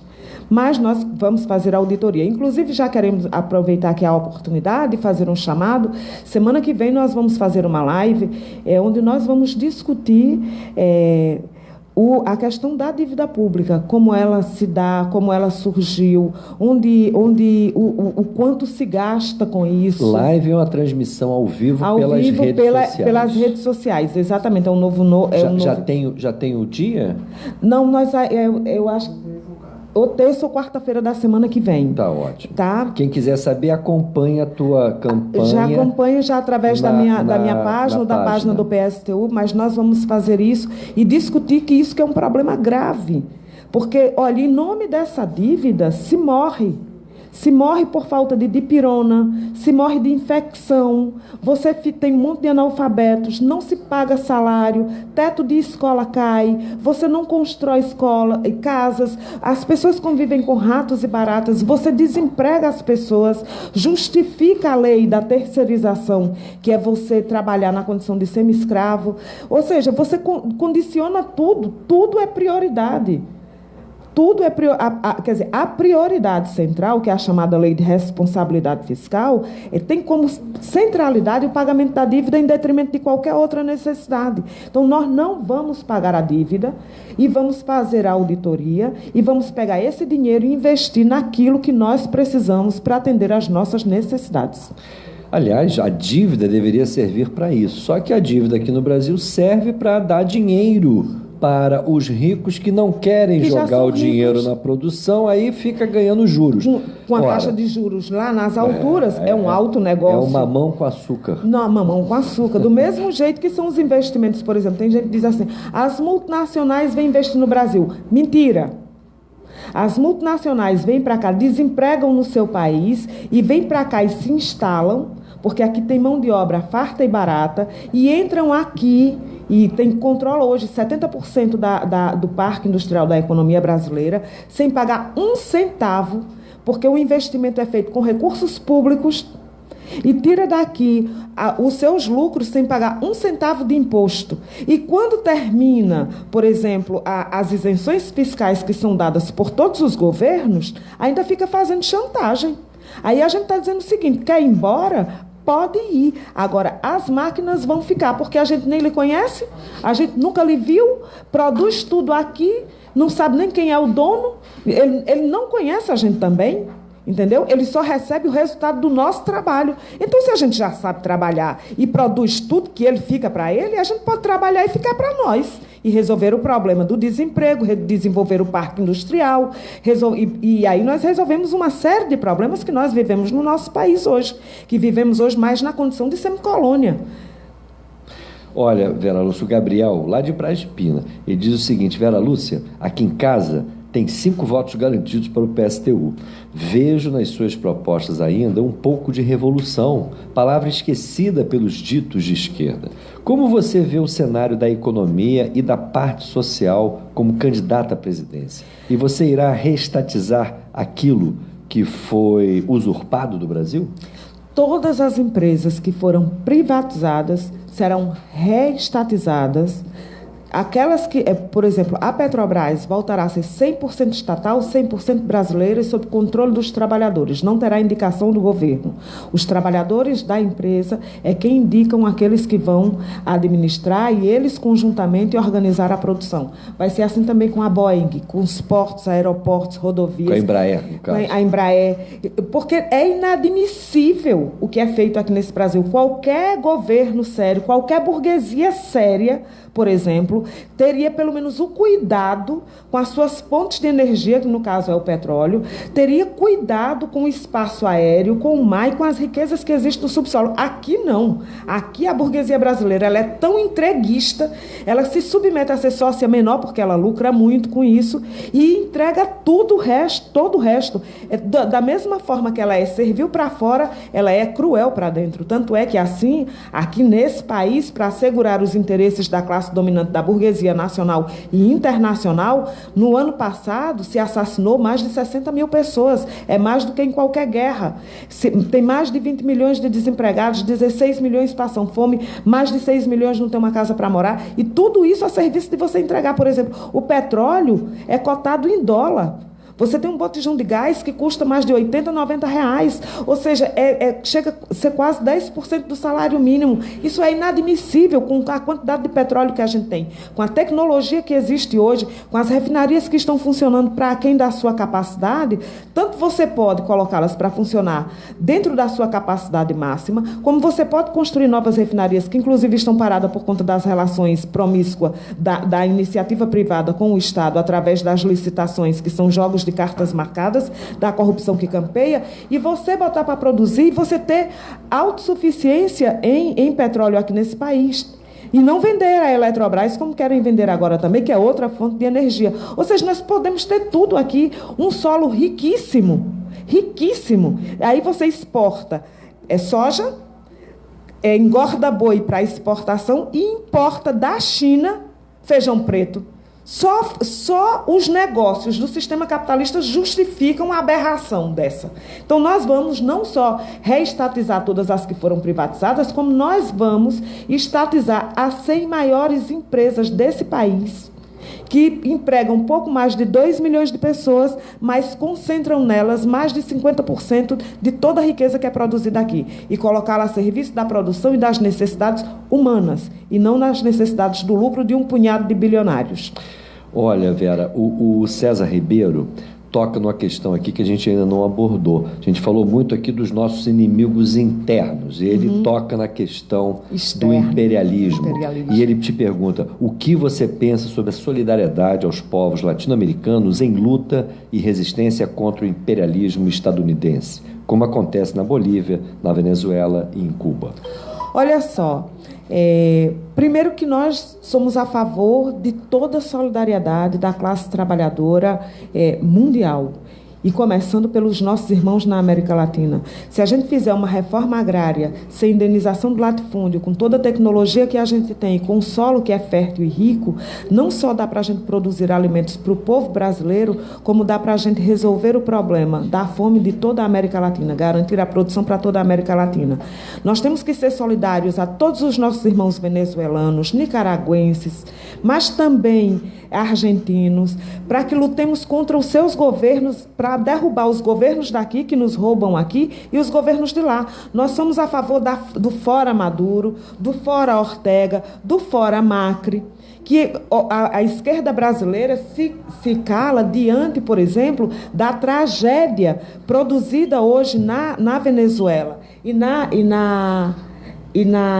Mas nós vamos fazer a auditoria. Inclusive, já queremos aproveitar aqui a oportunidade de fazer um chamado. Semana que vem nós vamos fazer uma live onde nós vamos discutir a questão da dívida pública, como ela se dá, como ela surgiu, o quanto se gasta com isso. Live é uma transmissão ao vivo pelas redes sociais. Pelas redes sociais, exatamente. É um novo. Já tem o dia? Não, eu acho. Ou terça ou quarta-feira da semana que vem. Tá ótimo. Tá? Quem quiser saber, acompanha a tua campanha. Já acompanho através da minha página, da página do PSTU, mas nós vamos fazer isso e discutir que isso que é um problema grave. Porque, olha, em nome dessa dívida, se morre. Se morre por falta de dipirona, se morre de infecção, você tem um monte de analfabetos, não se paga salário, teto de escola cai, você não constrói escola e casas, as pessoas convivem com ratos e baratas, você desemprega as pessoas, justifica a lei da terceirização, que é você trabalhar na condição de semi-escravo, ou seja, você condiciona tudo é prioridade. Tudo é quer dizer, a prioridade central, que é a chamada lei de responsabilidade fiscal, tem como centralidade o pagamento da dívida em detrimento de qualquer outra necessidade. Então, nós não vamos pagar a dívida e vamos fazer a auditoria e vamos pegar esse dinheiro e investir naquilo que nós precisamos para atender às nossas necessidades. Aliás, a dívida deveria servir para isso. Só que a dívida aqui no Brasil serve para dar dinheiro para os ricos que não querem jogar o dinheiro na produção, aí fica ganhando juros. Com a taxa de juros lá nas alturas, é um alto negócio. É um mamão com açúcar. Não, mamão com açúcar. Do mesmo jeito que são os investimentos, por exemplo, tem gente que diz assim, as multinacionais vêm investir no Brasil. Mentira. As multinacionais vêm para cá, desempregam no seu país e vêm para cá e se instalam, porque aqui tem mão de obra farta e barata, e entram aqui e controla hoje 70% do parque industrial da economia brasileira, sem pagar um centavo, porque o investimento é feito com recursos públicos, e tira daqui os seus lucros sem pagar um centavo de imposto. E quando termina, por exemplo, as isenções fiscais que são dadas por todos os governos, ainda fica fazendo chantagem. Aí a gente está dizendo o seguinte, quer ir embora? Pode ir. Agora, as máquinas vão ficar, porque a gente nem lhe conhece, a gente nunca lhe viu, produz tudo aqui, não sabe nem quem é o dono, ele não conhece a gente também. Entendeu? Ele só recebe o resultado do nosso trabalho. Então, se a gente já sabe trabalhar e produz tudo que ele fica para ele, a gente pode trabalhar e ficar para nós. E resolver o problema do desemprego, desenvolver o parque industrial. E aí nós resolvemos uma série de problemas que nós vivemos no nosso país hoje. Que vivemos hoje mais na condição de semicolônia. Olha, Vera Lúcia, o Gabriel, lá de Praia de Pina, ele diz o seguinte: Vera Lúcia, aqui em casa tem 5 votos garantidos para o PSTU. Vejo nas suas propostas ainda um pouco de revolução, palavra esquecida pelos ditos de esquerda. Como você vê o cenário da economia e da parte social como candidata à presidência? E você irá reestatizar aquilo que foi usurpado do Brasil? Todas as empresas que foram privatizadas serão reestatizadas. Aquelas que, por exemplo, a Petrobras voltará a ser 100% estatal, 100% brasileira e sob controle dos trabalhadores. Não terá indicação do governo. Os trabalhadores da empresa é quem indicam aqueles que vão administrar e eles conjuntamente organizar a produção. Vai ser assim também com a Boeing, com os portos, aeroportos, rodovias. Com a Embraer, no caso. A Embraer. Porque é inadmissível o que é feito aqui nesse Brasil. Qualquer governo sério, qualquer burguesia séria, por exemplo, teria pelo menos o cuidado com as suas fontes de energia, que no caso é o petróleo, teria cuidado com o espaço aéreo, com o mar e com as riquezas que existem no subsolo. Aqui não. Aqui a burguesia brasileira ela é tão entreguista, ela se submete a ser sócia menor, porque ela lucra muito com isso, e entrega tudo o resto, todo o resto. Da mesma forma que ela é servil para fora, ela é cruel para dentro. Tanto é que assim, aqui nesse país, para assegurar os interesses da classe dominante da burguesia nacional e internacional, no ano passado se assassinou mais de 60 mil pessoas. É mais do que em qualquer guerra. Tem mais de 20 milhões de desempregados, 16 milhões passam fome, mais de 6 milhões não têm uma casa para morar. E tudo isso a serviço de você entregar, por exemplo, o petróleo é cotado em dólar. Você tem um botijão de gás que custa mais de 80, 90 reais. Ou seja, chega a ser quase 10% do salário mínimo. Isso é inadmissível com a quantidade de petróleo que a gente tem. Com a tecnologia que existe hoje, com as refinarias que estão funcionando para aquém da sua capacidade, tanto você pode colocá-las para funcionar dentro da sua capacidade máxima, como você pode construir novas refinarias que, inclusive, estão paradas por conta das relações promíscuas da iniciativa privada com o Estado, através das licitações, que são jogos de cartas marcadas, da corrupção que campeia, e você botar para produzir e você ter autossuficiência em petróleo aqui nesse país. E não vender a Eletrobras como querem vender agora também, que é outra fonte de energia. Ou seja, nós podemos ter tudo aqui, um solo riquíssimo, riquíssimo. Aí você exporta soja, engorda boi para exportação e importa da China feijão preto. Só os negócios do sistema capitalista justificam a aberração dessa. Então, nós vamos não só reestatizar todas as que foram privatizadas, como nós vamos estatizar as 100 maiores empresas desse país, que empregam um pouco mais de 2 milhões de pessoas, mas concentram nelas mais de 50% de toda a riqueza que é produzida aqui, e colocá-la a serviço da produção e das necessidades humanas, e não nas necessidades do lucro de um punhado de bilionários. Olha, Vera, o César Ribeiro toca numa questão aqui que a gente ainda não abordou. A gente falou muito aqui dos nossos inimigos internos, e ele toca na questão do imperialismo. E ele te pergunta, o que você pensa sobre a solidariedade aos povos latino-americanos em luta e resistência contra o imperialismo estadunidense, como acontece na Bolívia, na Venezuela e em Cuba? Olha só, primeiro que nós somos a favor de toda a solidariedade da classe trabalhadora mundial. E começando pelos nossos irmãos na América Latina. Se a gente fizer uma reforma agrária sem indenização do latifúndio, com toda a tecnologia que a gente tem, com um solo que é fértil e rico, não só dá para a gente produzir alimentos para o povo brasileiro, como dá para a gente resolver o problema da fome de toda a América Latina, garantir a produção para toda a América Latina. Nós temos que ser solidários a todos os nossos irmãos venezuelanos, nicaragüenses, mas também argentinos, para que lutemos contra os seus governos, para derrubar os governos daqui, que nos roubam aqui, e os governos de lá. Nós somos a favor do Fora Maduro, do Fora Ortega, do Fora Macri, que a esquerda brasileira se cala diante, por exemplo, da tragédia produzida hoje na Venezuela e na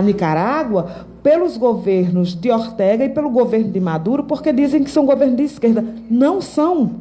Nicarágua pelos governos de Ortega e pelo governo de Maduro, porque dizem que são governos de esquerda. Não são.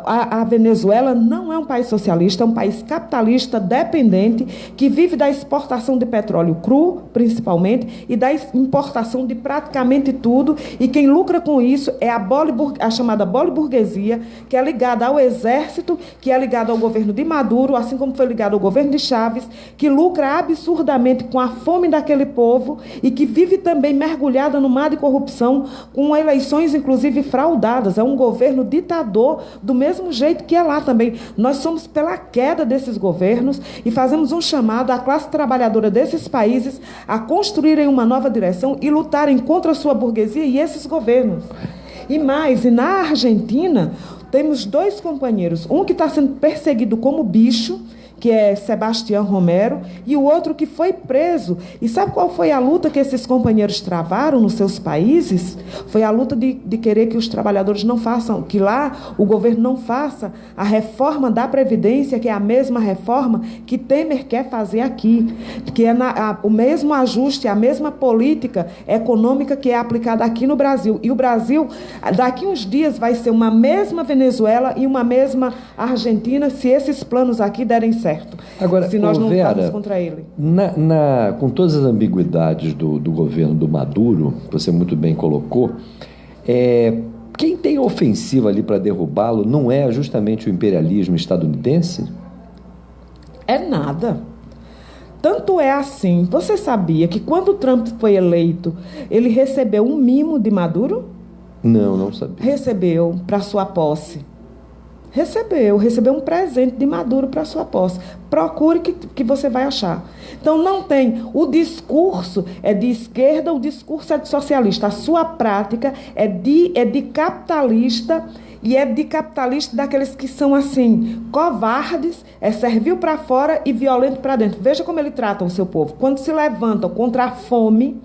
A Venezuela não é um país socialista, é um país capitalista dependente que vive da exportação de petróleo cru, principalmente, e da importação de praticamente tudo, e quem lucra com isso é a chamada boliburguesia, que é ligada ao exército, que é ligada ao governo de Maduro, assim como foi ligado ao governo de Chávez, que lucra absurdamente com a fome daquele povo e que vive também mergulhada no mar de corrupção, com eleições, inclusive, fraudadas. É um governo ditador, do mesmo jeito que é lá também. Nós somos pela queda desses governos e fazemos um chamado à classe trabalhadora desses países a construírem uma nova direção e lutarem contra a sua burguesia e esses governos. E na Argentina, temos 2 companheiros, um que está sendo perseguido como bicho, que é Sebastião Romero, e o outro que foi preso. E sabe qual foi a luta que esses companheiros travaram nos seus países? Foi a luta de querer que os trabalhadores não façam, que lá o governo não faça a reforma da Previdência, que é a mesma reforma que Temer quer fazer aqui, que é o mesmo ajuste, a mesma política econômica que é aplicada aqui no Brasil. E o Brasil, daqui uns dias, vai ser uma mesma Venezuela e uma mesma Argentina, se esses planos aqui derem certo. Agora, se nós não Vera, lutarmos contra ele. Com todas as ambiguidades do governo do Maduro, que você muito bem colocou, quem tem ofensiva ali para derrubá-lo não é justamente o imperialismo estadunidense? É nada. Tanto é assim, você sabia que quando o Trump foi eleito, ele recebeu um mimo de Maduro? Não sabia. Recebeu para sua posse. Recebeu um presente de Maduro para sua posse. Procure que você vai achar. Então, não tem. O discurso é de esquerda, o discurso é de socialista. A sua prática é de capitalista, e é de capitalista daqueles que são, assim, covardes, servil para fora e violento para dentro. Veja como ele trata o seu povo. Quando se levantam contra a fome,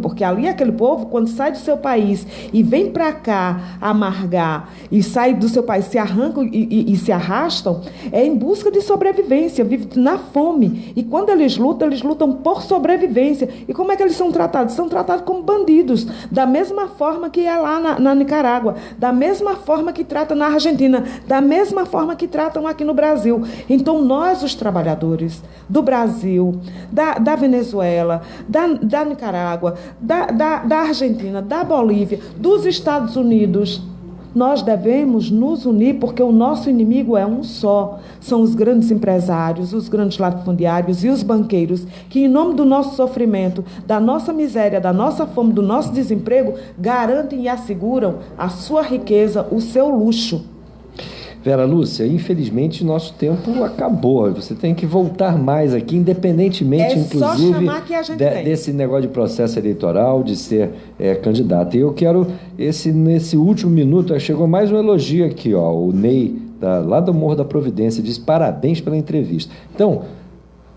porque ali aquele povo, quando sai do seu país e vem para cá amargar, e sai do seu país, se arrancam e se arrastam, é em busca de sobrevivência, vive na fome. E quando eles lutam por sobrevivência. E como é que eles são tratados? São tratados como bandidos, da mesma forma que é lá na Nicarágua, da mesma forma que trata na Argentina, da mesma forma que tratam aqui no Brasil. Então, nós, os trabalhadores do Brasil, da Venezuela, da Nicarágua, da Argentina, da Bolívia, dos Estados Unidos, nós devemos nos unir, porque o nosso inimigo é um só. São os grandes empresários, os grandes latifundiários e os banqueiros, que, em nome do nosso sofrimento, da nossa miséria, da nossa fome, do nosso desemprego, garantem e asseguram a sua riqueza, o seu luxo. Vera Lúcia, infelizmente nosso tempo acabou. Você tem que voltar mais aqui, independentemente, inclusive, desse negócio de processo eleitoral, de ser candidato. E eu quero, nesse último minuto, chegou mais um elogio aqui, ó, o Ney, lá do Morro da Providência, diz parabéns pela entrevista. Então,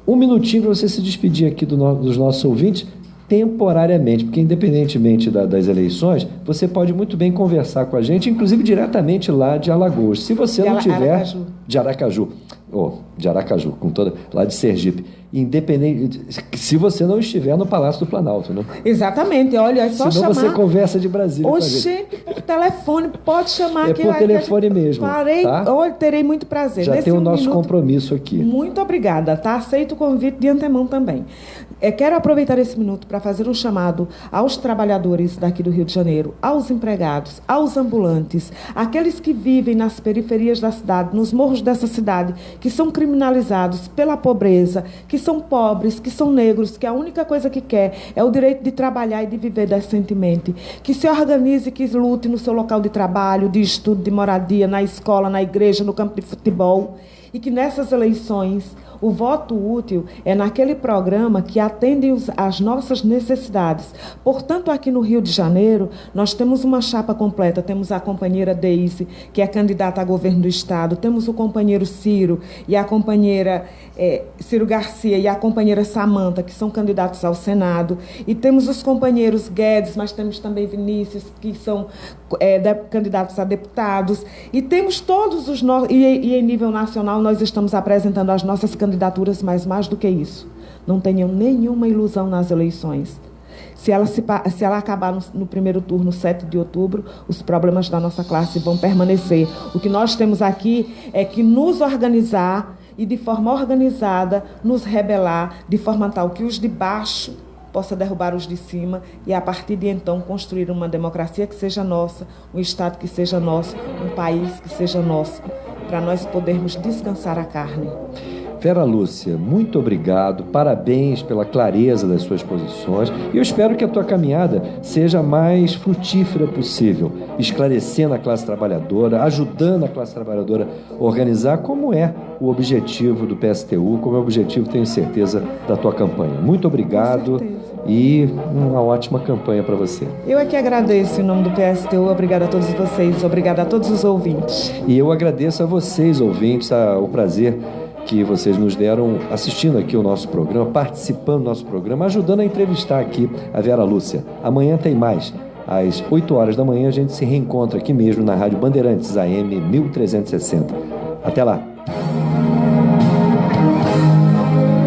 um minutinho para você se despedir aqui dos nossos ouvintes, temporariamente, porque independentemente das eleições, você pode muito bem conversar com a gente, inclusive diretamente lá de Alagoas. Se você não tiver... De Aracaju, lá de Sergipe. Independente, se você não estiver no Palácio do Planalto, né? Exatamente, olha, é só senão chamar. Você conversa de Brasília. Gente, por telefone, pode chamar. Por telefone mesmo. Tá? Terei muito prazer. Já tem o nosso compromisso aqui. Muito obrigada, tá? Aceito o convite de antemão também. Quero aproveitar esse minuto para fazer um chamado aos trabalhadores daqui do Rio de Janeiro, aos empregados, aos ambulantes, aqueles que vivem nas periferias da cidade, nos morros dessa cidade, que são criminalizados pela pobreza, que são pobres, que são negros, que a única coisa que quer é o direito de trabalhar e de viver decentemente. Que se organize, que lute no seu local de trabalho, de estudo, de moradia, na escola, na igreja, no campo de futebol. e que nessas eleições o voto útil é naquele programa que atende às nossas necessidades. Portanto, aqui no Rio de Janeiro, nós temos uma chapa completa. Temos a companheira Deise, que é candidata a governo do Estado. Temos o companheiro Ciro e a companheira Ciro Garcia e a companheira Samanta, que são candidatos ao Senado. E temos os companheiros Guedes, mas temos também Vinícius, que são candidatos a deputados. E temos todos os... E em nível nacional, nós estamos apresentando as nossas candidaturas, mas mais do que isso, não tenham nenhuma ilusão nas eleições. Se ela acabar no primeiro turno, 7 de outubro, os problemas da nossa classe vão permanecer. O que nós temos aqui é que nos organizar e, de forma organizada, nos rebelar, de forma tal que os de baixo possa derrubar os de cima e, a partir de então, construir uma democracia que seja nossa, um Estado que seja nosso, um país que seja nosso, para nós podermos descansar a carne. Vera Lúcia, muito obrigado, parabéns pela clareza das suas posições e eu espero que a tua caminhada seja a mais frutífera possível, esclarecendo a classe trabalhadora, ajudando a classe trabalhadora a organizar, como é o objetivo do PSTU, como é o objetivo, tenho certeza, da tua campanha. Muito obrigado e uma ótima campanha para você. Eu é que agradeço em nome do PSTU, obrigado a todos vocês, obrigado a todos os ouvintes. E eu agradeço a vocês, ouvintes, o prazer que vocês nos deram assistindo aqui o nosso programa, participando do nosso programa, ajudando a entrevistar aqui a Vera Lúcia. Amanhã tem mais. Às 8 horas da manhã a gente se reencontra aqui mesmo na Rádio Bandeirantes AM 1360. Até lá.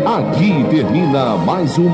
Aqui termina mais uma